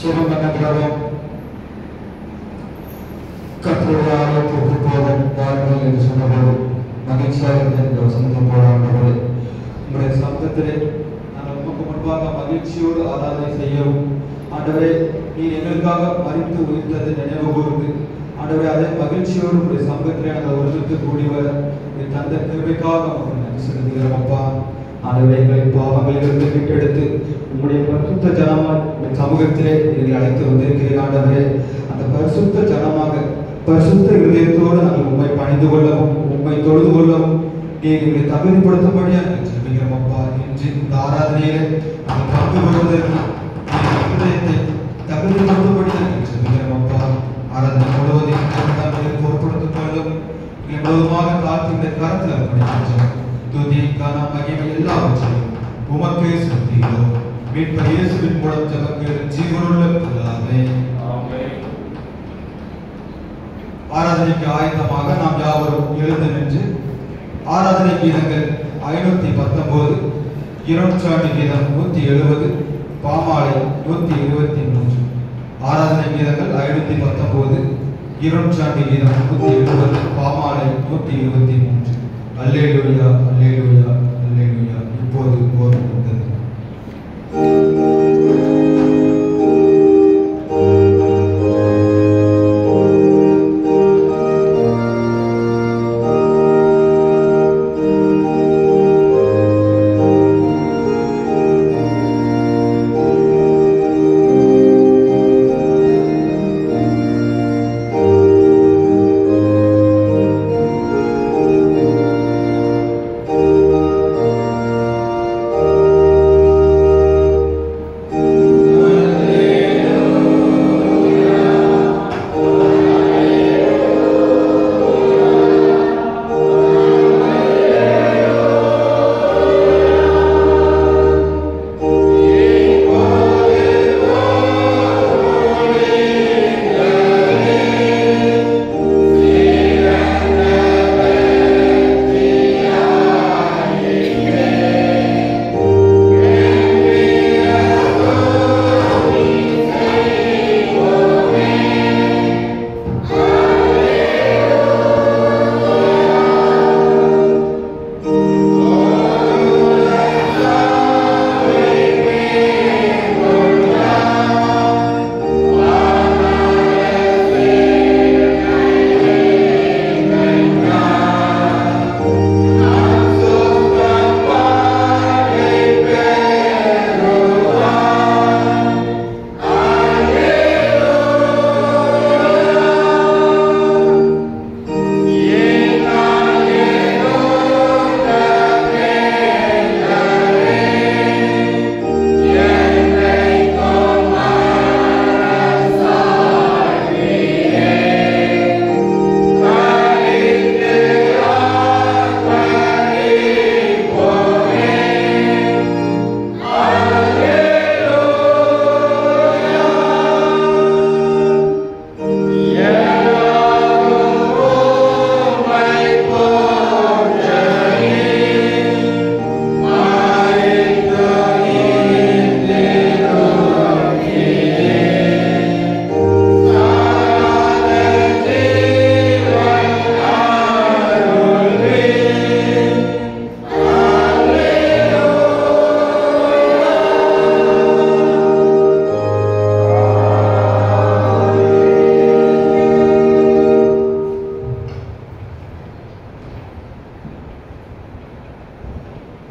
ஜெபம் பண்ண போறோம். கர்த்தருடைய ஆலயத்திற்கு போவோம் வாருங்கள் என்று சொன்னபோது மகிழ்ச்சியாக இருந்த இந்த வசனத்தை போராடும்போது உங்களுடைய சப்தத்திலே நாங்கள் உமக்கு முன்பாக மகிழ்ச்சியோடு ஆராதனை செய்யவும் ஆண்டவரே நீர் எங்களுக்காக மரித்து உயிர்த்தது நினைவு கூர்ந்து ஆண்டவரே அதே மகிழ்ச்சியோடு உங்களுடைய சமூகத்திலே நாங்கள் ஒருமித்து கூடி வர தந்த கிருபைக்காக உங்களுக்கு நன்றி செலுத்துகிறோம் அப்பா. ஆண்டவரே எங்களின் பாவங்களிலிருந்து மீட்டெடுத்து உங்களுடைய பரிசுத்த ஜனமாக உங்கள் சமூகத்திலே எங்களை அழைத்து வந்திருக்கிறீர் ஆண்டவரே. அந்த பரிசுத்த ஜனமாக பரிசுத்த இதயத்தோடு நாங்கள் உண்மை பணிந்து கொள்ளவும் உண்மை தொழுது கொள்ளவும் நீர் எங்களை தகுதிப்படுத்தும்படியாக நாங்கள் ஜெபிக்கிறோம் அப்பா. இன்று இந்த ஆராதனையிலே நாங்கள் பங்கு கொள்வதற்கு இதயத்தை தகுதிப்படுத்தும்படியாக நாங்கள் ஜெபிக்கிறோம் அப்பா. ஆராதனை முழுவதையும் பொருட்படுத்திக் கொள்ளும் முழுவதுமாக காத்து இந்த கரத்தில் அர்ப்பணிக்கிறோம். துதி கனம் மகிமை எல்லாவற்றையும் உமக்கே செலுத்துகிறோம். மீட்பர் இயேசுவின் மூலம் ஜெபங்கள் ஜீவனுள்ள பிதாவே. ஆமென். ஆராதனைக்கு ஆயத்தமாக நாம் யாவரும் எழுந்து நின்று ஆராதனை கீதங்கள் 519, இரண்டாண்டு கீதம் 170, பாமாலை 123. ஆராதனை கீதங்கள் 519, இரண்டாண்டு கீதம் 170, பாமாலை 123. அல்லேலூயா அல்லேலூயா அல்லேலூயா. இப்போது போர் வந்தது.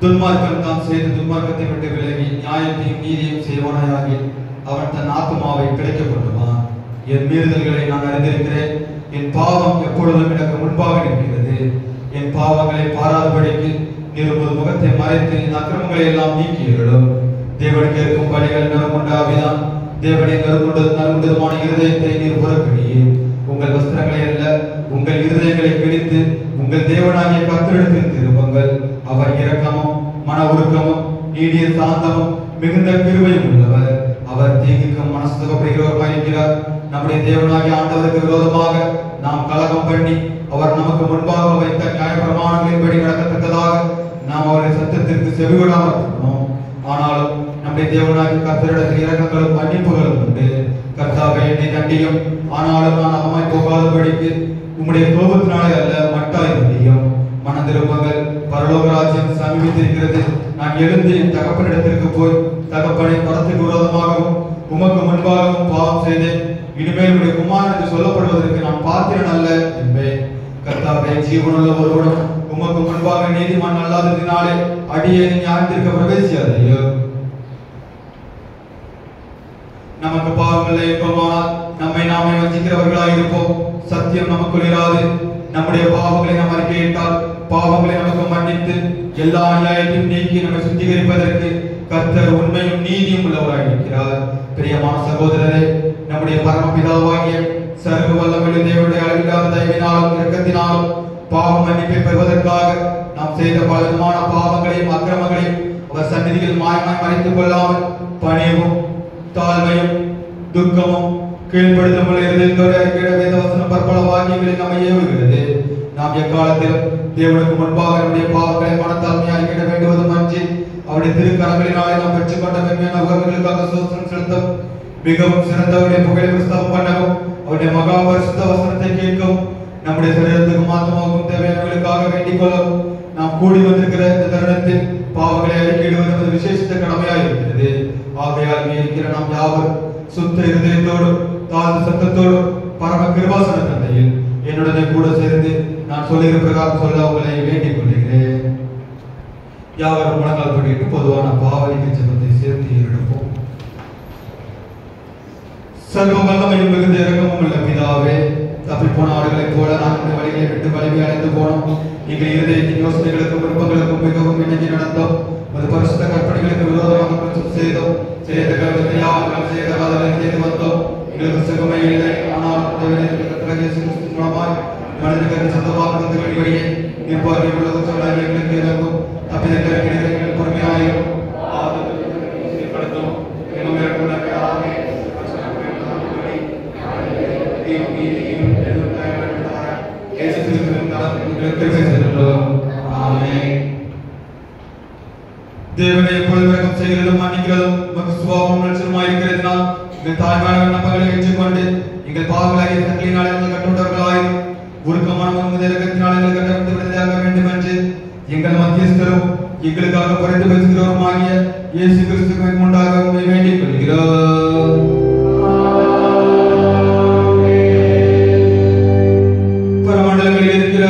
துன்மார்க்கன் தான் செய்த துன்மார்க்கத்தை விட்டு விலகி நியாயத்தையும் நீதியும் செய்வானாயாகி அவன் தன் ஆத்துமாவை கிடைக்கப்படுவான். என் மீறுதல்களை நான் அறிந்திருக்கிறேன். என் பாவம் எப்பொழுதும் எனக்கு முன்பாக நிற்கிறது. என் பாவங்களை பாராதபடிக்கு நீர் உமது முகத்தை மறைத்து என் அக்கிரமங்களை எல்லாம் நீக்கியருளும். தேவனுக்கு இருக்கும் பலிகள் நறுமுண்டாவிதான். தேவனை நறுமுண்டதுமான இருதயத்தை நீர் புறக்கணியே. உங்கள் வஸ்திரங்களை அல்ல உங்கள் இருதயங்களை கிழித்து உங்கள் தேவனாகிய கர்த்தரிடத்தில் திரும்புங்கள். அவர் இரக்கமும் மன உருக்கமும் நீடிய சாந்தமும் மிகுந்த கிருபையும் உள்ளவர். அவர் தீங்குக்கும் மனசுத்தப்படுகிறவராக இருக்கிறார். நம்முடைய தேவனாகிய ஆண்டவருக்கு விரோதமாக நாம் கலகம் பண்ணி அவர் நமக்கு முன்பாக வைத்த நியாய பிரமாணங்களின்படி நடக்கத்தக்கதாக நாம் அவருடைய சத்தத்திற்கு செவிகொடாமல் போனோம். ஆனாலும் நம்முடைய தேவனாகிய கர்த்தரிடத்தில் இரக்கங்களும் மன்னிப்புகளும் உண்டு. சமீபித்திருக்கிறது. நான் எழுந்து என் தகப்பனிடத்திற்கு போய், தகப்பனை பரத்துக்கு விரோதமாகவும் உமக்கு முன்பாகவும் பாவம் செய்தேன். இனிமேல் உடைய குமாரன் என்று சொல்லப்படுவதற்கு நான் பாத்திரன் அல்ல என்பேன். கர்த்தாவே, ஜீவனுள்ள ஒருவனும் உமக்கு முன்பாக நீதிமான் அல்லாததினாலே அடியேன் ஞானத்திற்கு பிரவேசியாதையோ. நமக்கு பாவங்களை இருப்போமானால் நம்மை நாமே வஞ்சிக்கிறவர்களாய் இருப்போம். சத்தியம் நமக்குள் இராது. நம்முடைய பாவங்களை நாம் அறிக்கையிட்டால் பாவங்களை நமக்கு மன்னித்து எல்லா அநியாயத்தையும் நீக்கி நம்மை சுத்திகரிப்பதற்கு கர்த்தர் உண்மையும் நீதியும் உள்ளவராய் இருக்கிறார். பிரியமான சகோதரரே, நம்முடைய பரமபிதாவாகிய சர்வ வல்லமையுள்ள தேவனுடைய அளவில்லாத தயவினாலும் இரக்கத்தினாலும் பாவ மன்னிப்பை பெறுவதற்காக நாம் செய்த பல விதமான பாவங்களையும் அக்கிரமங்களையும் அவர் சந்நிதியில் மாயமாய் மறைத்துக் கொள்ளாமல் பணிவும் தாழ்மையும் துக்கமும் கீழ்ப்படுத்தமுள்ள இருதயத்தோடு அறிக்கையிட வேதவசனம் பற்பல வாக்கியங்களில் நம்மை ஏவுகிறது. நாம் எக்காலத்திலும் தேவனுக்கு முன்பாக நம்முடைய பாவங்களை மனத்தாழ்மையை அறிக்கையிட வேண்டுவதும் அன்றி அவருடைய திருக்கரங்களினாலே நாம் பெற்றுக்கொண்ட மென்மையான உறவுகளுக்காக சோத்திரம் செலுத்தும் மிகவும் சிறந்தவருடைய புகழை பிரஸ்தாபம் பண்ணவும் அவருடைய மகா பரிசுத்த வசனத்தை கேட்கவும் நம்முடைய சரீரத்துக்கும் ஆத்மாவுக்கும் தேவையானவர்களுக்காக வேண்டிக் கொள்ளவும் நாம் கூடி வந்திருக்கிற இந்த தருணத்தில் பாவங்களை அறிக்கையிடுவது நமது விசேஷித்த கடமையாக இருக்கிறது. ஆகையால் இருக்கிற நாம் யாவர் சுத்த இருதயத்தோடு தாழ்ந்த சத்தத்தோடு பரம கிருபாசன தந்தையில் என்னுடனே கூட சேர்ந்து நான் சொல்லுகிற பிரகாரம் சொல்ல உங்களை வேண்டிக் கொள்கிறேன். யாவரும் முழங்கால் படிட்டு பொதுவான பாவலிக்கு ஜெபத்தை சேர்த்து ஏறெடுப்போம். சர்வ வல்லமையும் மிகுந்த இரக்கமும் உள்ள பிதாவே, தப்பி போன ஆடுகளைப் போல நான் இந்த வழிகளை விட்டு வலிமை அடைந்து போனோம். எங்கள் இருதயத்தின் யோசனைகளுக்கும் விருப்பங்களுக்கும் மிகவும் இணங்கி நடந்தோம். ஒரு பரிசுத்த கற்பனைகளுக்கு விரோதமாக குற்றம் செய்தோம். செய்த கருத்தை யாவரும் செய்த காதலை செய்து வந்தோம். எங்களுக்கு சுகமே இல்லை. ஆனால் மூலமாய் மனிதர்களுக்கு சொந்தமாக வந்து வழிவழியே நிர்வாகி உள்ள குற்றங்களாக எங்களுக்கு இறங்கும். தப்பிதற்கு பொறுமையாயும் படுத்தும் தேவனை எப்பொழுதும் செய்கிறதும் மன்னிக்கிறதும் சுபாவம் இருக்கிறதுனால் எங்கள் தாய்மான விண்ணப்பங்களை ஏற்றுக்கொண்டு எங்கள் பாவங்களாகிய சங்கிலினாலே கட்டுண்டவர்களாயும் உருக்கமான இரக்கத்தினால் எங்கள் கட்டமைத்து விடுதலையாக வேண்டும் என்று எங்கள் மத்தியஸ்தரும் எங்களுக்காக பரிந்து பேசுகிறவருமாகிய இயேசு கிறிஸ்துவின் முன்பாக உம்மை வேண்டிக் கொள்கிறோம். பரமண்டலங்களில் இருக்கிற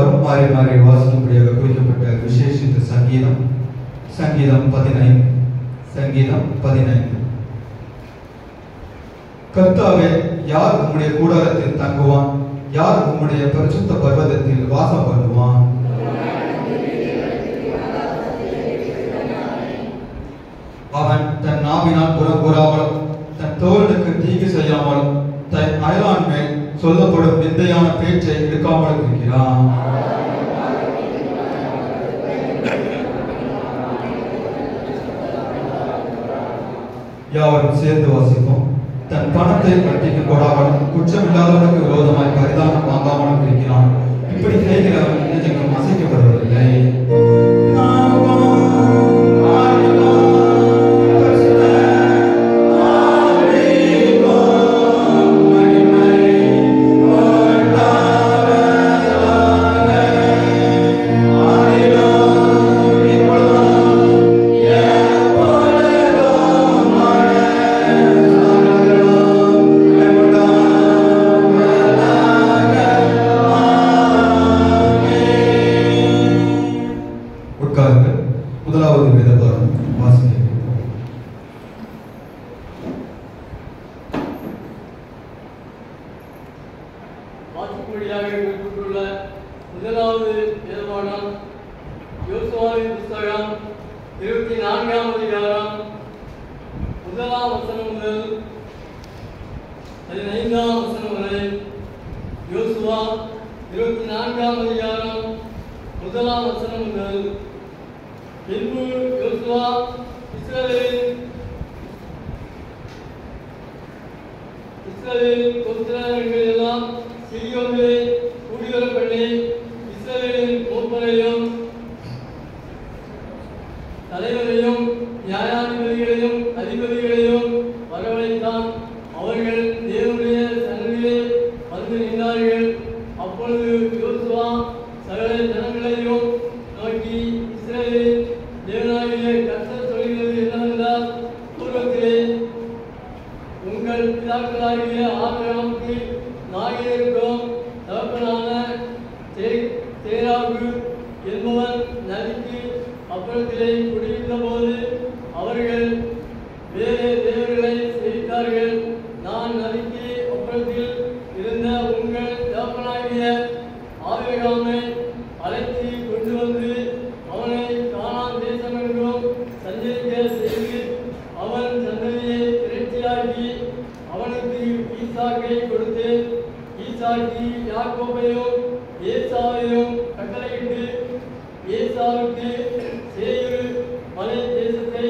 எல்லாரும் மாறி மாறி வாசிக்கும்படியாக குறிக்கப்பட்ட விசேஷித்த சங்கீதம் சங்கீதம் 15. சங்கீதம் 15. கர்த்தாவே, யார் உம்முடைய கூடாரத்தில் தங்குவான்? யார் உம்முடைய பரிசுத்த பர்வதத்தில் வாசம் பண்ணுவான்? அவன் தன் நாவினால் புறம் கூறாமலும் தன் தோழனுக்கு தீங்கு செய்யாமலும் தன் அயலான் மேல் சொல்லப்படும் விந்தையான பேச்சை எடுக்காமலும் இருக்கிறான். யாவரும் சேர்ந்து வாசிப்போம். தன் பணத்தை வட்டிக்கு கொடாமலும் குற்றமில்லாதவனுக்கு விரோதமாய் பரிதானம் வாங்காமலும் இருக்கிறான். இப்படி செய்கிறவன் நெஞ்சம் அசைக்கப்படுவதில்லை. முதலாவது வேதபாரம் வாசிக்கிறோம். வாசிக்கும்படியாக குறிப்பிட்டுள்ள முதலாவது வேதபாரம் யோசுவாவின் புத்தகம் 24ஆம் அதிகாரம் 1ஆம் வசனம் முதல் 15ஆம் வசனம் வரை. யோசுவா 24ஆம் அதிகாரம் 1ஆம் வசனம் முதல். பின்பு யோசுவா இஸ்ரவேலின் கோத்திரங்கள் எல்லாம் சீயோனிலே கூடிவர பண்ணி இஸ்ரவேலின் மூப்பரையும் தலைவரையும் நியாயாதிபதிகளையும் அதிபதிகளையும் வரவழைத்தான். அவர்கள் தேவனுடைய சன்னதியிலே வந்து நின்றார்கள். அப்பொழுது யோசுவா சகல ஜனங்களையும் நோக்கி, இஸ்ரவேலின் தேவனாகிய கர்த்தர் சொல்கிறது என்னவென்றால், பூர்வத்திலே உங்கள் பிதாக்களாகிய ஆபிரகாமுக்கு நாயகருக்கும் தகப்பனான தேராகு என்பவன் நதிக்கு அப்புறத்திலே குடியிருந்த போது அவர்கள் வேறு தேவர்களை சேவித்தார்கள். நான் நதிக்கு அப்புறத்தில் இருந்த உங்கள் தகப்பனாகிய ஆபிரகாமை அழைத்து கொண்டு வந்து அவனை கானான் தேசம் என்றும் சஞ்சரிக்க செய்து அவன் சந்ததியை திரட்சியாக்கி அவனுக்கு ஈசாக்கை கொடுத்து, ஈசாக்கி யாக்கோபையும் ஏசாவையும் கட்டளையிட்டு ஏசாவுக்கு சேயீர் மலை தேசத்தை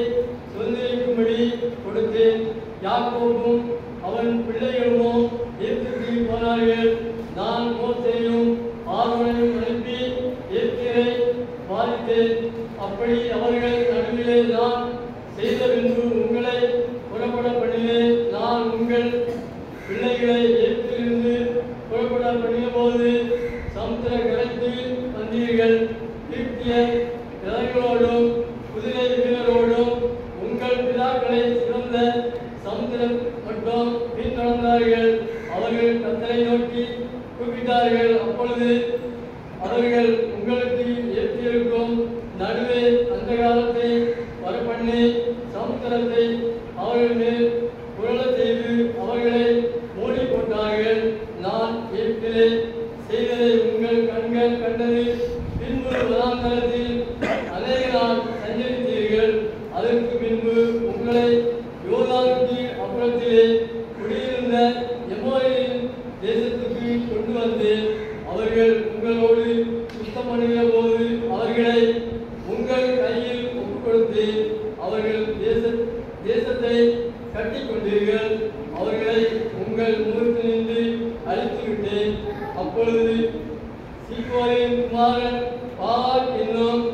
சுதந்திரிக்கும்படி கொடுத்தேன். யாக்கோபும் அவன் பிள்ளைகளும் எகிப்துக்கு போனார்கள். நான் மோசேயும் ஆரோனையும் அனுப்பி எகிப்தை பாதித்தேன். அப்படி அவர்கள் நடுவிலே நான் செய்த பின்பு உங்களை புறப்பட பண்ணினேன். நான் உங்கள் பிள்ளைகளை எகிப்திலிருந்து புறப்பட பண்ணிய போது சமுத்திர கரைத்தில் வந்தீர்கள். கிருத்திய ரதங்களோடும் குதிரை வீரரோடும் உங்கள் பிதாக்களை சிறந்த சமுத்திரம் மட்டும் பின்தொடர்ந்தார்கள். அவர்கள் கர்த்தரை நோக்கி கூப்பிட்டார்கள். அப்பொழுது அவர்கள் உங்களுக்கு எகிப்தியருக்கும் நடுவே அந்த காலத்தை வரப்பண்ணி சமுத்திரத்தை அவர்கள் மேல் புரள செய்து அவர்களை மூடி போட்டார்கள். நான் எகிப்திலே செய்ததை உங்கள் கண்கள் கண்டது. பின்பு வனாந்தரத்தில் அநேக நாள் சஞ்சரித்தீர்கள். அதற்கு பின்பு உங்களை யோர்தானுக்கு அப்புறத்திலே குடியிருந்த எமோரியரின் தேசத்துக்கு கொண்டு வந்தேன். அவர்கள் உங்களோடு சுத்தம் பண்ணுகிற போது அவர்களை உங்கள் கையில் ஒப்புக் கொடுத்தேன். அவர்கள் தேசத்தை கட்டி கொண்டீர்கள். அவர்களை உங்கள் முகத்திலிருந்து அழித்து விட்டேன். அப்பொழுது சீகோரின் குமாரன் பாலாக் என்னும்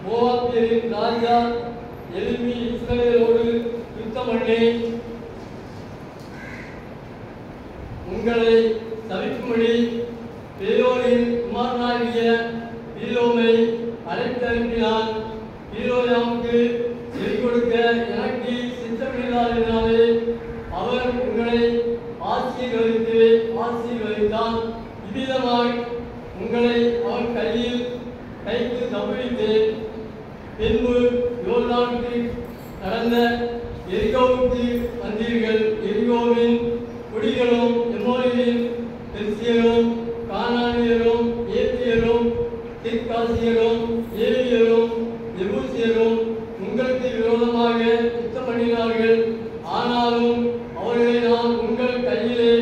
மோவாபியரின் ராஜா எழும்பி இஸ்ரவேலோடு யுத்தம் பண்ணி உங்களை தவிக்கும்படி பேயோரின் குமாரனாகிய பீலோமை அழைத்தனுப்பினான். பீலோயாவுக்கு செவி கொடுக்க எனக்கு சித்தமில்லாததினாலே அவர் உங்களை ஆசீர்வதித்தான். இவ்விதமாய் உங்களை அவன் கைக்கு தப்புவித்தேன். பின்பு யோர்தானுக்கு நடந்த எரிகோவுக்கு வந்தீர்கள். எரிகோவின் குடிகளும் எமோரியரும் பெர்சியரும் கானானியரும் ஏத்தியரும் திர்காசியரும் ஏவியரும் எபூசியரும் உங்களுக்கு விரோதமாக யுத்தம் பண்ணினார்கள். ஆனாலும் அவர்களை நான் உங்கள் கையிலே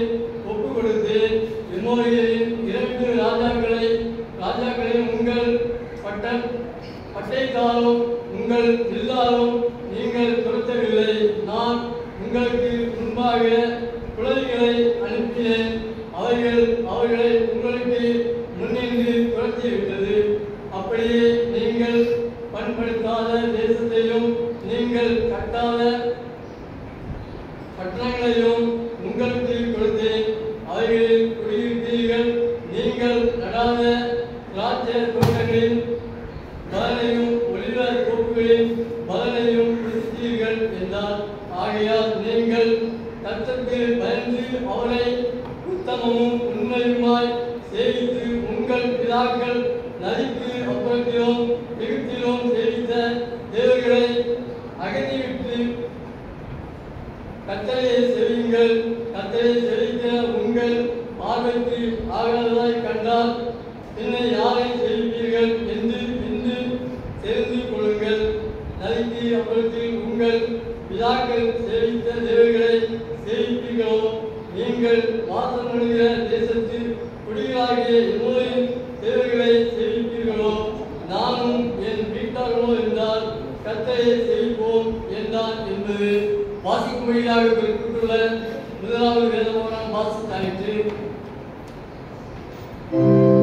ஒப்புக் கொடுத்தேன். எமோரியரின் 2 ராஜாக்களை உங்கள் பட்டயத்தாலும் உங்கள் வில்லாலும் நீங்கள் துரத்தவில்லை. நான் உங்களுக்கு முன்பாக குழந்தைகளை அனுப்பினேன். அவர்களை உங்களுக்கு முன்னின்று துரத்திவிட்டது. அப்படியே நீங்கள் பண்படுத்தாத தேசத்தையும் நீங்கள் கட்டாத பட்டணங்களையும் உங்களுக்கு கொடுத்தேன். அவைகளில் குடியிருப்பீர்கள். நீங்கள் நடாத திராட்சை தோட்டங்களின் பலனையும் ஒலிவ தோப்புகளின் பலனையும் புசித்தீர்கள் என்றார். ஆகையால் நீங்கள் கர்த்தருக்கு பயந்து அவரை உத்தமமும் உண்மையுமாய் சேவித்து உங்கள் பிதாக்கள் நதிக்கு அப்புறத்திலும் எகிப்திலும் சேவித்த தேவர்களை அகற்றிவிட்டு கர்த்தரை செவியுங்கள். கர்த்தரை செவிக்க உங்கள் பார்வைக்கு ஆகாததாய் கண்டால் பின்ன யாரை செவிப்பீர்கள் என்று தெரிந்து கொள்ளுங்கள். நதிக்கு அப்புறத்தில் உங்கள் பிதாக்கள் சேவித்த தேவர்களை சேவிப்பீர்களோ? நீங்கள் வாசம் பண்ணுகிற தேசத்தில் குடிகளாகிய எமோரின் தேவர்களை சேவிப்பீர்களோ? நானும் என் வீட்டார்களோ என்றால் கர்த்தரை சேவிப்போம் என்றான் என்பது வாசிக்கும்படியாக குறிப்பிட்டுள்ள 1வது வேதபாகம் வாசித்தாயிற்று. Amen.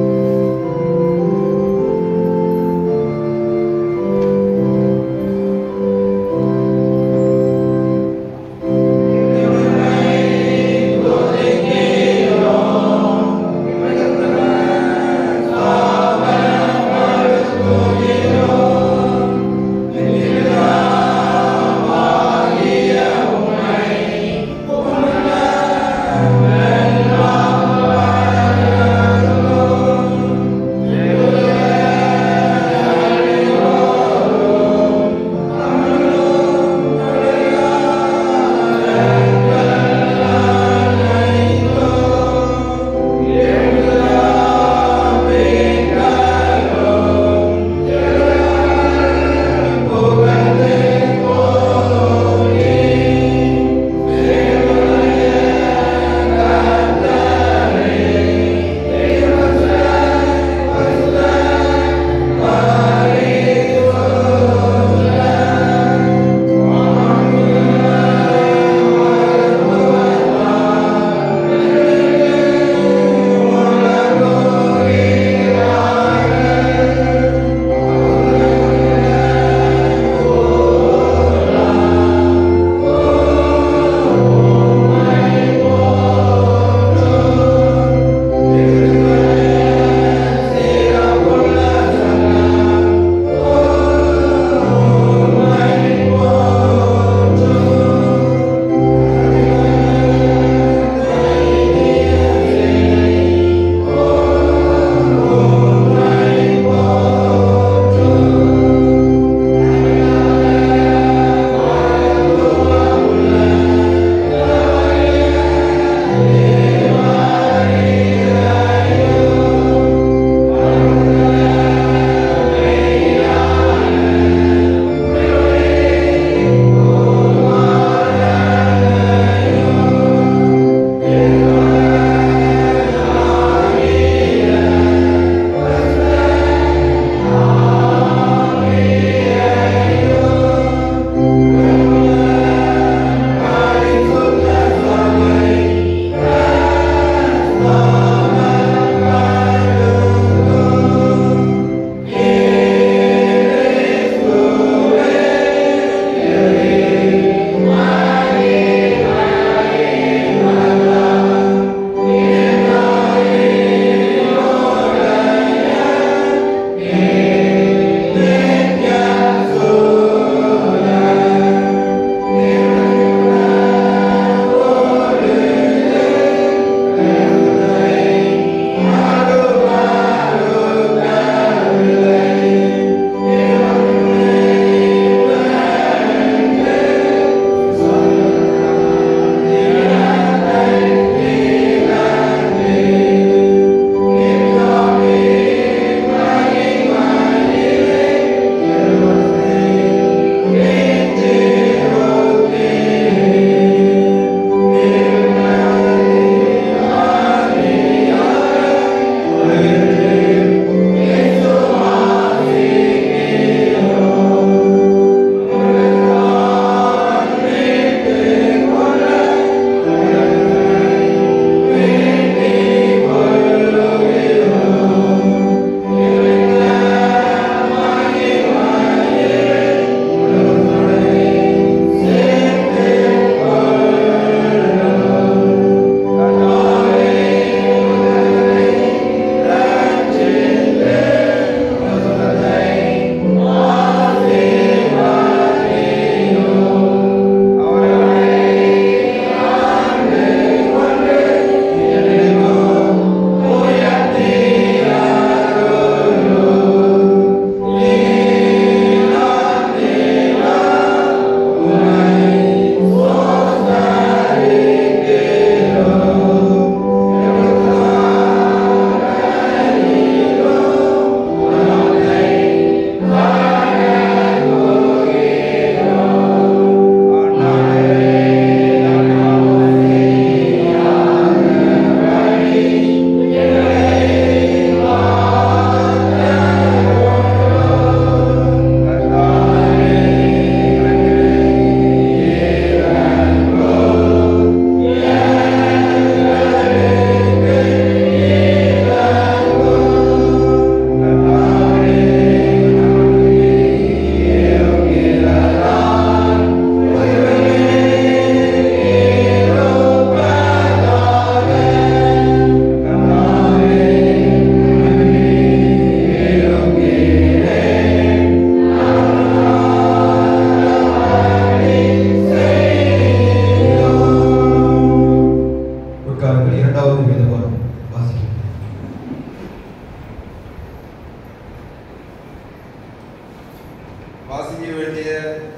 வாசிக்க வேண்டிய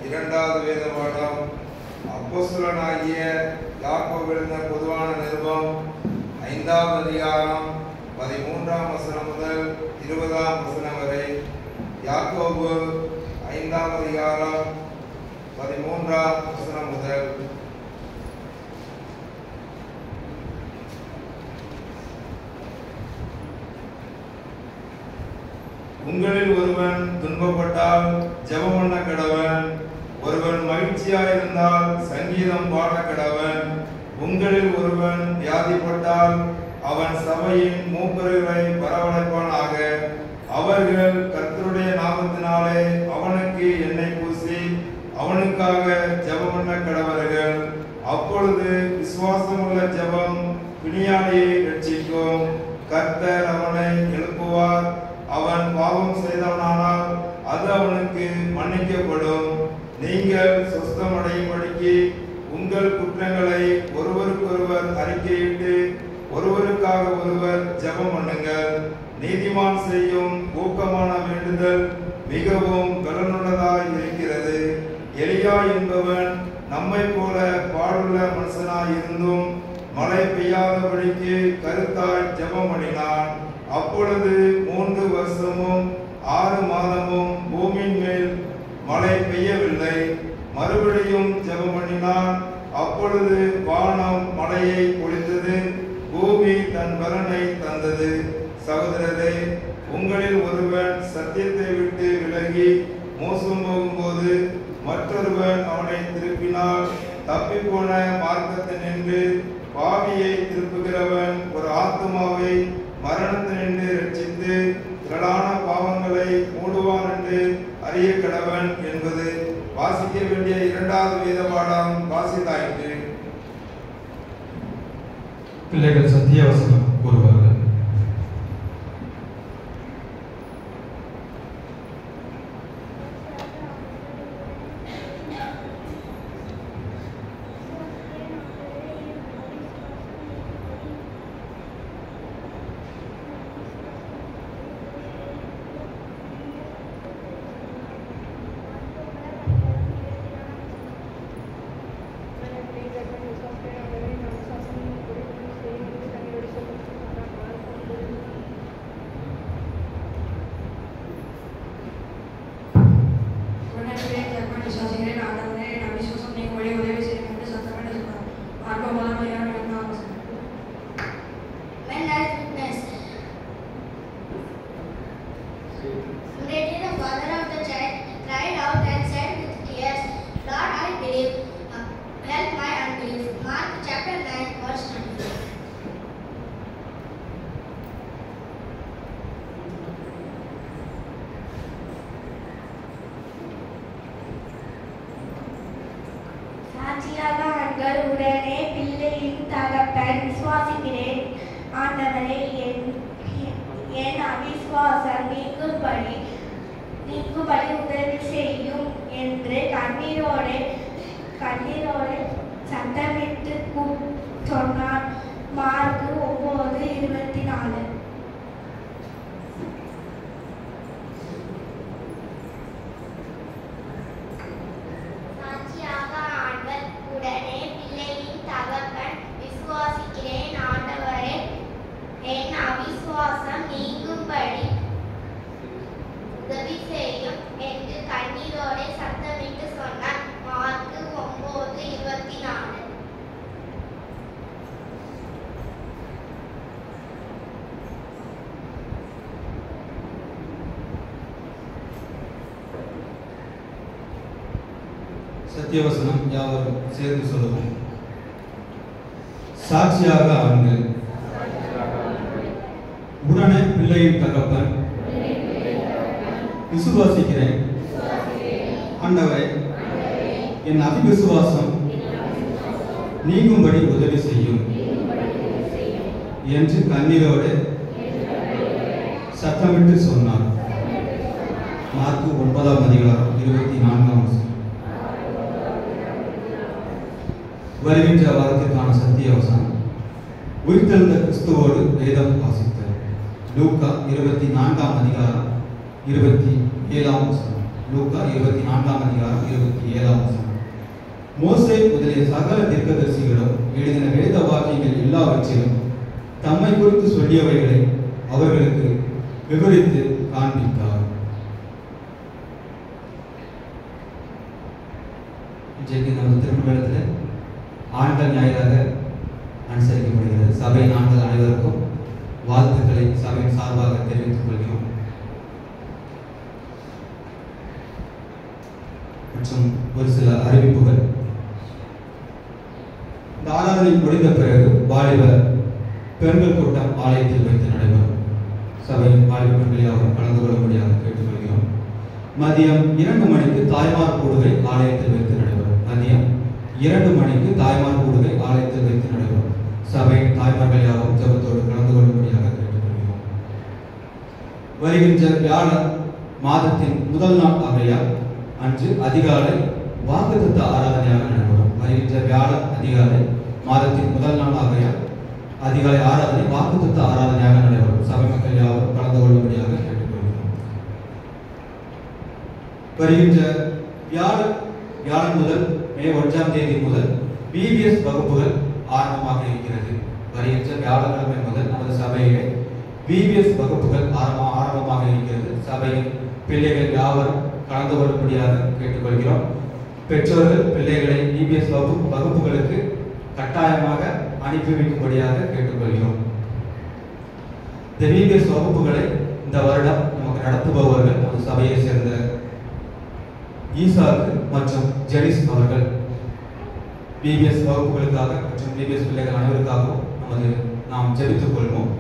இரண்டாவது வேத பாடம் அப்போஸ்தலனாகிய யாக்கோபு எழுதின பொதுவான நிருபம் 5ஆம் அதிகாரம் 13ஆம் வசனம் முதல் 20ஆம் வசனம் வரை. யாக்கோபு 5ஆம் அதிகாரம் 13ஆம் வசனம் முதல். உங்களில் ஒருவன் துன்பப்பட்டால் ஜெபம் பண்ண கடவன். ஒருவன் மகிழ்ச்சியாயிருந்தால் சங்கீதம் பாட கடவன். உங்களில் ஒருவன் வியாதிப்பட்டால் அவன் சபையின் மூப்பர்களை வரவழைப்பானாக. அவர்கள் கர்த்தருடைய நாமத்தினாலே அவனுக்கு எண்ணெய் பூசி அவனுக்காக ஜெபம் பண்ண கடவர்கள். அப்பொழுது விசுவாசமுள்ள ஜெபம் பிணியாளியை ரட்சிக்கும். கர்த்தர் அவனை எழுப்புவார். அவன் பாவம் செய்தவனானால் அது அவனுக்கு மன்னிக்கப்படும். நீங்கள் சுஸ்தமடையும்படிக்கு உங்கள் குற்றங்களை ஒருவருக்கொருவர் அறிக்கையிட்டு ஒருவருக்காக ஒருவர் ஜெபம் பண்ணுங்கள். நீதிமான் செய்யும் ஊக்கமான வேண்டுதல் மிகவும் பலனுள்ளதாய் இருக்கிறது. எலியா என்பவன் நம்மை போல பாடுள்ள மனுஷனாய் இருந்தும் மழை பெய்யாதபடிக்கு கருத்தாய் ஜெபம் பண்ணினான். அப்பொழுது 3 வருஷமும் 6 மாதமும் பூமியின் மேல் மழை பெய்யவில்லை. மறுபடியும் ஜெபம் பண்ணினான். அப்பொழுது வானம் மழையை பொழித்தது, பூமி தன் பலனை தந்தது. சகோதரரே, உங்களில் ஒருவன் சத்தியத்தை விட்டு விலகி மோசம் போகும்போது மற்றொருவன் அவனை திருப்பினால் தப்பிப்போன மார்க்கத்தினின்று பாவியை திருப்புகிறவன் ஒரு ஆத்துமாவை மரணத்தினின்று ரட்சித்து திரளான பாவங்களை மூடுவான் என்று அறிய கடவன் என்பது. வாசிக்க வேண்டிய இரண்டாவது வேத பாடம் வாசித்தாயிற்று. பிள்ளைகள் சத்தியவசனம் கூறுவார்கள். உடனே பிள்ளையின் தகப்பன் விசுவாசிக்கிறேன் ஆண்டவரே, என் அவிசுவாசம் நீங்கும்படி உதவி செய்யும் என்று கண்ணீரோடு சத்தமிட்டு சொன்னார். மார்க்கு 9:24. சத்தியவசனம் யாவரும் சேர்ந்து சொல்லுவோம். சாட்சியாக ஆண்கள். உடனே பிள்ளையின் தகப்பன் விசுவாசிக்கிறேன் ஆண்டவரே, என் அவிசுவாசம் நீங்கும்படி உதவி செய்யும் என்று கண்ணீரோடு சத்தமிட்டு சொன்னார். மார்க்கு 9:24. வருகின்ற வாரத்திற்கான சத்தியவசனம் உயிர்த்தெழுந்த கிறிஸ்துவோடு வேதம் வாசித்தல். லூக்கா 24:27. லூக்கா 24:27. மோசே முதலிய சகல தீர்க்கதரிசிகளும் எழுதின வேத வாக்கியங்கள் எல்லாவற்றிலும் தம்மை குறித்து சொல்லியவைகளை அவர்களுக்கு விவரித்து காண்பித்தார். இன்றைக்கு நமது திருமணத்தில் ஆண்கள் ஞாயிறாக அனுசரிக்கப்படுகிறது. சபையின் ஆண்கள் அனைவருக்கும் வாழ்த்துக்களை சபையின் சார்பாக தெரிவித்துக் கொள்கிறோம். மற்றும் ஒரு சில அறிவிப்புகள். இந்த ஆராதனை முடிந்த பிறகு வாலிப பெண்கள் கூட்டம் ஆலயத்தில் வைத்து நடைபெறும். சபையின் வாலிப பெண்களையாக கலந்து கொள்ளும்படியாக கேட்டுக்கொள்கிறோம். மதியம் 2 மணிக்கு தாய்மார் கூடுகை ஆலயத்தில் வைத்து நடைபெறும். மதியம் 2 மணிக்கு தாய்மார் கூடுகை ஆலயத்தில் வைத்து நடைபெறும். சபையின் தாய்மார்களையாகவும் ஜெபத்தோடு கலந்து கொள்ளும்படியாக கேட்டுக்கொள்கிறோம். வருகின்ற வியாழன் மாதத்தின் முதல் நாள் ஆகையால் அன்று அதிகாலை வாக்குத்தத்த ஆராதனையாக நடைபெறும். வருகின்ற வியாழன் அதிகாலை மாதத்தின் முதல் நாள் ஆகையால் அதிகாலை ஆராதனை வாக்குத்தத்த ஆராதனையாக நடைபெறும். சபை மக்கள் யாரும் கலந்து கொள்ளும்படியாக கேட்டுக்கொள்கிறோம். வருகின்ற வியாழன் முதல் மே 1ஆம் தேதி முதல் BBS வகுப்புகள் ஆரம்பமாக இருக்கிறது. வருகின்ற வியாழக்கிழமை முதல் நமது சபையிலே BBS வகுப்புகள் ஆரம்பமாக இருக்கிறது. சபையின் பிள்ளைகள் யாவரும் கலந்து கொள்ளும்படியாக கேட்டுக்கொள்கிறோம். பெற்றோர்கள் பிள்ளைகளை BBS வகுப்புகளுக்கு கட்டாயமாக அனுப்பி வைக்கும்படியாக கேட்டுக்கொள்கிறோம். இந்த BBS வகுப்புகளை இந்த வருடம் நமக்கு நடத்துபவர்கள் நமது சபையை சேர்ந்த ஈசாக்கு மற்றும் ஜெனிஸ் அவர்கள். BBS வகுப்புகளுக்காக மற்றும் BBS பிள்ளைகள் அனைவருக்காகவும் நாம் ஜெபித்துக் கொள்வோம்.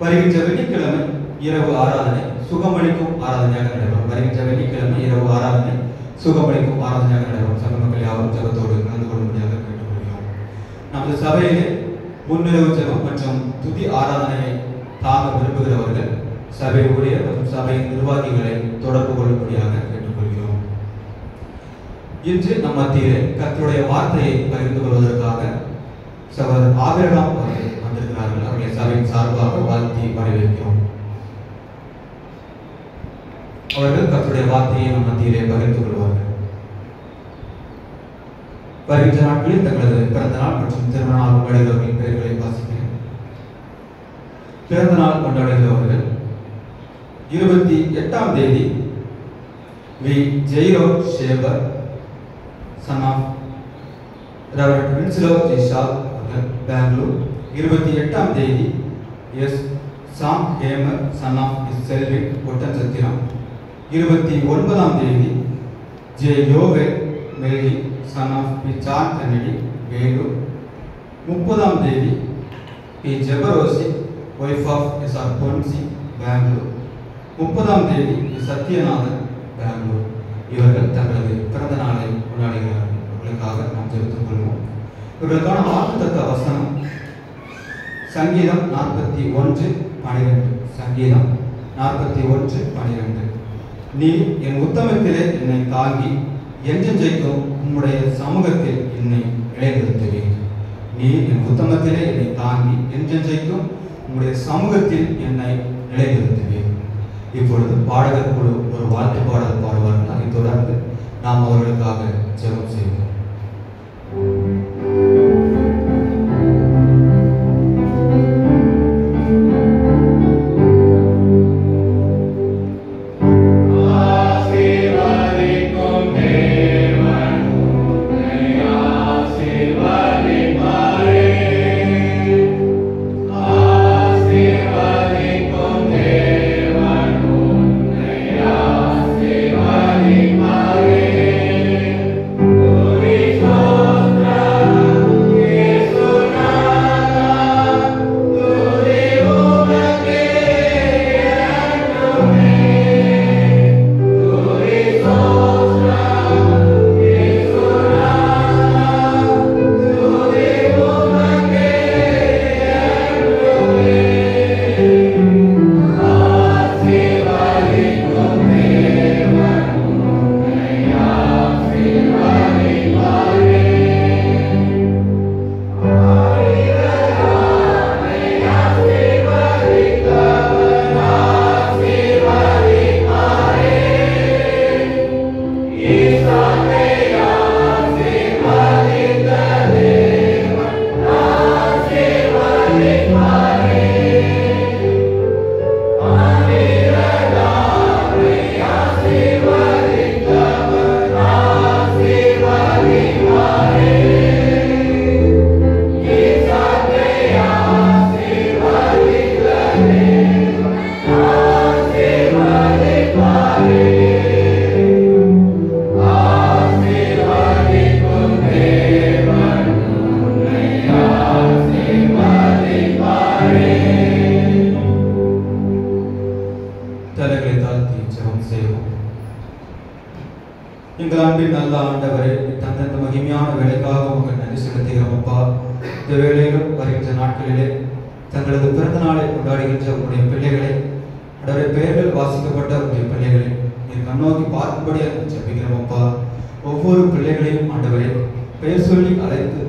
வருகின்ற வெள்ளிக்கிழமை இரவு ஆராதனை சுகமளிக்கும் ஆராதனையாக நடைபெறும். வருகின்ற வெள்ளிக்கிழமை இரவு ஆராதனை சுகமளிக்கும் ஆராதனையாக நடைபெறும். சபை மக்கள் யாரும் ஜெபத்தோடு கலந்து கொள்ளும்படியாக கேட்டுக்கொள்கிறோம். நமது சபையிலே முன்னிரவு ஜெபம் மற்றும் துதி ஆராதனையை தாங்க விரும்புகிறவர்கள் சபை ஊழியர் மற்றும் சபையின் நிர்வாகிகளை தொடர்பு கொள்ளும்படியாக கேட்டுக்கொள்கிறோம். இன்று நம் மத்தியிலே கர்த்தருடைய வார்த்தையை பகிர்ந்து கொள்வதற்காக சகோதரர் ஆபிரகாம் அவர்கள் வந்திருக்கிறார்கள். அவர்களை சபையின் சார்பாக வாழ்த்தி வரவேற்கிறோம். அவர்கள் கர்த்தருடைய வார்த்தையை நம் மத்தியிலே பகிர்ந்து கொள்வார்கள். வருகின்ற நாட்களில் தங்களது பிறந்த நாள் மற்றும் திருமண நாள் கொண்டாடுகிறவர்களின் பெயர்களை வாசிக்கிறேன். பிறந்த நாள் கொண்டாடுகிறவர்கள் 28ஆம் தேதி we ஜெய்ரோ ஷேபர் son of Reverend Winslow J. Shaw அவர்கள் பெங்களூர். 28ஆம் தேதி S Sam Hamer son of Selvin Oddanchatram. 29ஆம் தேதி ஜே யோவே மெல்கி son of P John Kennedy Vellore. 30ஆம் தேதி P Jebarosi wife of S R பொன்சி பெங்களூர். 30ஆம் தேதி பி சத்யநாதன் பெங்களூர். இவர்கள் தங்களது பிறந்த நாளை கொண்டாடுகிறார்கள். இவர்களுக்காக நாம் ஜெபித்துக் கொள்வோம். இவர்களுக்கான வாக்குத்தத்த வசனம் சங்கீதம் 41:12. சங்கீதம் 41:12. நீ என் உத்தமத்திலே என்னை தாங்கி என்றென்றைக்கும் உம்முடைய சமூகத்தில் என்னை நிலைநிறுத்துவேன். நீ என் உத்தமத்திலே என்னை தாங்கி என்றென்றைக்கும் உம்முடைய சமூகத்தில் என்னை நிலைநிறுத்துவேன். இப்பொழுது பாடகர் குழு ஒரு வாழ்த்து பாடல் பாடுவார்கள். அதைத் தொடர்ந்து நாம் அவர்களுக்காக ஜெபம் செய்வோம். Oh தலைகளை தாழ்த்தி ஜெபம் செய்வோம். எங்கள் அன்பின் நல்ல ஆண்டவரே, தந்த மகிமையான வேலைக்காக உங்கள் நன்றி செலுத்துகிறோம் அப்பா. இந்த வேளையிலும் வருகின்ற நாட்களிலே தங்களது பிறந்த நாளை கொண்டாடுகின்ற உங்களுடைய பிள்ளைகளை, அவருடைய பெயர்கள் வாசிக்கப்பட்ட உங்களுடைய பிள்ளைகளை நீர் கண்ணோக்கி பார்க்கும்படியாக ஜெபிக்கிறோம் அப்பா. ஒவ்வொரு பிள்ளைகளையும் ஆண்டவரே பெயர் சொல்லி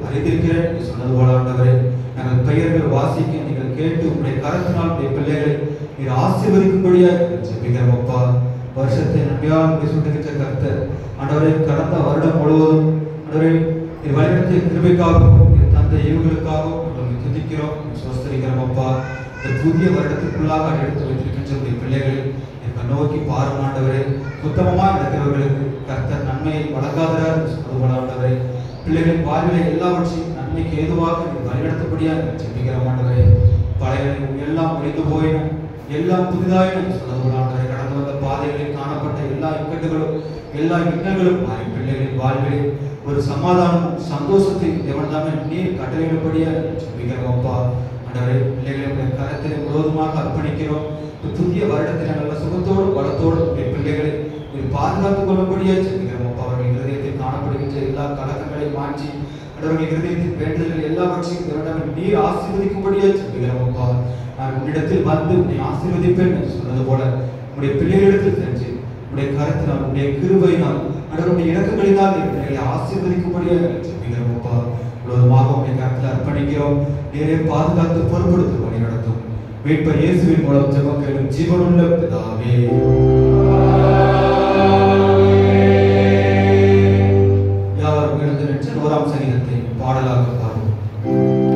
அறிந்திருக்கிறேன் என்று சொன்னது போல ஆண்டவரே, நாங்கள் பெயர்கள் வாசிக்க நீங்கள் கேட்டு உங்களுடைய கரத்தினால் உடைய பிள்ளைகளை நீர் ஆசீர்வதிக்கும்படியாக ஜெபிக்கிறோம் அப்பா. வருஷத்தை நன்மையாக சொல்லுகின்ற கர்த்தர் ஆண்டவரை கடந்த வருடம் முழுவதும் ஆண்டவரை நீர் வழிநடத்திய கிருபைக்காகவும் நீர் தந்த ஈவுகளுக்காகவும் நாங்கள் துதிக்கிறோம், சோஸ்தரிக்கிறோம் அப்பா. இந்த புதிய வருடத்திற்குள்ளாக எடுத்து வைத்திருக்கின்ற பிள்ளைகளை நோக்கி பாரும் ஆண்டவரே. உத்தமமாக நடக்கிறவர்களுக்கு கர்த்தர் நன்மையை வழங்காதார் சொன்னது போல ஆண்டவரே, பிள்ளைகளின் வாழ்விலை எல்லாவற்றையும் நன்மைக்கு ஏதுவாக வழிநடத்தபடியாக ஜெபிக்கிறோம் ஆண்டவரே. பழைய எல்லாம் ஒழிந்து போயின, எல்லாம் புதிதாக சொன்னது போல ஆண்டவரே. கடந்து வந்த பாதைகளில் காணப்பட்ட எல்லா இக்கட்டுகளும் எல்லா இன்னல்களும் மாறி பிள்ளைகளின் வாழ்விலே ஒரு சமாதானம் சந்தோஷத்தை தேவன்தாமே நீர் கட்டளையிடபடியாக ஜெபிக்கிறோம் அப்பா. ஆண்டவரே, பிள்ளைகளுடைய கரத்திலே முழுவதுமாக அர்ப்பணிக்கிறோம். புதிய வருடத்தில் நல்ல சுகத்தோடு வளத்தோடு பிள்ளைகளை பாதுகாத்துக் கொள்ளும்படியாக ஜெபிக்கிறோம் அப்பா. அவர்கள் இருதயத்தில் காணப்படுகின்ற எல்லா கலக்கங்களையும் மாற்றி அவர்கள் இருதயத்தின் வேண்டுதல்கள் எல்லாவற்றையும் நீர் ஆசீர்வதிக்கும்படியாக ஜெபிக்கிறோம் அப்பா. நான் உன்னிடத்தில் வந்து உன்னை ஆசீர்வதிப்பேன் என்று சொன்னது போல உன்னுடைய பிள்ளைகளிடத்தில் சென்று உன்னுடைய கரத்தினால் உன்னுடைய கிருபையினால் அவருடைய இலக்குகளினால் பிள்ளைகளை ஆசீர்வதிக்கும்படியாக ஜெபிக்கிறோம் அப்பா. முழுவதுமாக உன்னுடைய கரத்தில் அர்ப்பணிக்கிறோம். நேரே பாதுகாத்து பொறுப்படுத்த வழி நடத்தும். மீட்பர் இயேசுவின் மூலம் ஜெபம் கேளும் ஜீவனுள்ள பிதாவே. யாவரும் எழுந்து நின்று 1ஆம் சங்கீதத்தை பாடலாக பாடுவோம். Amen.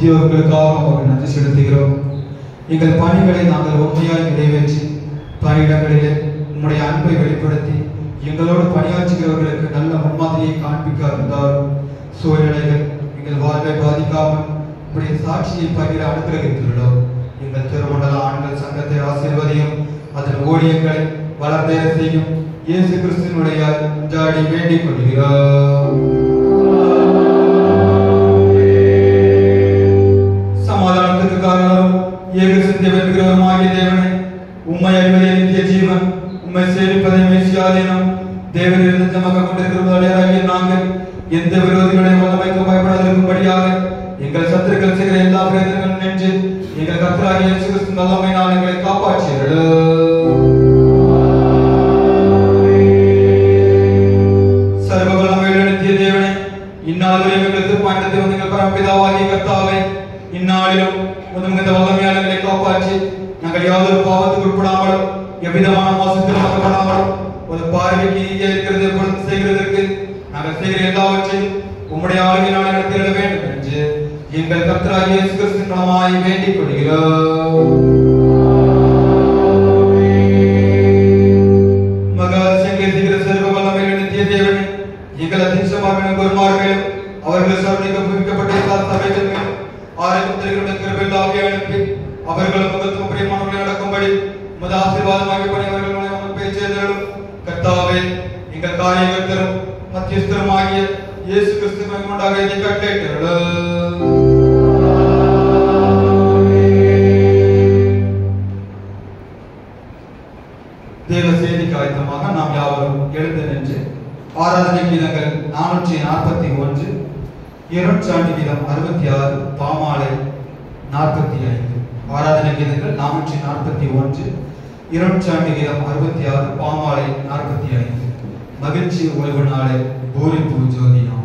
உத்தியோகங்களுக்காக உமக்கு நன்றி செலுத்துகிறோம். எங்கள் பணிகளை நாங்கள் உண்மையாய் நிறைவேற்றி பணியிடங்களிலே உம்முடைய அன்பை வெளிப்படுத்தி எங்களோடு பணியாற்றுகிறவர்களுக்கு நல்ல முன்மாதிரியை காண்பிக்க இருந்தாலும் சூழ்நிலைகள் எங்கள் வாழ்வை பாதிக்காமல் உடைய சாட்சியை பகிர அனுகிரகித்துள்ளோம். எங்கள் திருமண்டல ஆண்கள் சங்கத்தை ஆசீர்வதியும், அதன் ஊழியங்களை வளர்ந்தேற செய்யும். இயேசு கிறிஸ்துவினுடைய அஞ்சாடி வேண்டிக் கொள்கிறோம். சமாதானத்துக்கு காரணம் ஏக சிந்தை வெறுகிறவருமாகிய தேவனே, உம்மை அறிவதே நித்திய ஜீவன், உம்மை சேவிப்பதை மேசியாதீனம். தேவனிலிருந்து ஜமக கொண்டிருக்கிறவர்களாகிய நாங்கள் எந்த விரோதிகளை வல்லமைக்கு பயப்படாதிருக்கும்படியாக எங்கள் சத்துருக்கள் செய்கிற எல்லா பிரயத்தனங்களும் நின்று எங்கள் கர்த்தராகிய இயேசு கிறிஸ்து நல்லமையினால் எங்களை காப்பாற்றியருளும். சர்வ வல்லமையுள்ள நித்திய தேவனே, இந்நாளிலும் எங்களுக்கு பாண்டத்தை வந்து எங்கள் பரமபிதாவாகிய கர்த்தாவே, இந்நாளிலும் உமது இந்த வல்லமையால் எங்களை காப்பாற்றி நாங்கள் யாதொரு பாவத்துக்கு உட்படாமலும் எவ்விதமான மோசத்திலும் அகப்படாமலும் ஒரு பார்வைக்கு நீங்க இருக்கிறது எப்பொழுது செய்கிறதற்கு நாங்கள் செய்கிற எல்லாவற்றையும் உம்முடைய ஆளுமையினால் நடத்திட வேண்டும் என்று எங்கள் கர்த்தராகிய இயேசு கிறிஸ்துவின் நாமமாய் வேண்டிக் கொள்கிறோம். மகா சங்கீதத்தின் சர்வ வல்லமையுள்ள நித்திய தேவனே, எங்கள் அதிசயமான குருமார்களும் அவர்கள் சர்வனிக்க புவிக்கப்பட்ட எல்லா சபைகள் மேலும் ஆரோக்கியத்திற்குடன் கிருபையில் ஆவியை அனுப்பி அவர்கள் முகத்தும் பிரியமானவர்களை நடக்கும்படி உமது ஆசீர்வாதமாகி பணியவர்கள் மூலம் பேச்சேதலும் கர்த்தாவே, எங்கள் காரியகர்த்தரும் மத்தியஸ்தருமாகிய இயேசு கிறிஸ்துவின் கொண்டாக இதை கட்டளையிட்டருளும். தேவ செய்திக்கு ஆயத்தமாக நாம் யாவரும் எழுந்து நின்று ஆராதனை கீதங்கள் 441, இறைச்சாண்டி கீதம் 66, பாமாலை 45. ஆராதனை கீதங்கள் 441, இறைச்சாண்டி கீதம் 66, பாமாலை 45. மகிழ்ச்சி ஓய்வு நாளை பூரிப்பு ஜோதினா.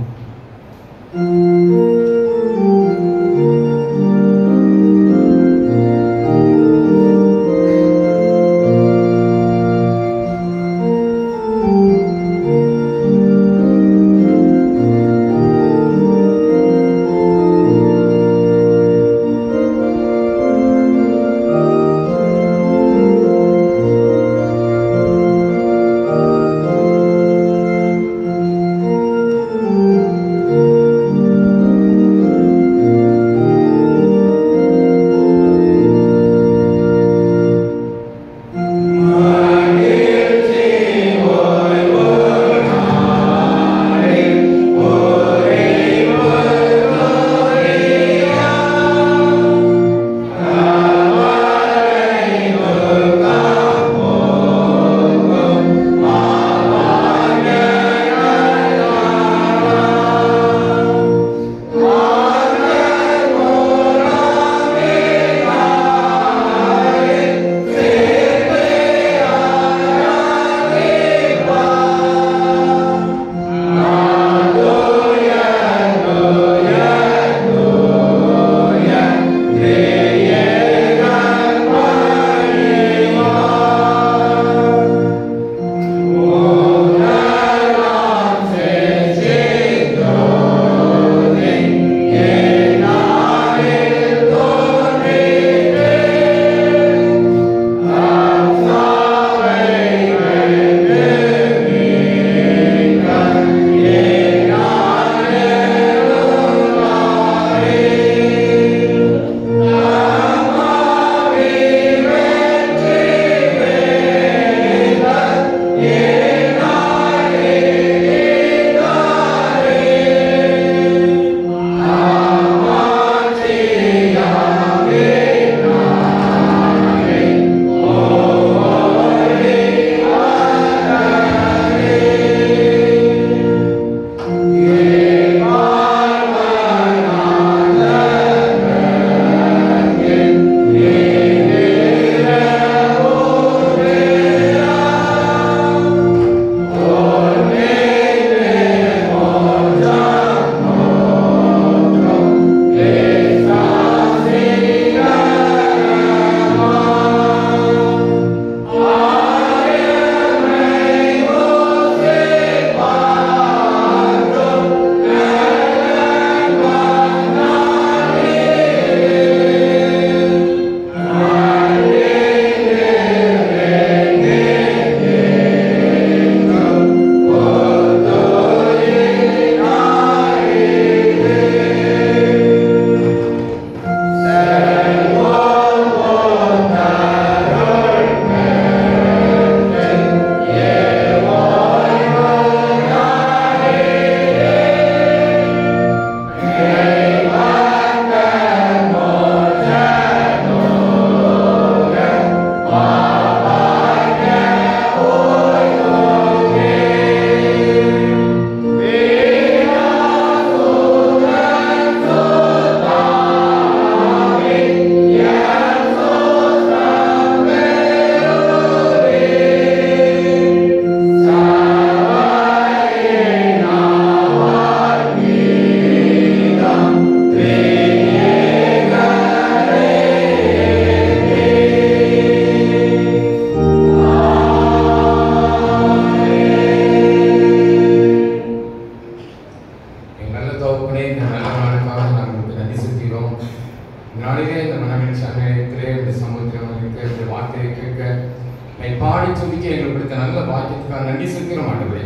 பாடி துதிக்க எங்களுக்கு கொடுத்த நல்ல பாக்கியத்துக்காக நன்றி செலுத்துகிறோம் ஆண்டவரே.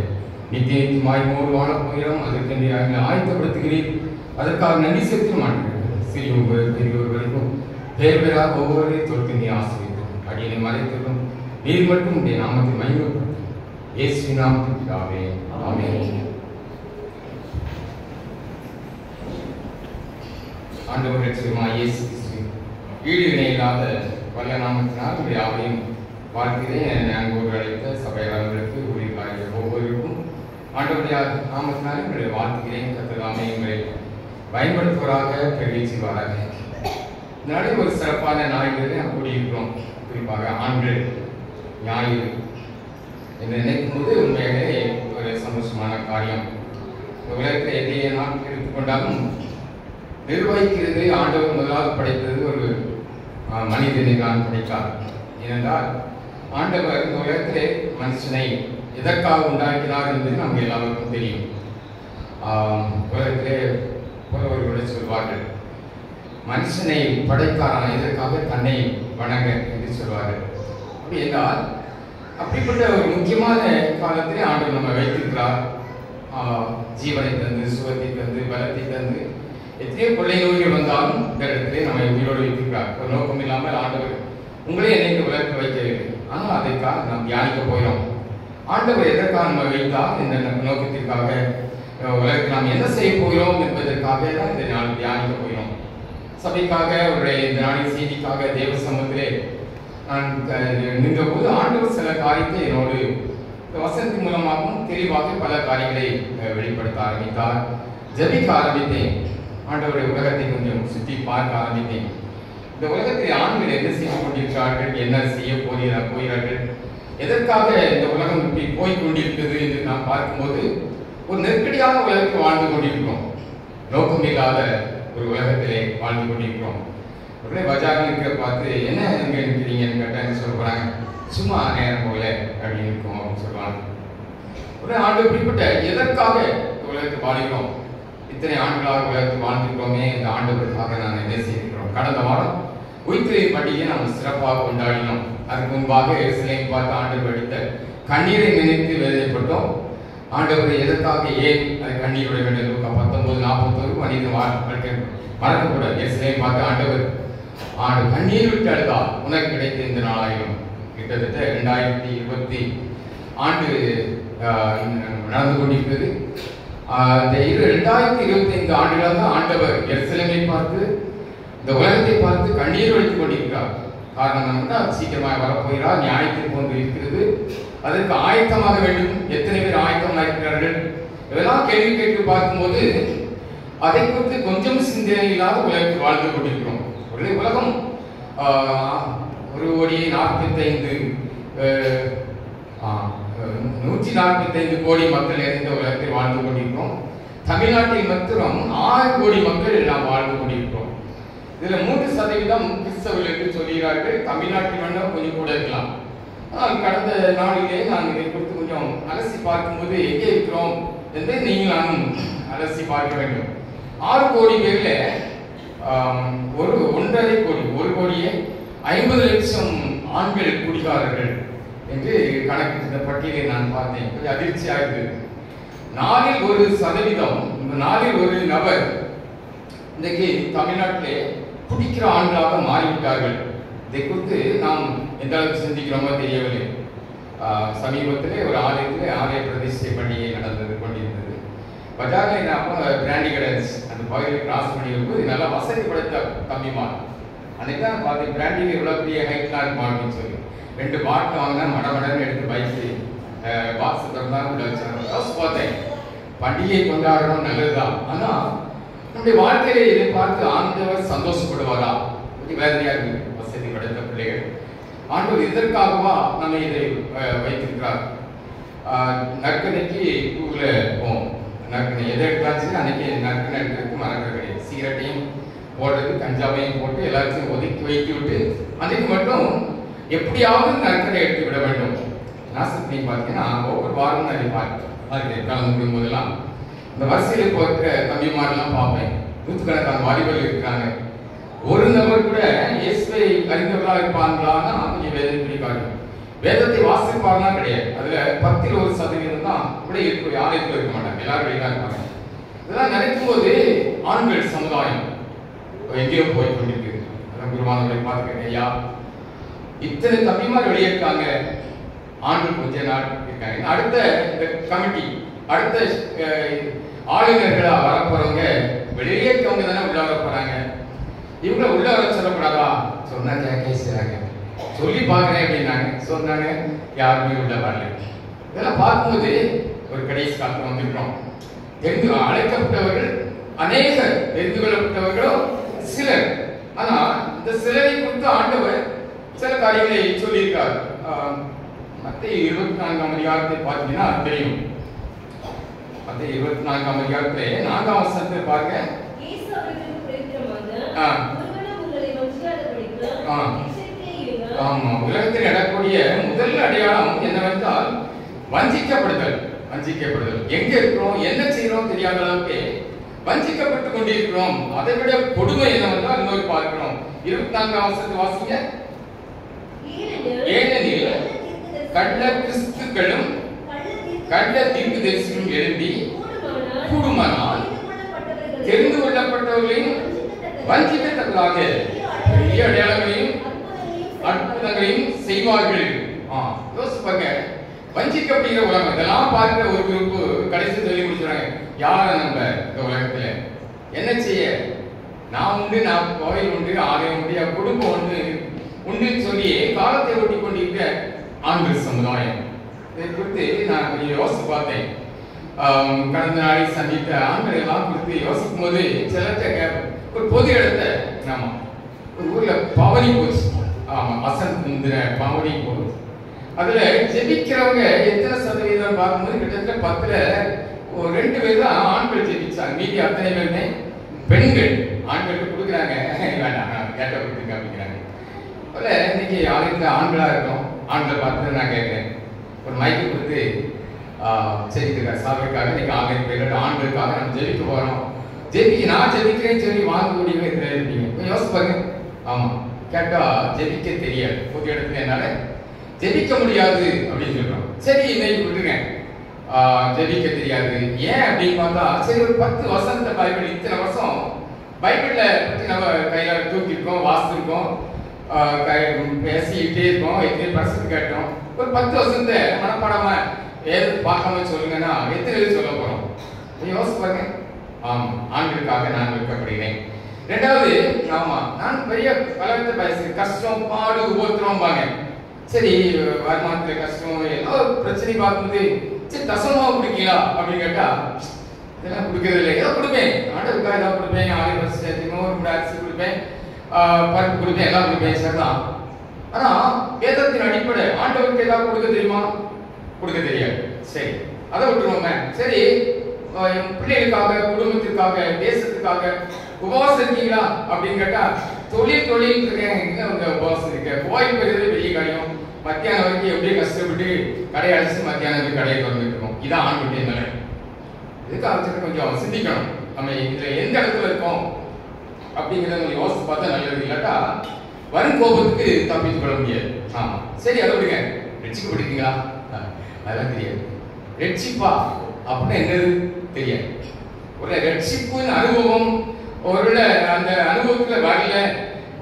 நித்திய நித்தியமாய் மோடு வாழ போகிறோம். அதற்கு எங்களை ஆயத்தப்படுத்துகிறீர். அதற்காக நன்றி செலுத்துகிறோம் ஆண்டவரே. சிறியவர்கள் பெரியவர்களுக்கும் பேர் பேராக ஒவ்வொருவரையும் தொட்டு நீ ஆசீர்வதித்தோம். அடியை மறைத்திடும் நீர் மட்டும் உடைய நாமத்தை மகிமைப்படுத்தும். இயேசுவின் நாமத்தில் பிதாவே, ஆமென். ஆண்டவர் ரட்சகருமாகிய இயேசு கிறிஸ்து ஈடு இணையில்லாத வல்ல நாமத்தினால் உடைய யாவையும் வாழ்க்கிறேன். அன்போடு அழைத்த சபையாளர்களுக்கு ஊழியர்களாகிய ஒவ்வொருவருக்கும் ஆண்டவருடைய நாமத்தினாலும் உங்களை வாழ்த்துகிறேன். கர்த்தர் உங்களை பயன்படுத்துவராக பெருகி செய்வாராக. இந்த நாளில் ஒரு சிறப்பான நாளிலே நாம் கூடியிருக்கிறோம். குறிப்பாக ஆண்கள் ஞாயிறு என்று நினைக்கும் போது உண்மையாகவே ஒரு சந்தோஷமான காரியம். உலகத்தில் எதையே நாம் எடுத்துக்கொண்டாலும் நிர்வகிக்கிறது ஆண்டவர் முதலாவது படைத்தது ஒரு மனிதனை தான் படைத்தார். ஏனென்றால் ஆண்டவர் இந்த உலகத்திலே மனுஷனை எதற்காக உண்டாக்கினார் என்பது நமக்கு எல்லாருக்கும் தெரியும். உலகத்திலே புலவர்களுடைய சொல்வார்கள், மனுஷனை படைத்தாரான இதற்காக தன்னை வணங்க என்று சொல்வார்கள். அப்படி என்றால் அப்படிப்பட்ட ஒரு முக்கியமான காலத்திலே ஆண்டவர் நம்ம வைத்திருக்கிறார். ஜீவனை தந்து, சுகத்தை தந்து, பலத்தை தந்து, எத்தனையோ கொள்ளை நோய்கள் வந்தாலும் இந்த இடத்திலே நம்ம உயிரோடு வைத்திருக்கிறார். ஒரு நோக்கம் இல்லாமல் ஆண்டவர் உங்களே என்னைக்கு உலகத்தில் வைக்கவில்லை. ஆனால் அதற்காக நாம் தியானிக்க போகிறோம். ஆண்டவர் எதற்காக நம்ம வைத்தால் இந்த நோக்கத்திற்காக உலகத்தில் நாம் என்ன செய்ய போகிறோம் என்பதற்காக தான் இந்த நாள் தியானிக்க போகிறோம். சபைக்காக அவருடைய இந்த நாளின் செய்திக்காக தேவ சமூகத்திலே நான் நின்றபோது ஆண்டவர் சில காரியத்தை என்னோடு வசனத்தின் மூலமாகவும் தெளிவாக பல காரியங்களை வெளிப்படுத்த ஆரம்பித்தார். ஜபிக்க ஆரம்பித்தேன். ஆண்டவருடைய உலகத்தை கொஞ்சம் சுற்றி பார்க்க ஆரம்பித்தேன். இந்த உலகத்தில் ஆண்கள் என்ன செய்து கொண்டிருக்கிறார்கள், என்ன செய்ய போகிறார்கள், எதற்காக இந்த உலகம் இப்படி போய்கொண்டிருக்கிறது என்று நாம் பார்க்கும்போது ஒரு நெருக்கடியான உலகத்தில் வாழ்ந்து கொண்டிருக்கிறோம். நோக்கம் இல்லாத ஒரு உலகத்திலே வாழ்ந்து கொண்டிருக்கிறோம். உடனே பஜாரில் இருக்கிற பார்த்து என்ன எங்க இருக்கிறீங்கன்னு கேட்டாங்க. சொல்ல போறாங்க, சும்மா நேரம் போல அப்படின்னு இருக்கும் அப்படின்னு சொல்லுவாங்க. உடனே ஆண்டு இப்படிப்பட்ட எதற்காக உலகத்தை வாழ்கிறோம், இத்தனை ஆண்டுகளாக உலகத்தில் வாழ்ந்துக்கிறோமே, இந்த ஆண்டவருக்காக நான் என்ன செய்திருக்கிறோம். கடந்த வாரம் உயிர்த்தெழுதல் பண்டிகையை நாம் சிறப்பாக கொண்டாடினோம். அதுக்கு முன்பாக எருசலேமை பார்த்து ஆண்டவர் வடித்த கண்ணீரை நினைத்து வேதனைப்பட்டோம். ஆண்டவரை எதற்காக ஏன் அது கண்ணீர் விட வேண்டும். 19:41 மனித வாழ்க்கை மறக்கக்கூடாது. எருசலேமை பார்த்து ஆண்டவர் கண்ணீர் விட்டு அழுதா உனக்கு கிடைத்த இந்த நாளாயிரம். கிட்டத்தட்ட 2020 ஆண்டு நடந்து கொண்டிருக்கிறது. இந்த 2025 ஆண்டுகளாக ஆண்டவர் எருசலேமை பார்த்து இந்த உலகத்தை பார்த்து கண்ணீர் வடித்துக் கொண்டிருக்கிறார். காரணம் என்னன்னா, சீக்கிரமாக வரப்போகிறார், நியாயத்திற்கு ஒன்று இருக்கிறது, அதற்கு ஆயத்தமாக வேண்டும். எத்தனை பேர் ஆயத்தமாக இருக்கிறார்கள், இதெல்லாம் கேள்வி கேட்டு பார்க்கும்போது அதை குறித்து கொஞ்சம் சிந்தனை இல்லாத உலகத்தில் வாழ்ந்து கொண்டிருக்கிறோம். உலகம் 145 கோடி மக்கள் நிறைந்த உலகத்தில் வாழ்ந்து கொண்டிருக்கிறோம். தமிழ்நாட்டில் மாத்திரம் 6 கோடி மக்கள் நாம் வாழ்ந்து கொண்டிருக்கிறோம். இதுல 3% கிறிஸ்தவர்கள் என்று சொல்கிறார்கள். தமிழ்நாட்டில் வேண்டாம் கொஞ்சம் கூட இருக்கலாம். ஆனால் கடந்த நாளிலே நான் இதை குறித்து கொஞ்சம் அலசி பார்க்கும்போது எங்கே இருக்கிறோம் என்று நீங்கள் நானும் அலசி பார்க்க வேண்டும். 6 கோடி பேர்ல 1.5 கோடி, 1 கோடியே 50 லட்சம் ஆண்கள் குடிகாரர்கள் என்று கணக்கிட்ட பட்டியலை நான் பார்த்தேன். கொஞ்சம் அதிர்ச்சியாக இருந்தது. 4% 1 நபர் இன்றைக்கு தமிழ்நாட்டிலே குடிக்கிற ஆண்களாக மாறிவிட்டார்கள். இதை குறித்து நாம் எந்த அளவுக்கு சிந்திக்கிறோமோ தெரியவில்லை. சமீபத்திலே ஒரு ஆலய பிரதிஷ்டை பண்டிகை நடந்தது கொண்டிருந்தது. பஜாரில் அப்போ பிராண்டி கடன்ஸ் அந்த பகுதியில் கிராஸ் பண்ணி வரும்போது நல்லா வசதி படைத்த கம்மிமான் அன்னைக்கு தான் பார்த்து பிராண்டியில் இவ்வளோ பெரிய ஹைட்லாம் இருக்குமா அப்படின்னு சொல்லி 2 பாட்டில் வாங்கினா மடமடன்னு எடுத்து பைக்கு பாக்ஸ் திறந்தாலும் உள்ள வச்சாங்க. பார்த்தேன் பண்டிகை கொண்டாடணும் நல்லதுதான். ஆனால் நம்முடைய வாழ்க்கையில இதை பார்த்து ஆண்டவர் சந்தோஷப்படுவாரா? கொஞ்சம் வேதனையா இருக்கு. வசதி படைத்த பிள்ளைகள் ஆண்டவர் இதற்காகவா நம்ம இதை வைத்திருக்கிறார். நற்கனைக்கு ஊரில் போவோம். நற்கனை எதை எடுத்தாச்சு அன்னைக்கு நற்கனை எடுக்கிறதுக்கு மறக்க கிடையாது. சிகரெட்டையும் போடுறது, கஞ்சாவையும் போட்டு எல்லாத்தையும் ஒதுக்கி வைத்து விட்டு அன்னைக்கு மட்டும் எப்படியாவது நற்கனை எடுத்து விட வேண்டும். நாசத்தை பார்த்தீங்கன்னா ஒவ்வொரு வாரமும் அதை பார்க்கிறேன். கலந்து முடியும் போதெல்லாம் இந்த வரிசையில் போகிற தம்பிமாரெல்லாம் பார்ப்பேன். நூற்றுக்கணக்கான வாலிபர்கள் இருக்கிறாங்க. ஒரு நபர் கூட இயேசுவை அறிந்தவர்களாக இருப்பாங்களான்னா கொஞ்சம் வேதனை பிடிக்காது. வேதத்தை வாசிப்பார்னா கிடையாது. அதுல 10% தான் கூட இருக்க, ஆலயத்தில் இருக்க மாட்டாங்க, எல்லாரும் வெளியே தான் இருப்பாங்க. இதெல்லாம் நினைக்கும் போது ஆண்கள் சமுதாயம் எங்கேயோ போய் கொண்டிருக்கு. குருமானவர்களை பார்த்துக்கிட்டேன், ஐயா இத்தனை தம்பிமார் வெளியே இருக்காங்க, ஆண்கள் கொஞ்ச நாள் இருக்காங்க. அடுத்த இந்த கமிட்டி, அடுத்த ஆளுநர்களா வரப்போறவங்க வெளியே இருக்கவங்க தானே உள்ள வர போறாங்க, இவங்கள உள்ள வர சொல்லக்கூடாதா? சொன்னா கேட்க செய்றாங்க. சொல்லி பார்க்கிறேன் அப்படின்னாங்க, சொன்னாங்க, யாருமே உள்ள வரல. இதெல்லாம் பார்க்கும்போது ஒரு கடைசி காலத்தில் வந்திருக்கிறோம். தெரிந்து அழைக்கப்பட்டவர்கள் அநேகர், தெரிந்து கொள்ளப்பட்டவர்களும் சிலர். ஆனா இந்த சிலரை குறித்து ஆண்டவர் சில காரியங்களை சொல்லியிருக்கார். மத்திய 24ஆம் அதிகாரத்தை பார்த்தீங்கன்னா தெரியும். மத்திய 24ஆம் அதிகாரத்திலே 4ஆம் வசனத்தை பாருங்க. ஆமா, உலகத்தில் நடக்கூடிய முதல் அடையாளம் என்னவென்றால் வஞ்சிக்கப்படுதல். வஞ்சிக்கப்படுதல் எங்க இருக்கிறோம், என்ன செய்யறோம் தெரியாத அளவுக்கு வஞ்சிக்கப்பட்டு கொண்டிருக்கிறோம். அதை விட கொடுமை என்னவென்றால் இன்னொரு பார்க்கிறோம். 24ஆம் வசனத்தை வாசிங்க. ஏனெனில் கள்ள கிறிஸ்துக்களும் கள்ள தீர்க்கதரிசிகளும் எழும்பி கூடுமானால் தெரிந்து கொள்ளப்பட்டவர்களையும் வஞ்சிக்கத்தக்கதாக பெரிய அடையாளங்களையும் அற்புதங்களையும் செய்வார்கள். யோசிப்பாங்க, வஞ்சிக்கப்படுகிற உலகம். இதெல்லாம் பார்க்கிற ஒரு குரூப்பு கடைசி சொல்லி முடிச்சுறாங்க, யார நம்ம இந்த உலகத்துல என்ன செய்ய, நான் உண்டு, நான் கோயில் உண்டு, ஆலயம் உண்டு, என் குடும்பம் உண்டு உண்டுன்னு சொல்லி காலத்தை ஒட்டி கொண்டிருக்கிற ஆண்கள் சமுதாயம். இதை குறித்து நான் கொஞ்சம் யோசித்து பார்த்தேன். கடந்த நாளில் சந்தித்த ஆண்கள் எல்லாம் குறித்து யோசிக்கும் போது சிலர்கிட்ட ஒரு பொது இடத்த, ஆமா ஒரு ஊர்ல பவனி போச்சு, ஆமா வசந்த் முந்திர பவனி போச்சு. அதுல ஜெபிக்கிறவங்க எத்தனை சதவீதம் பார்க்கும்போது கிட்டத்தட்ட 10ல 2 பேர் தான் ஆண்கள் ஜெபிச்சாங்க, மீதி அத்தனை பேருமே பெண்கள். ஆண்களுக்கு கொடுக்குறாங்க, வேண்டாம் கேட்ட கொடுத்துங்க அப்படிங்கிறாங்க. போல இன்னைக்கு ஆளுங்க ஆண்களா இருக்கோம். ஆண்களை பார்த்து நான் கேட்கிறேன், ஒரு மைக்கு கொடுத்து ஜெபிக்கிற சாதனைக்காக இன்னைக்கு ஆண்கள் பேர் ஆண்களுக்காக நம்ம ஜெபிக்க போறோம், நான் ஜெபிக்கிறேன்னு சொல்லி வாங்கக்கூடியவங்க எத்தனை இருப்பீங்க? கொஞ்சம் யோசிப்பாங்க. ஆமா, கேட்டா ஜெபிக்க தெரியாது. பொது இடத்துல என்னால ஜெபிக்க முடியாது அப்படின்னு சொல்றோம். சரி, இன்னைக்கு விட்டுருங்க, ஜெபிக்க தெரியாது. ஏன் அப்படின்னு பார்த்தா, சரி ஒரு 10 வசனத்தை பைபிள், இத்தனை வருஷம் பைபிள்ல பத்தி நம்ம கையில தூக்கிருக்கோம், வாசிச்சிருக்கோம், பேசிக்கிட்டே இருக்கோம், எத்தனை பிரசத்து கேட்டோம். ஒரு 10 வசனத்தை மனப்பாடமா ஏது பார்க்காம சொல்லுங்கன்னா எத்தனை பேர் சொல்ல போறோம்? யோசிப்பாங்க. ஆமா, ஆண்களுக்காக நான் வைக்கப்படுகிறேன். ரெண்டாவது, ஆமா நான் பெரிய பலத்தை பேசி கஷ்டம், பாடு, உபத்திரம் பாங்க. சரி, வருமானத்துல கஷ்டம், ஏதோ பிரச்சனை பார்க்கும்போது சரி தசமா கொடுக்கீங்களா அப்படின்னு கேட்டா, இதெல்லாம் கொடுக்கறது இல்லை. ஏதோ கொடுப்பேன், ஆண்டவருக்காக ஏதாவது கொடுப்பேன், 6 வருஷம் ஒரு கூட அரிசி கொடுப்பேன், பருப்பு கொடுப்பேன், எல்லாம் கொடுப்பேன், சரிதான். ஆனா வேதத்தின் அடிப்படை ஆண்டவருக்கு ஏதாவது கொடுக்க தெரியுமா? கொடுக்க தெரியாது. சரி, அதை விட்டுருவோமே. சரி, பிள்ளைகளுக்காக, குடும்பத்திற்காக, தேசத்துக்காக உபவாசம் இருக்கீங்களா அப்படின்னு கேட்டா, தொழில் இருக்கேன், உங்க உபவாசம் இருக்க, கோயில் பெறுறது பெரிய காரியம், மத்தியானம் வரைக்கும் எப்படியே கஷ்டப்பட்டு கடையை அடைச்சு மத்தியானம் கடையை திறந்துட்டு இருக்கோம். இதான் ஆண்களுடைய நிலை. இதுக்கு அவருக்கு கொஞ்சம் சிந்திக்கணும், நம்ம இதுல எந்த இடத்துல இருக்கோம் அப்படிங்கிறத கொஞ்சம் யோசிச்சு பார்த்தா நல்லது. இல்லாட்டா வரும் கோபத்துக்கு தப்பித்து கொள்ள முடியாது. ஆமா, சரி, அதை விடுங்க. ரட்சிக்கப்படுறீங்களா? அதெல்லாம் தெரியாது. ரட்சிப்பா அப்படின்னு என்னது தெரியாது. ஒரு ரட்சிப்புன்னு அனுபவம் ஒருவேளை அந்த அனுபவத்துல வரல,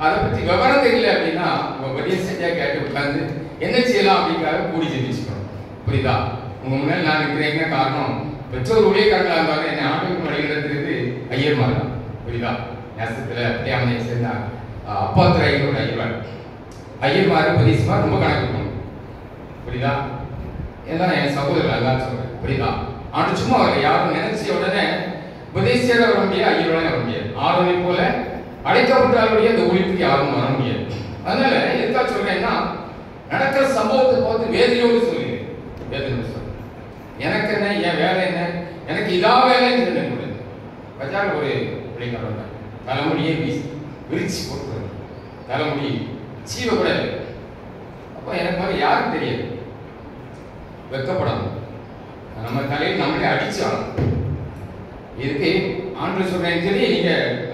அதை பத்தி விவரம் தெரியல அப்படின்னா உபதேசத்தையா கேட்டு உட்கார்ந்து என்ன செய்யலாம் அப்படிங்கிறத கூடி ஜெபிச்சுக்கணும். புரியுதா? உங்க முன்னாடி நான் இருக்கிறேங்க, காரணம் பெற்றோர் ஊழியக்காரங்களா இருந்தாலும் என்னை ஆண்டுக்கு வழிநடத்துறது ஐயர்மார் தான். புரியுதா? நேசத்துல அப்படியே சேர்ந்தா அப்பாத்துறை ஐயர்வார், ஐயர்மார் உபதேசமா ரொம்ப கணக்கு இருக்கணும். புரியுதா? எல்லாம் என் சகோதரர் எல்லாம் சொல்றேன். புரியுதா? ஆண்டு சும்மா அவர் யாரும் நினைச்ச உடனே உபதேசியராக வர முடியாது, ஐயரோட வர முடியாது. ஆரோனை போல அழைக்கப்பட்டாலுடைய அந்த ஊழியத்துக்கு யாரும் வர முடியாது. அதனால எதுக்காக சொல்றேன்னா, நடக்கிற சம்பவத்தை பார்த்து வேதனையோடு சொல்லுங்க. வேதனை சொல்ல எனக்கு என்ன, என் வேலை என்ன, எனக்கு இதா வேலைன்னு சொல்ல முடியாது. பஜார் ஒரு பிள்ளைங்க தலைமுடியே விரிச்சு போட்டு தலைமுடி சீவ கூட இல்லை. அப்போ எனக்கு மாதிரி யாருக்கு தெரியாது, வெக்கப்படணும். நம்ம தலையில் நம்மளே அடிச்சாலும் இதுக்கு ஆண்கள் சொல்றேன்னு சொல்லி நீங்க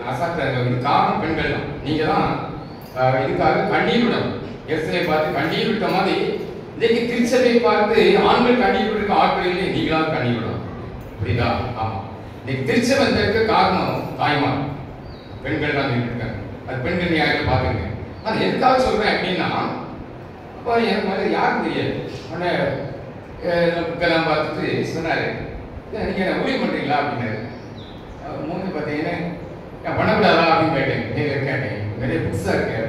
அசாத்தாங்க. இது காரணம் பெண்கள் தான். நீங்க தான் இதுக்காக கண்ணீர் விடணும். எரிசலை பார்த்து கண்ணீர் விட்ட மாதிரி இன்னைக்கு திருச்சபை பார்த்து ஆண்கள் கண்ணீர் விடுற ஆட்களிலே நீங்களா கண்ணீர் விடணும். புரியுதா? ஆமா. இன்னைக்கு திருச்சபை இருக்க காரணம் தாய்மார், பெண்கள் தான் இருக்காங்க. அது பெண்கள் நியாயத்தை பாத்துங்க. அது எதுக்காக சொல்றேன் அப்படின்னா, அப்போ எனக்கு மாதிரி யாரும் தெரியாது. உடனே புக்கெல்லாம் பார்த்துட்டு சொன்னாரு, நீங்க என்ன ஊழியம் பண்றீங்களா அப்படின்னாரு. மூணு பார்த்தீங்கன்னா நான் பண்ணக்கூடாதா அப்படின்னு கேட்டேன். நிறைய புதுசா இருக்கு.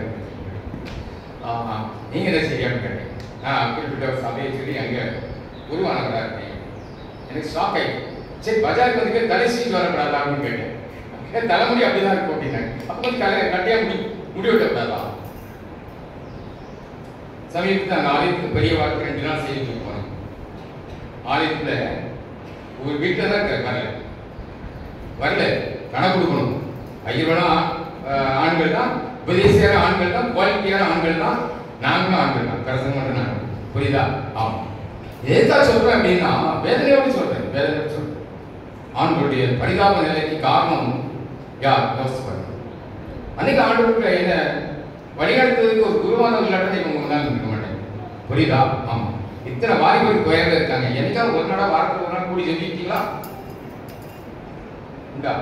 ஆமா, நீங்க என்ன செய்ய அப்படின்னு கேட்டேன். நான் குறிப்பிட்ட ஒரு சபையை சொல்லி அங்க உருவானவரா இருக்கேன். எனக்கு ஷாக் ஆயிடுச்சு. சரி, பஜாருக்கு வந்து தலை சீட்டு வரக்கூடாதா அப்படின்னு கேட்டேன். தலைமுடி அப்படிதான் இருக்கும் அப்படின்னாங்க. அப்போ கொஞ்சம் கட்டையா முடி விட்டக்கூடாதா? சமீபத்தில் அந்த ஆலயத்துக்கு பெரிய வாழ்க்கை 2 நாள் செய்து போனோம். ஆலயத்துல ஒரு வீட்டில் தான் வரல கணக்கு கொடுக்கணும். ஐயர்களும் ஆண்கள் தான், உபதேசியான ஆண்கள் தான், குவாலிட்டியான ஆண்கள் தான், நாங்களும் ஆண்கள் தான், பிரசங்கம் மட்டும் நாங்கள். புரியுதா? ஆமா. எதுக்காக சொல்றேன் அப்படின்னா, வேதனையோடு சொல்றேன். ஆண்களுடைய பரிதாப நிலைக்கு காரணம் யார்? யோசிப்பாங்க. அன்னைக்கு ஆண்டவருக்கு என்ன வழிநடத்துறதுக்கு ஒரு குருவான இல்லாட்டதை இவங்க முன்னால் இருக்க மாட்டேன். புரியுதா? ஆமா. இத்தனை வாலிபருக்கு வயதில் இருக்காங்க. என்னைக்காவது ஒரு நாளா வாரத்துக்கு ஒரு நாள் கூடி ஜெபிக்கிறீங்களா? உண்டா?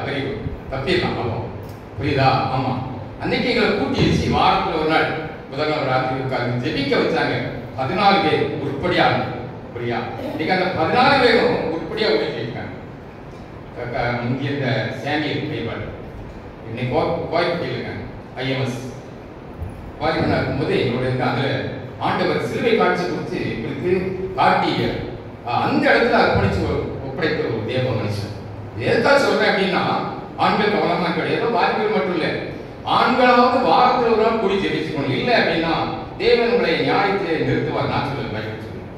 பெரிய தப்பிடலாம். ஆமா. புரியுதா? ஆமா. அன்னைக்கு எங்களை கூட்டி வச்சு வாரத்தில் ஒரு நாள் புதன்கிழமை ராத்திரி உட்கார்ந்து ஜெபிக்க வச்சாங்க. 14 பேர் உருப்படியாக. புரியா? இன்னைக்கு அந்த 14 பேரும் உருப்படியா உழைச்சிருக்காங்க. இங்கே இந்த சாமியல் கைப்பாடு இன்னைக்கு கோயம்புத்தூர்ல இருக்காங்க. ஐஎம்எஸ் வாலிபனா இருக்கும்போது எங்களுடைய அதில் ஆண்டவர் சிலுவை காட்சி குறித்து எங்களுக்கு காட்டி அந்த இடத்துல அர்ப்பணிச்சு ஒப்படைத்த ஒரு தேவ மனுஷன். எதுக்காக சொல்றேன் அப்படின்னா, ஆண்கள் கவனமா கிடையாது, வாலிபர்கள் மட்டும் இல்லை, ஆண்களாவது வாரத்தில் ஒரு நாள் கூடி ஜெபிச்சுக்கணும். இல்லை அப்படின்னா தேவன் உங்களை நியாயத்தை நிறுத்துவார். நான் சொல்ல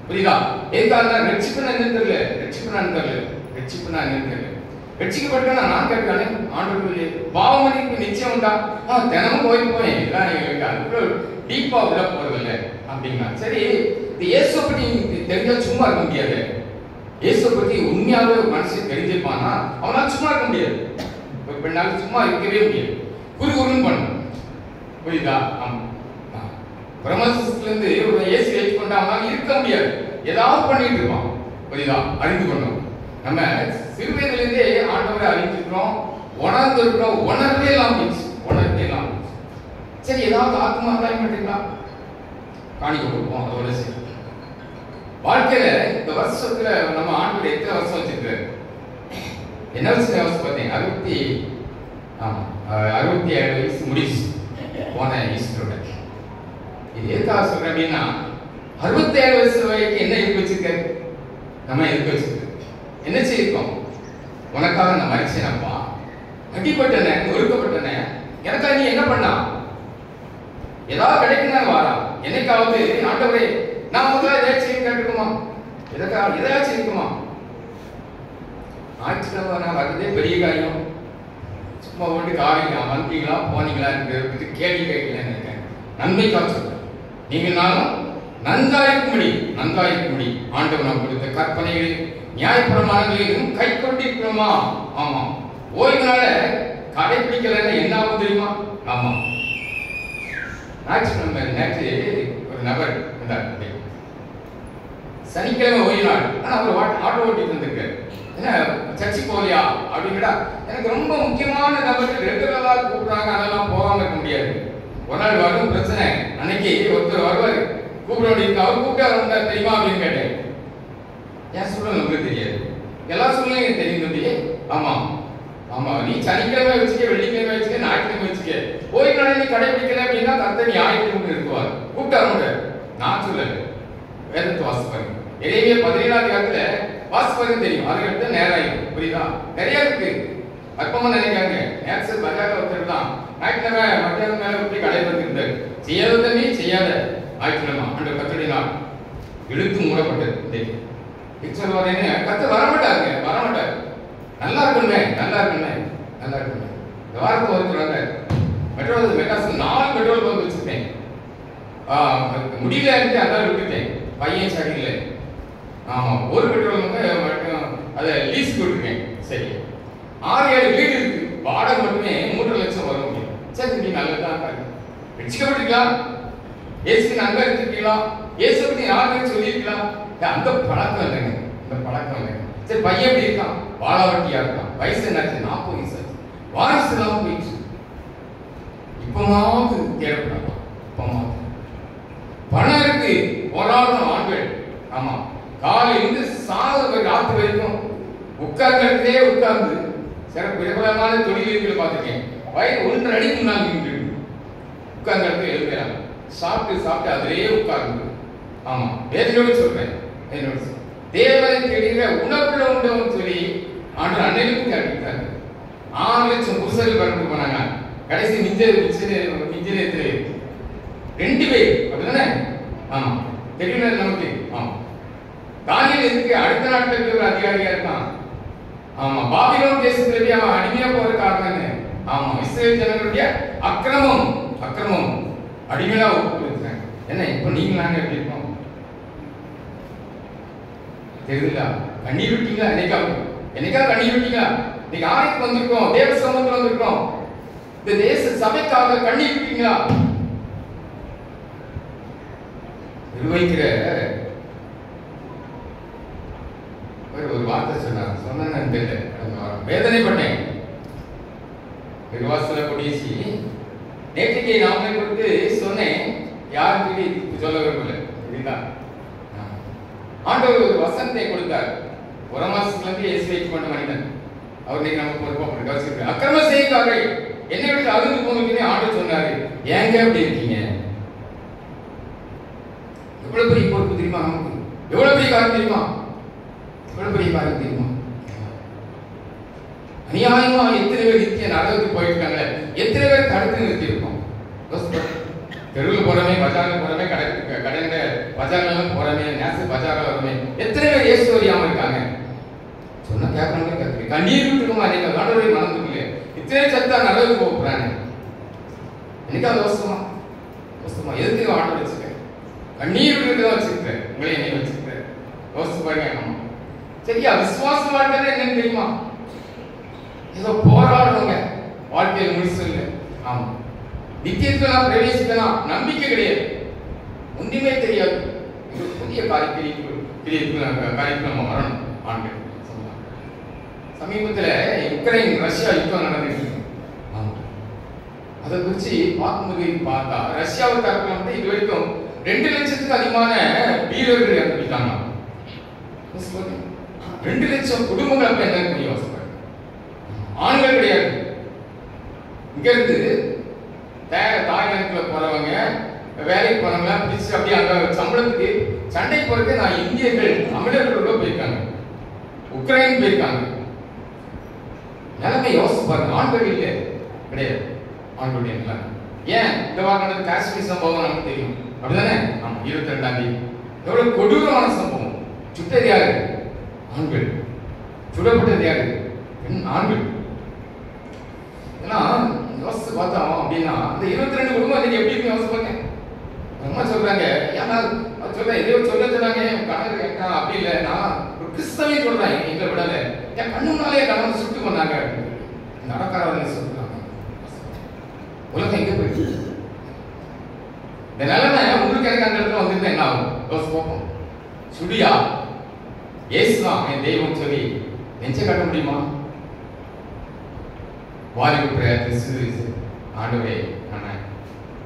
புரியுதா? எதுக்காக ரட்சிப்புனா நிறுத்தல, ரட்சிப்புனா நிறுத்தல. ரட்சிக்கப்பட்ட நான் கேட்கிறேன், ஆண்டவர்களே பாவமன்னிப்பு நிச்சயம் உண்டா? தினமும் கோயில் போய் அதுக்குள்ள டீப்பா உள்ள போறதில்லை அப்படின்னா சரி. இந்த இயேசு பத்தி தெரிஞ்சா சும்மா இருக்க முடியாது. இயேசு பத்தி உண்மையாவே ஒரு மனுஷன் தெரிஞ்சிருப்பானா அவனால சும்மா இருக்க முடியாது. ஒரு பெண்ணால சும்மா இருக்கவே முடியாது. குறுகுறுன்னு பண்ணணும். புரியுதா? பிரம்மசத்துல இருந்து ஒரு இயேசு ஏற்றுக்கொண்டா அவனால இருக்க முடியாது. ஏதாவது பண்ணிட்டு இருப்பான். புரியுதா? அறிந்து கொண்டோம். நம்ம சிறுவயதிலிருந்தே ஆண்டவரை அறிஞ்சிருக்கிறோம், உணர்ந்திருக்கிறோம். உணர்வே இல்லாம சரி, ஏதாவது ஆத்மா ஆதாயம் பண்றீங்களா? காணிக்க கொடுப்போம். அதோட சரி. வாழ்க்கையில இந்த வருஷத்துல நம்ம ஆண்டோட எத்தனை வருஷம் வச்சிருக்காரு? என்ன வருஷம் பார்த்தீங்க? 67 வயசு முடிச்சு போன ஈஸ்டரோட. இது எதுக்காக சொல்றேன் அப்படின்னா, 67 வயசு வரைக்கும் என்ன இருக்கு வச்சிருக்காரு? நம்ம இருக்கு வச்சிருக்க என்ன செய்யிருக்கோம்? உனக்காக நான் மறைச்சேனப்பா, அடிப்பட்டன, ஒடுக்கப்பட்டன, எனக்காக நீ என்ன பண்ணா? ஏதாவது கிடைக்குதான் வாரா. என்னைக்காவது ஆண்டவரே நான் முதல்ல ஏதாச்சும் கேட்டுக்குமா? எதாச்சும் இருக்குமா? ஞாயிற்றுக்கிழமை நான் வர்றதே பெரிய காரியம். சும்மா போட்டு காலையில் வந்தீங்களா போனீங்களா என்று கேள்வி கேட்கலன்னு இருக்கேன். நன்மைக்காக சொல்றேன். நீங்களாலும் நன்றாயிருக்கும்படி ஆண்டவர் நாம் கொடுத்த கற்பனைகளில் நியாயப்பிரமாணங்களிலும் கை கொண்டிருக்கிறோமா? ஆமா. ஓய்வுனால கடைபிடிக்கலன்னு என்ன ஆகும் தெரியுமா? ஆமா. நேற்று ஒரு நபர் இருந்தார். சனிக்கிழமை ஓய்வு நாள். ஆனா அவர் ஆட்டோ ஓட்டிட்டு இருந்திருக்காரு. என்ன சர்ச்சை போகலையா அப்படின்னா, எனக்கு ரொம்ப முக்கியமான நபர்கள் ரெகுலரா கூப்பிடுறாங்க, அதெல்லாம் போகாம இருக்க முடியாது. ஒரு நாள் வரும் பிரச்சனை. அன்னைக்கு ஒருத்தர் வருவார், கூப்பிட வேண்டியிருக்கு. அவர் கூப்பிட்டா தெரியுமா அப்படின்னு கேட்டேன். என் சூழ்நிலை உங்களுக்கு தெரியாது, எல்லா சூழ்நிலையும் தெரியும் தம்பி. ஆமா ஆமா, நீ சனிக்கிழமை வச்சுக்க, வெள்ளிக்கிழமை வச்சுக்க, ஞாயிற்றுக்கிழமை வச்சுக்க. ஓய்வு நாளை நீ கடைபிடிக்கல அப்படின்னா கர்த்தர் ஞாயிற்றுக்கிழமை நிறுத்துவார். கூப்பிட்டாரு. நான் சொல்லல, வேதத்தை வாசிப்பாரு. எதையுமே 17ஆம் அதிகாரத்துல வாசிப்பாரு தெரியும். அதுக்கடுத்து நேரம் ஆயிடும். புரியுதா? நிறைய இருக்கு. அற்பமா நினைக்காங்க. நேற்று பஜார்ல ஒருத்தர் தான் ஞாயிற்றுக்கிழமை மத்தியானம் மேல எப்படி கடைபிடித்து இருந்தாரு. செய்யாத தண்ணி செய்யாத ஞாயிற்றுக்கிழமை அந்த கத்தடி நாள் இழுத்து மூடப்பட்டது. சொல்லுவாரு, கத்தர் வரமாட்டாரு. நல்லா இருக்குமே. இந்த வாரத்தை வருகிறாங்க. பெட்ரோல் மெட்ராஸ் 4 பெட்ரோல் பங்க் வச்சிருக்கேன். முடியல இருந்து அதான் விட்டுட்டேன். பையன் சரியில்லை. ஆமா, ஒரு பெட்ரோல் மட்டும் அதை லீஸ் கொடுத்துருக்கேன். சரி, 6-7 வீடு இருக்கு. வாடகை மட்டுமே 3 லட்சம் வர முடியும். சரி, நீ நல்லதான் வச்சுக்கப்பட்டிருக்கலாம். இயேசுக்கு அங்க இருக்கீங்களா? இயேசு பத்தி யாருக்கு சொல்லியிருக்கலாம்? அந்த பழக்கம் இல்லைங்க, அந்த பழக்கம் இல்லைங்க. சரி, பையன் எப்படி இருக்கான்? வாழாவட்டியா இருக்கான். வயசு என்னாச்சு? 40 வயசு. வாரிசு எல்லாம் போயிடுச்சு. இப்பமாவது தேவைப்படலாம். இப்பமாவது பணம் இருக்கு, போராடணும் ஆண்கள். ஆமா, காலையிலிருந்து சாத ராத்து வரைக்கும் உட்கார்ந்தே உட்கார்ந்து சில பிரபலமான தொழில்களை பார்த்துருக்கேன். வயது 1.5 அடிக்கு முன்னால் நின்று உட்கார்ந்து எழுதுறாங்க. சாப்பிட்டு அதிலேயே உட்கார்ந்து. ஆமா, வேதனையோடு சொல்றேன், தேவனை தேடுகிற உணவுல உண்டவன் சொல்லி ஆண்டு அன்னைக்கு அறிவித்தாங்க. 6 லட்சம் புருஷர்கள் பறந்து போனாங்க. கடைசி மிஞ்சினத்துல 2 பேர் அப்படிதானே? ஆமா, தெரியும் நமக்கு. ஆமா, தானியேல் எதுக்கு அடுத்த நாட்டில் இருக்கிற ஒரு அதிகாரியா இருக்கான். ஆமா, பாபிலோன் தேசத்திலே அவன் அடிமையா போற காரணம் என்ன? ஆமா, இஸ்ரேல் ஜனங்களுடைய அக்கிரமம் அடிமையா ஒப்புக்கிறாங்க. என்ன இப்ப நீங்க நாங்க எப்படி இருக்கோம் தெரியுதுங்களா? கண்ணீர் விட்டீங்களா? என்னைக்கா கண்ணீர் விட்டீங்களா? நீங்க ஆணைக்கு வந்திருக்கோம், தேவ சமூகத்தில் வந்திருக்கோம். இந்த தேச சபைக்காக கண்ணீர் விட்டீங்களா? நிர்வகிக்கிற ஒரு வார்த்தை சொன்னேன்னு தெரியல, வேதனைப்பட்டேன். நிர்வாசல கொடியேசி நேற்றுக்கு நாமளை கொடுத்து சொன்னேன். யாருக்கு சொல்ல விரும்பல. இதுதான் ஆண்டவர் ஒரு வசனத்தை கொடுத்தார். ஒரு மாசத்துல இருந்து இயேசுவை கொண்ட மனிதன் அவர் நீங்க நமக்கு பொறுப்பாக அக்கிரம செய்தார்கள், என்னை விட்டு அழுது போனீங்கன்னு ஆண்டவர் சொன்னாரு. ஏங்க அப்படி இருக்கீங்க? எவ்வளவு பெரிய பொறுப்பு தெரியுமா நமக்கு? எவ்வளவு பெரிய காரியம் தெரியுமா? எவ்வளவு பெரிய காரியம் தெரியுமா? அநியாயமா எத்தனை பேர் நித்திய நரகத்துக்கு போயிருக்காங்க, எத்தனை பேர் தடுத்து நிறுத்தி இருக்கோம். தெருவில் போறமே, பஜாரில் போறமே, கடைந்த பஜார்லாம் போறமே, நேச பஜாரில் வரமே, எத்தனை பேர் இயேசு அறியாம இருக்காங்க. சொன்னா கேட்கறாங்க, கண்ணீர் விட்டுருக்கோமா? நீங்க ஆண்டவரை மறந்துக்கல. இத்தனை சத்தா நரகத்துக்கு போறாங்க. எனக்கு அது அவசரமா எதுக்கு ஆண்டவர் வச்சுக்க? கண்ணீர் விட்டுதான் வச்சிருக்கேன், உங்களை என்னை வச்சிருக்கேன். யோசிச்சு பாருங்க. சரியா? விசுவாசம் வாழ்க்கை என்னன்னு தெரியுமா? ஏதோ போராடுறவங்க வாழ்க்கையில் முடிச்சு இல்லை. ஆமா, நித்தியத்துலாம் பிரவேசிக்கலாம் நம்பிக்கை கிடையாது, ஒன்றுமே தெரியாது. புதிய காரியத்துக்கு நம்ம வரணும். ஆண்கள் சமீபத்தில் உக்ரைன் ரஷ்யா யுத்தம் நடந்துருக்கு. அதை குறித்து பார்த்தா ரஷ்யாவை தரப்புல வந்து இது வரைக்கும் 2 லட்சத்துக்கு அதிகமான வீரர்கள் இறந்துட்டாங்க. 2 லட்சம் குடும்பங்கள் அப்ப என்ன முடியும்? ஆண்கள் கிடையாது. இங்க இருந்து தாய்லாந்துல போறவங்க, வேலைக்கு போறவங்க பிடிச்சு அப்படியே அங்க சம்பளத்துக்கு சண்டை போறதுக்கு நான் இந்தியர்கள் தமிழர்களோட போயிருக்காங்க, உக்ரைன் போயிருக்காங்க. நிலைமை யோசிச்சு பாருங்க. ஆண்கள் இல்லை கிடையாது, ஆண்களுடைய நிலைமை. ஏன் இந்த வாரம் காஷ்மீர் சம்பவம் நமக்கு தெரியும் அப்படிதானே? ஆமா, 22ஆம் தேதி எவ்வளவு கொடூரமான சம்பவம். சுட்டது யாரு? ஆண்கள். சுடப்பட்டது யாரு? ஆண்கள். யோசிச்சு பார்த்தோம் அப்படின்னா அந்த 22 குடும்பம் நீங்க எப்படி இருக்கு யோசிச்சு பாருங்க. அம்மா சொல்றாங்க, ஏன்னா சொல்றேன் இதே சொன்னாங்க கணக்கு அப்படி இல்லை, நான் ஒரு கிறிஸ்தவே சொல்றேன், எங்களை விடல என் கண்ணு முன்னாலே கணவன் சுட்டு பண்ணாங்க நடக்காரவங்க சொல்றாங்க. உலகம் எங்க போயிடுச்சு? இந்த நிலைமை உங்களுக்கு எனக்கு அந்த இடத்துல வந்துருந்தா என்ன ஆகும்? யோசிச்சு பார்ப்போம். சுடியா ஏசுதான் என் தெய்வம் சொல்லி நெஞ்ச கட்ட முடியுமா? வாலிப பிரயத்தின் ஆண்டவரே நான்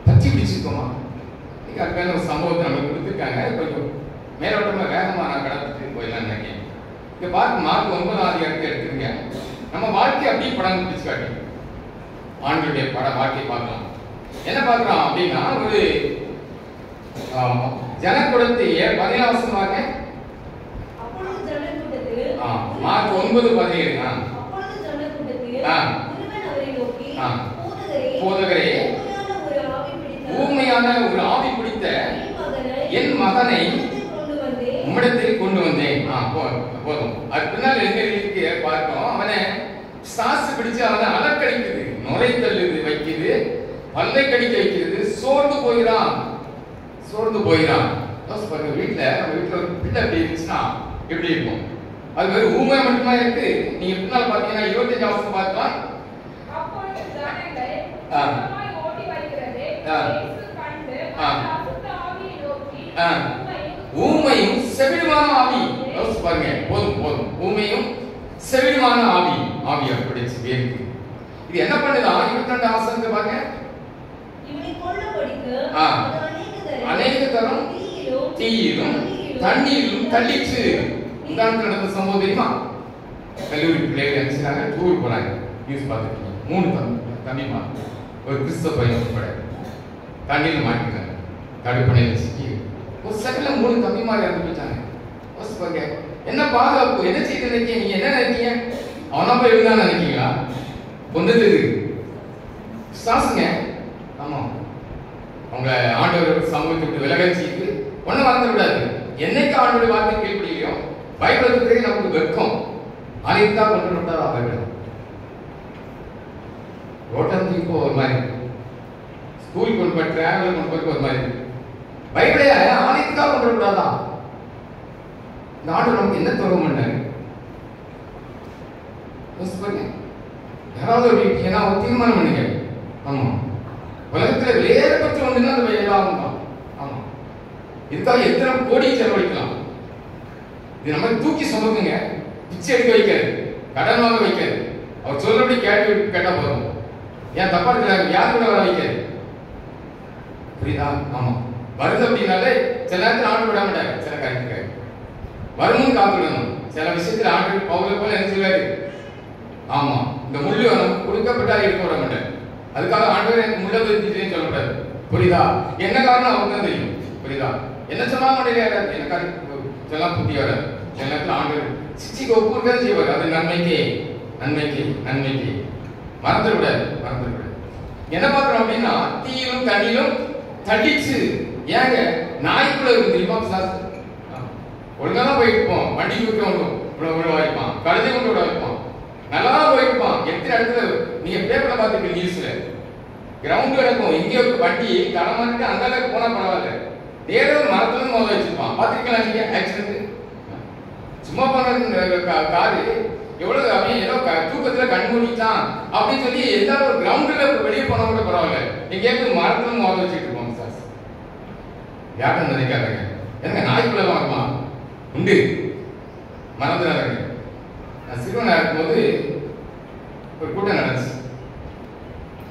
பற்றி பிடிச்சிருக்கோமா? அதுக்கான ஒரு சம்பவத்தை நமக்கு கொடுத்துருக்காங்க. கொஞ்சம் மேலோட்டமாக வேகமாக நான் கடத்துட்டு போயிடலான்னு நினைக்கிறேன். இங்கே பார்க்க மார்க் 9ஆம் அதிகாரத்தை எடுத்துருங்க. நம்ம வாழ்க்கை அப்படியே படம் பிடிச்சு காட்டி ஆண்களுடைய வாழ்க்கையை பார்க்கலாம். என்ன பார்க்கலாம் அப்படின்னா ஒரு ஜனக்கூடத்தையே 17 வருஷமாக மார்க் 9:17 போதகரே, ஊமையான ஒரு ஆவி பிடித்த என் மகனை உம்மிடத்தில் கொண்டு வந்தேன். போதும். அது பின்னால் எங்க இருக்கு பார்த்தோம். அவனை சாசு பிடிச்சு அவனை அலக்கடிக்குது, நுரை தள்ளுது வைக்குது, பல்லை கடிக்க வைக்கிறது. சோர்ந்து போகிறான். வீட்டுல நம்ம வீட்டுல ஒரு பிள்ளை அப்படி இருந்துச்சுன்னா எப்படி இருக்கும்? அது மாதிரி ஊமை மட்டுமா இருக்கு. நீங்க பின்னால் பாத்தீங்கன்னா 25 வருஷம் பார்க்கலாம். ஊமையும் செவிடுமான ஆவி. யோசிச்சு பாருங்க. போதும் போதும். ஊமையும் செவிடுமான ஆவி. ஆவி அப்படிச்சு வேறு. இது என்ன பண்ணுதா? 22 ஆசனத்தை பாருங்க. இவனை கொல்லபடிக்கு அநேக தரம் தீயிலும் தண்ணீரிலும் தள்ளிச்சு. உதாரணத்துக்கு நடந்த சம்பவம் தெரியுமா? கல்லூரி பிள்ளைகள் நினைச்சாங்க, டூர் போனாங்க. நியூஸ் பார்த்துருக்கீங்க. 3 தம்பிமா ஒரு கிறிஸ்தவ பையன் உட்பட தண்ணியில் மாட்டிட்டாங்க. தடுப்பணையில் சிக்கி ஒரு செகண்ட்ல 3 தம்பிமார் இறந்து போயிட்டாங்க. பாருங்க, என்ன பாதுகாப்பு, என்ன செய்து நினைக்கீங்க? நீங்க என்ன நினைக்கீங்க? அவனா போய் இருந்தான்னு நினைக்கீங்களா? கொண்டது சாசுங்க. ஆமா, அவங்க ஆண்டவர் சமூகத்தை விட்டு விலக செய்து ஒன்னும் மறந்து விடாது. என்னைக்கு ஆண்டோட வார்த்தை கேள்வியோ பைபிளுக்கு நமக்கு வெட்கம். அனைத்தா கொண்டு விட்டாரா பைபிள் ரோட்டம் தீப்போ ஒரு மாதிரி, ஸ்கூல் கொண்டு போய் டிராவல் கொண்டு போய் ஒரு மாதிரி. பைபிளே அனைத்தா கொண்டு விட்டாரா? இந்த ஆண்டு நமக்கு என்ன துரோகம் பண்ணாரு? யாராவது ஒரு தீர்மானம் பண்ணுங்க. ஆமா, உலகத்துல வேற பற்றி ஒண்ணுன்னா அந்த எல்லாரும் தான். ஆமா, இதுக்காக எத்தனை கோடி செலவழிக்கலாம். இது நம்ம தூக்கி சுமக்குங்க. பிச்சை எடுக்க வைக்காது, கடன் வாங்க வைக்காது. அவர் சொல்லபடி கேட்டா போதும். ஏன் தப்பா இருக்கிறாங்க? யாரு கூட வர வைக்காது. புரியுதா? ஆமா, வருது அப்படின்னாலே சில நேரத்தில் ஆண்டு விட மாட்டாங்க. சில காரியத்துக்கு வருமுன்னு காத்துடணும். சில விஷயத்துல ஆண்டு பவுல போல என்ன செய்வாரு? ஆமா, இந்த முள்ளு நமக்கு கொடுக்கப்பட்டா இருக்க விட மாட்டார். அதுக்காக ஆண்டவர் எனக்கு முள்ள வைத்திட்டேன்னு சொல்ல மாட்டாரு. புரியுதா? என்ன காரணம் அவருக்கு தான் தெரியும். புரியுதா? என்ன சொன்னா முடியாது. எனக்கு இதெல்லாம் புத்தி வராது. சில நேரத்தில் ஆண்டவர் சிச்சிக்கு ஒப்புதான் செய்வார். அது நன்மைக்கு நன்மைக்கு நன்மைக்கு மறந்து விடாது. மறந்து விடாது. என்ன பார்க்கிறோம் அப்படின்னா, தீயிலும் தண்ணியிலும் தள்ளிச்சு. ஏங்க நாய்க்குள்ள இருக்கு தெரியுமா? ஒழுங்காதான் போயிட்டு இருப்போம். வண்டி விட்டு வாய்ப்பான், கழுதை கொண்டு விட வைப்பான், நல்லா போயிருப்பான். எத்தனை இடத்துல நீங்க பேப்பர்ல பாத்துருக்கீங்க, நியூஸ்ல கிரவுண்ட் இருக்கும். எங்கேயோ வண்டி தடமாட்டு அந்த அளவுக்கு போனா பரவாயில்ல, நேரம் மரத்துல மோத வச்சிருப்பான். பாத்துருக்கீங்களா நீங்க? ஆக்சிடென்ட் சும்மா போன காரு எவ்வளவு அவன் ஏதோ தூக்கத்துல கண் மூடிட்டான் அப்படின்னு சொல்லி எந்த ஒரு கிரவுண்ட்ல வெளியே போனா கூட பரவாயில்ல, எங்கேயாவது மரத்துல மோத வச்சுட்டு இருப்போம். சார் யாரும் நினைக்காதீங்க. எனக்கு நாய்க்குள்ளதான் வருவான் உண்டு, மறந்துடாதீங்க. நான் சிறுவனாக இருக்கும்போது ஒரு கூட்டம் நடந்துச்சு.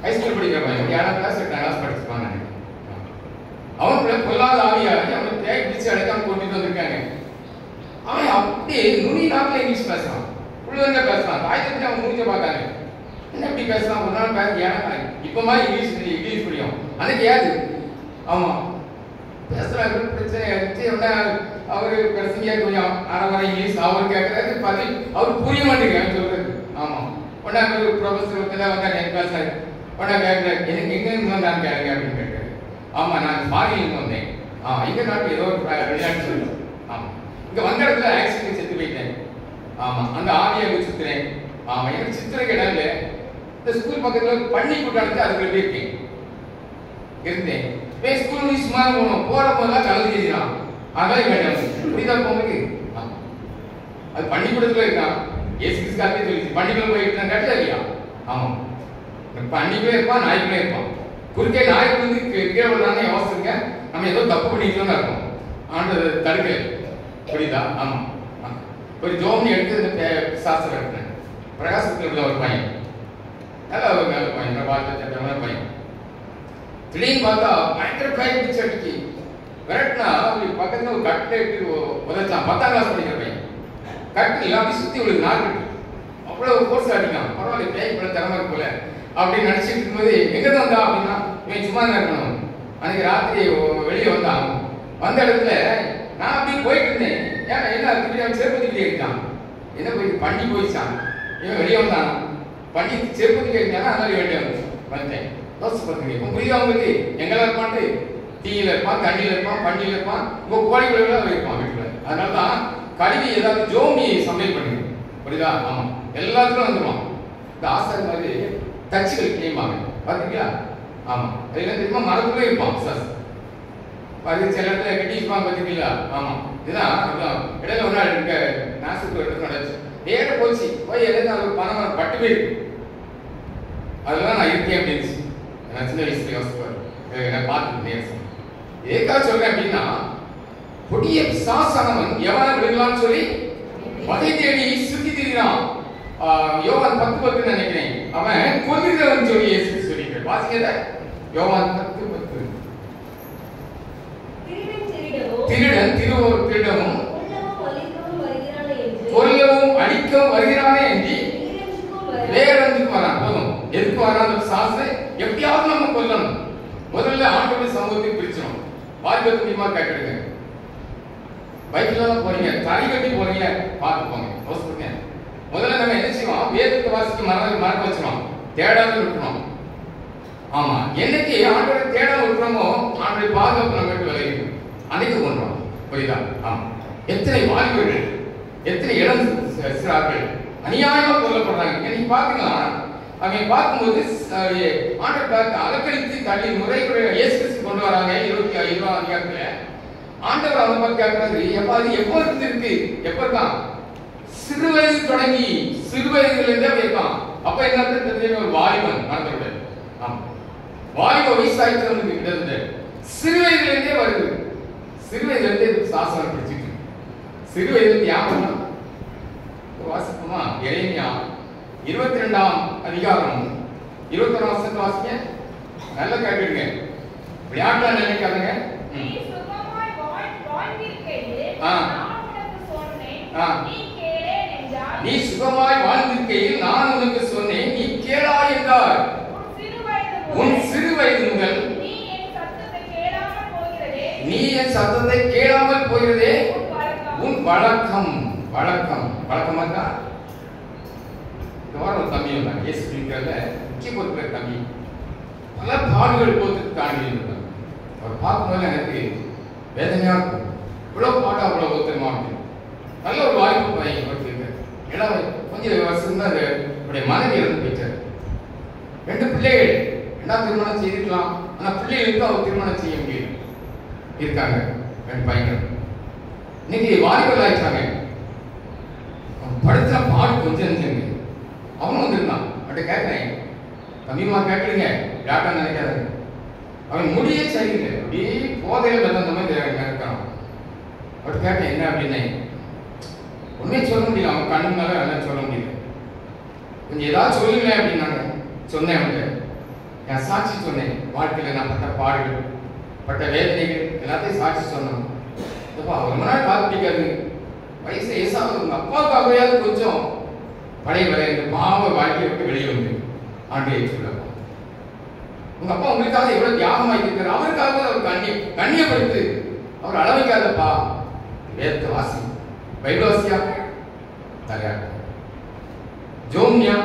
ஹைஸ்கூல் படிக்கிற பையன் 7ஆம் கிளாஸ் 8ஆம் கிளாஸ் படிச்சுப்பான்னு நினைக்கிறேன். அவனுக்குள்ள பொல்லாத ஆவியாகி அவனை தேய் பிடிச்சு அடைக்காம கூட்டிட்டு வந்திருக்காங்க. அவன் அப்படியே நுனி நாட்டில் இங்கிலீஷ் பேசுறான், உள்ள பேசுறான். தாய் தம்பி அவன் முடிஞ்ச பார்த்தாங்க, என்ன எப்படி பேசுறான்? ஒரு நாள் பேச ஏன்னா இப்ப மாதிரி இங்கிலீஷ் புரியும், அன்னைக்கு ஏது. ஆமா, பேசுறாங்க. பிரச்சனை அவரு பிரசங்கியா கொஞ்சம் அரை இங்கிலீஷ் அவர் கேட்கறாரு, பதில் அவருக்கு புரிய மாட்டேங்குது சொல்றது. ஆமா, உடனே ஒரு ப்ரொஃபஸர் வந்தாங்க, என் பேசுறாரு. உடனே கேட்கறாரு, எனக்கு எங்க இருந்து வந்தான்னு கேளுங்க அப்படின்னு கேட்கறாரு. ஆமா, நான் ஃபாரின்ல வந்தேன். எங்க நாட்டு ஏதோ ஒரு விளையாட்டு சொல்லுவோம். ஆமா, இங்க வந்த இடத்துல ஆக்சிடென்ட் செத்து போயிட்டேன். ஆமா, அந்த ஆவியை சுத்துறேன். ஆமா, எனக்கு சித்திரைக்கு இடம் இல்லை. இந்த ஸ்கூல் பக்கத்துல பள்ளி கூட்டாளத்து அதுக்குள்ள போயிருக்கேன் இருந்தேன். ஸ்கூல் சும்மா போகணும், போற போதெல்லாம் கலந்து கேட்கிறான். அதான் வேண்டாம். புரியுதா? போகும்போது அது பள்ளிக்கூடத்துல இருக்கான். ஏசு கிறிஸ்துவே சொல்லிச்சு, பள்ளிக்குள்ள போயிட்டு கட்டல இல்லையா? ஆமா, பள்ளிக்குள்ளே இருப்பான், நாய்க்குள்ளே இருப்பான். குறுக்கே நாய்க்கு வந்து கீழே விடுறான்னு யோசிச்சுங்க, நம்ம ஏதோ தப்பு பண்ணிக்கணும்னு இருக்கும். ஆண்டு தடுக்கல. புரியுதா? ஆமா, ஒரு ஜோமி எடுத்து இந்த சாஸ்திரம் எடுத்தேன். பிரகாசத்தில் உள்ள ஒரு பையன், நல்ல ஒரு நல்ல பையன், வாழ்க்கை சட்டமான பையன். திடீர்னு பார்த்தா பயங்கர பையன் பிடிச்சி அடிக்கி விரட்டினா பக்கத்துல ஒரு கட்டை எடுத்து உதச்சான். 10ஆம் கிளாஸ் படிக்கிற பையன். கட்டு எல்லாமே சுத்தி ஒரு நாள் கட்டு அவ்வளவு கோர்ஸ் அடிக்கான். பரவாயில்ல, பேய் இவ்வளவு திறமை இருக்குல்ல அப்படின்னு நினைச்சிட்டு இருக்கும்போது எங்க தான் வந்தா அப்படின்னா, இவன் சும்மா தான் இருக்கணும். அன்னைக்கு ராத்திரி வெளியே வந்தான். வந்த இடத்துல நான் அப்படி போயிட்டு இருந்தேன். ஏன்னா என்ன திருப்பி செருப்பத்துக்கிட்டே இருக்கான். என்ன போயிட்டு பண்ணி போயிச்சான். இவன் வெளியே வந்தான், பண்ணி செருப்பத்துக்கே இருக்கான். அதனால வெளியே வந்துட்டேன். யோசிச்சு பார்த்துங்க. இப்போ புரியுதா உங்களுக்கு? எங்கெல்லாம் இருப்பான்ட்டு? தீயில இருப்பான், தண்ணியில இருப்பான், பண்ணியில இருப்பான், உங்க கோழிக்குள்ள இருப்பான் வீட்டுல. அதனாலதான் கழுவி ஏதாவது ஜோமி சமையல் பண்ணுங்க. புரியுதா? ஆமா, எல்லாத்துக்கும் வந்துடுவான். இந்த ஆசாரி மாதிரி தச்சுகள் கிளீமாங்க பாத்தீங்களா? ஆமா, அதுல தெரியுமா? மரத்துக்குள்ளே இருப்பான். சார் அது சில இடத்துல கட்டி இருப்பாங்க பாத்தீங்களா? ஆமா, இதுதான் இடையில ஒரு நாள் இருக்க நாசுக்கு இடத்துல நடந்துச்சு. நேர போச்சு போய் எல்லாம் ஒரு பணம் பட்டு போயிருக்கு. அதெல்லாம் நான் இருக்கேன் அப்படின்னு நான் சின்ன வயசுல யோசிப்பாரு. நான் பார்த்துட்டு நேரம் ஏற்காக சொல்றேன் அப்படின்னா, கொடிய பிசாசானவன் எவனை விடுங்களான்னு சொல்லி வகை தேடி சுத்தி திரிகிறான். யோவான் 10:10 நினைக்கிறேன். அவன் கொல்லுகிறவன் சொல்லி இயேசு சொல்லிட்டார். வாசிக்கல யோவான் 10:10. திருடன் திருடவும் கொல்லவும் அடிக்கவும் வருகிறானே என்று வேறொன்றுக்கு வரான். போதும். எதுக்கு வரான்? சாஸ்திர எப்படியாவது நம்ம கொல்லணும். முதல்ல ஆண்டவருடைய சமூகத்தை பிரிச்சணும். வாய்ப்பு முடியுமா கேட்கடுங்க. பைக்ல தான் போறீங்க, தறி கட்டி போறீங்க, பார்த்து போங்க. யோசிச்சுங்க. முதல்ல நம்ம என்ன செய்வோம்? வேதத்தை வாசிக்க மறக்க வச்சிடும், தேடாத விட்டுறோம். ஆமா, என்னைக்கு ஆண்டவரை தேடாத விட்டுறோமோ ஆண்டவரை பாதுகாப்பு நம்ம விட்டு விலகிடும். அன்னைக்கு கொண்டோம். புரியுதா? ஆமா. எத்தனை வாலிபர்கள், எத்தனை இளம் சிறார்கள் அநியாயமா கொல்லப்படுறாங்க. இன்னைக்கு பாத்தீங்கன்னா அவங்க பார்க்கும்போது ஆண்டவர் அலக்கழித்து தள்ளி முறைக்குறை இயேசு கிறிஸ்து கொண்டு வராங்க. 20ஆம் அதிகாரத்துல ஆண்டவர் அவங்க பார்த்து கேட்கறாரு, எப்ப அது எப்போ இருக்கு? எப்ப இருக்கான்? சிறு வயது தொடங்கி, சிறு வயதுல இருந்தே இருக்கான். அப்ப என்ன தெரிஞ்ச ஒரு வாலிபன் மறந்துவிட. ஆமா, வாலிப வயசாயிட்டு கிட்ட சிறு வயதுல இருந்தே வருது. சிறு வயதுல இருந்தே சாசனம் பிடிச்சிட்டு சிறு வயதுல யாரும் வாசிப்போமா? எரேமியா 22ஆம் அதிகாரம் 21ஆம் வசனத்தை வாசிங்க. நல்லா கேட்டுடுங்க. விளையாட்டா நினைக்காதங்க. நீ சுகமாய் வாழ்ந்திருக்கையில் நான் உனக்கு சொன்னேன், நீ கேளாய் என்றார். உன் சிறு வயது முதல் நீ என் சத்தத்தை கேளாமல் போகிறதே உன் வழக்கம். வழக்கமா இருக்கா? ஒரு தம்பி வந்தாங்க இயேசு கிறிஸ்துல முக்கிய பொறுப்புல தம்பி. பல பாடுகள் போட்டு தாண்டி இருந்தாங்க. அவர் பார்க்கும்போது எனக்கு வேதனையா இருக்கும். இவ்வளவு பாடு அவ்வளவு ஒத்துமா இருக்கு. நல்ல ஒரு வாய்ப்பு பையன் கொடுத்துருக்காரு. ஏன்னா கொஞ்சம் வருஷம் தான் அவருடைய மனைவி இறந்து போயிட்டார். 2 பிள்ளைகள். 2ஆம் திருமணம் செய்திருக்கலாம், ஆனா பிள்ளைகளுக்கு அவர் திருமணம் செய்ய முடியல. இருக்காங்க 2 பையன். இன்னைக்கு வாலிபர்கள் ஆயிட்டாங்க. படுத்த பாடு கொஞ்சம் இருந்துங்க. அவனும் வந்துருந்தான். அவன்கிட்ட கேட்கிறேன், தம்பிமா கேட்குறீங்க, யார்ட்டா நினைக்காத. அவன் முடியே சரியில்லை, அப்படியே போதையில அந்த மாதிரி இருக்கான். அவன் கேட்டேன் என்ன அப்படின்னு. ஒன்றுமே சொல்ல முடியல, அவன் கண்ணு மேலே என்ன சொல்ல முடியல. கொஞ்சம் ஏதாவது சொல்லுங்க அப்படின்னாங்க. சொன்னேன் அவன்கிட்ட, என் சாட்சி சொன்னேன். வாழ்க்கையில் நான் பட்ட பாடுகள், பட்ட வேதனைகள் எல்லாத்தையும் சாட்சி சொன்னான். ரொம்ப நாள் காது பிடிக்காது, வயசு ஏசாவது உங்க அப்பாவுக்காகவே கொஞ்சம் பழைய வரை இந்த பாவ வாழ்க்கையை விட்டு வெளியே வந்து ஆண்டியை சொல்லலாம். உங்க அப்பா உங்களுக்காக எவ்வளவு தியாகம் ஆகியிருக்காரு, அவருக்காக அவர் கண்ணியப்படுத்து. அவர் அளவைக்காதப்பா. வேதத்தை வாசி, பைபிள் வாசியா, தலையா ஜோம்யா,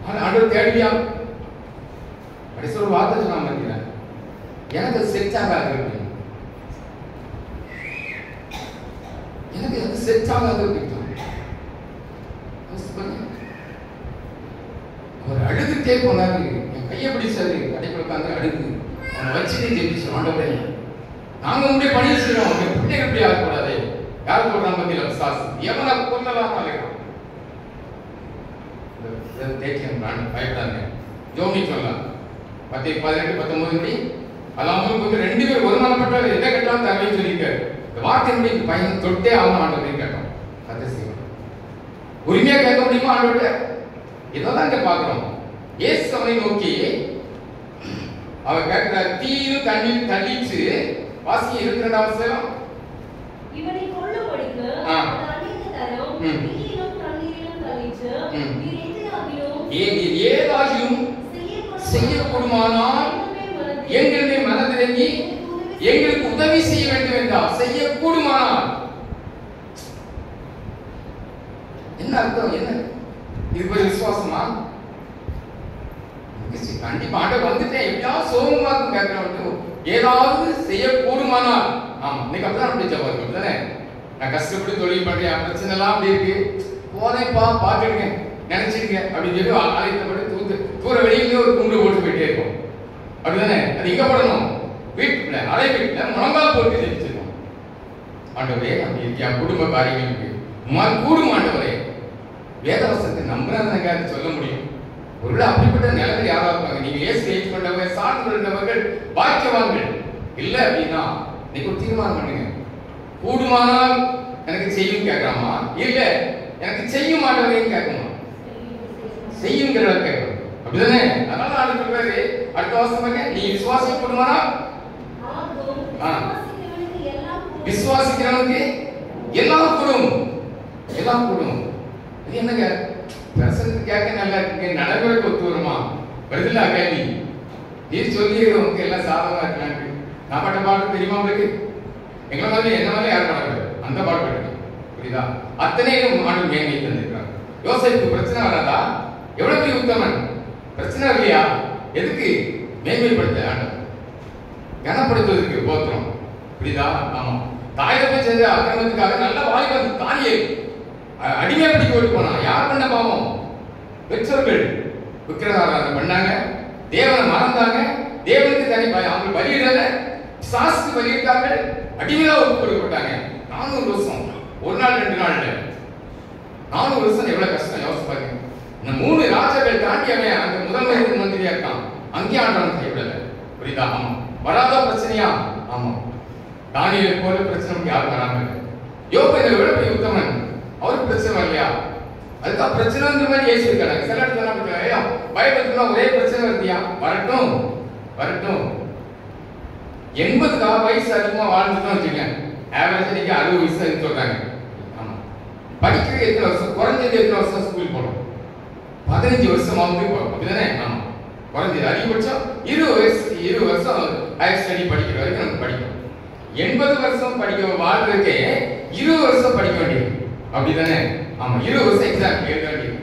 ஆண்டவர் தேடுவியா. அப்படி சொல்ற வார்த்தை சொன்னா பார்த்தீங்க, எனக்கு செட்டாகாது இருக்கு, எனக்கு அது செட்டாகாது இருக்கு. அவர் அழுதுட்டே போனாரு. என் கையை பிடிச்சாரு, கடைக்குள்ள உட்காந்து அழுது அவனை வச்சுட்டு ஜெபிச்சு, ஆண்டவரே நாங்க உங்களுடைய பணி செய்யறோம், பிள்ளைகள் எப்படி ஆகக்கூடாது. யார் சொல்றாங்க பத்தியில சாஸ் எவனை கொல்லலாம் பயப்படாங்க. ஜோமி சொல்லலாம் 10:18-19 அல்லாமல் 2 பேர் ஒருமானப்பட்டார். எதை கேட்டாலும் தரவையும் சொல்லியிருக்காரு. இந்த வார்த்தையினுடைய பையன் தொட்டே ஆகணும் ஆண்டவரையும் கேட்டோம். அதை செய்வோம். உரிமையா கேட்க முடியுமா ஆண்டவர்கிட்ட? இதான் இங்க பாக்குறோம். இயேசு அவனை நோக்கி அவர் கேட்கிற தீயும் தண்ணீர் தள்ளிச்சு. வாசி 22ஆம் வசனம். இவனை கொல்லும்படிக்கு அநேக தரம் தீயிலும் தண்ணீரிலும் தள்ளிச்சு. ஏதாகிலும் செய்யக்கூடுமானால் எங்களுடைய மனதிறங்கி எங்களுக்கு உதவி செய்ய வேண்டும் என்றால் செய்யக்கூடுமானால் என்ன அர்த்தம்? என்ன இது ஒரு விசுவாசமா? கண்டிப்பா ஆண்டவர் வந்துட்டேன் எப்படியாவது சோகமாக்கும் கேட்கிறவன் ஏதாவது செய்யக்கூடுமானால். ஆமா, இன்னைக்கு அப்படிதான் அப்படி ஜவாப் தானே. நான் கஷ்டப்பட்டு தொழில் பண்றேன், பிரச்சனை எல்லாம் அப்படி இருக்கு, போதேப்பா பாத்துடுங்க நினைச்சிருங்க அப்படின்னு சொல்லி ஆலயத்தை தூர வெளியில ஒரு குண்டு போட்டு போயிட்டே இருக்கும். அப்படிதானே? அது எங்க போடணும்? வீட்டுல, அரை வீட்டுல முழங்கால் போட்டு ஜெயிச்சிருக்கோம். ஆண்டவரே அப்படி என் குடும்ப காரியங்களுக்கு கூடும் ஆண்டவரே. வேதவசத்தை நம்புறாங்க சொல்ல முடியும். ஒருவேளை அப்படிப்பட்ட நிலைமை யாரா இருப்பாங்க. நீங்க ஏசு ஏற்றுக்கொண்டவங்க சார்ந்து இருந்தவர்கள் பாக்கியவான்கள் இல்ல அப்படின்னா நீங்க ஒரு தீர்மானம் பண்ணுங்க. கூடுமானால் எனக்கு செய்யும் கேட்கலாமா, இல்ல எனக்கு செய்யும் ஆண்டவரையும் கேட்குமா? செய்யுங்கிற கேட்கணும், அப்படிதானே? அதனால ஆண்டு சொல்றாரு அடுத்த வாசம், நீ விசுவாசம் கூடுமானால் விசுவாசிக்கிறவனுக்கு எல்லாம் கூடும், எல்லாம் கூடும். இது என்னங்க பிரசனத்து கேட்க நல்லா இருக்கு, நடைமுறைக்கு ஒத்து வருமா? வருதுல்ல கேள்வி. நீ சொல்லி உனக்கு எல்லாம் சாதகமா இருக்கலான்னு நான் பாட்ட பாட்டு தெரியுமா உங்களுக்கு? எங்களை மாதிரி என்ன மாதிரி யார் பாடக்கூடாது, அந்த பாட்டு பாட்டு புரியுதா? அத்தனையும் ஆண்டு மேன்மை தந்திருக்கிறாங்க. யோசேப்புக்கு பிரச்சனை வராதா? எவ்வளவு பெரிய உத்தமன், பிரச்சனை இல்லையா? எதுக்கு? மேன்மைப்படுத்த ஆண்டவர், கனப்படுத்துவதற்கு போத்திரம், புரியுதா? ஆமா, தாயில போய் செஞ்ச அக்கிரமத்துக்காக நல்ல வாலிபன் தானியே அடிமையா பிடிக்க ஓட்டு போனான். யார் பண்ண பாவம்? பெற்றோர்கள் விக்கிரகாராதனை பண்ணாங்க, தேவனை மறந்தாங்க, தேவனுக்கு தனி அவங்க பலியிடல, சாஸ்து பலியிட்டார்கள், அடிமையா ஒப்புக்கொடுக்கப்பட்டாங்க. 400 வருஷம், ஒரு நாள் 2 நாள் இல்ல, 400 வருஷம் எவ்வளவு கஷ்டம் யோசிச்சு பாருங்க. இந்த 3 ராஜாக்கள் தாண்டி அவன் அந்த முதல் மந்திரியா இருக்கான், அங்கேயே ஆண்டவன் கைவிடல, புரியுதா? ஆமா, வராத பிரச்சனையா? ஆமா, தானியேலை போல பிரச்சனை யாரும் வராம. யோபு எவ்வளவு பெரிய உத்தமன், அவருக்கு பிரச்சனை வரலையா? அதுக்கு பிரச்சனை மாதிரி ஏசி இருக்காங்க. சில இடத்துல பயப்பட்டுனா ஒரே பிரச்சனை வருதியா, வரட்டும் வரட்டும். 80 வயசு அதிகமா வாழ்ந்துட்டோம் வச்சுக்கேன், ஆவரேஜ் நீங்க 60 வயசு சொல்றாங்க. ஆமா, படிக்கிறது எத்தனை வருஷம்? குறைஞ்சது எத்தனை வருஷம் ஸ்கூல் போகணும்? 15 வருஷமாவது போகணும், அப்படிதானே? ஆமா, குறைஞ்சது அதிகபட்சம் 20 வருஷம் ஹையர் ஸ்டடி படிக்கிற வரைக்கும் நம்ம படிக்கணும். 80 வருஷம் படிக்க வாழ்றதுக்கே 20 வருஷம் படிக்க வேண்டியது, அப்படிதானே? ஆமா, 20 வருஷம் எக்ஸாம் எழுத வேண்டியது.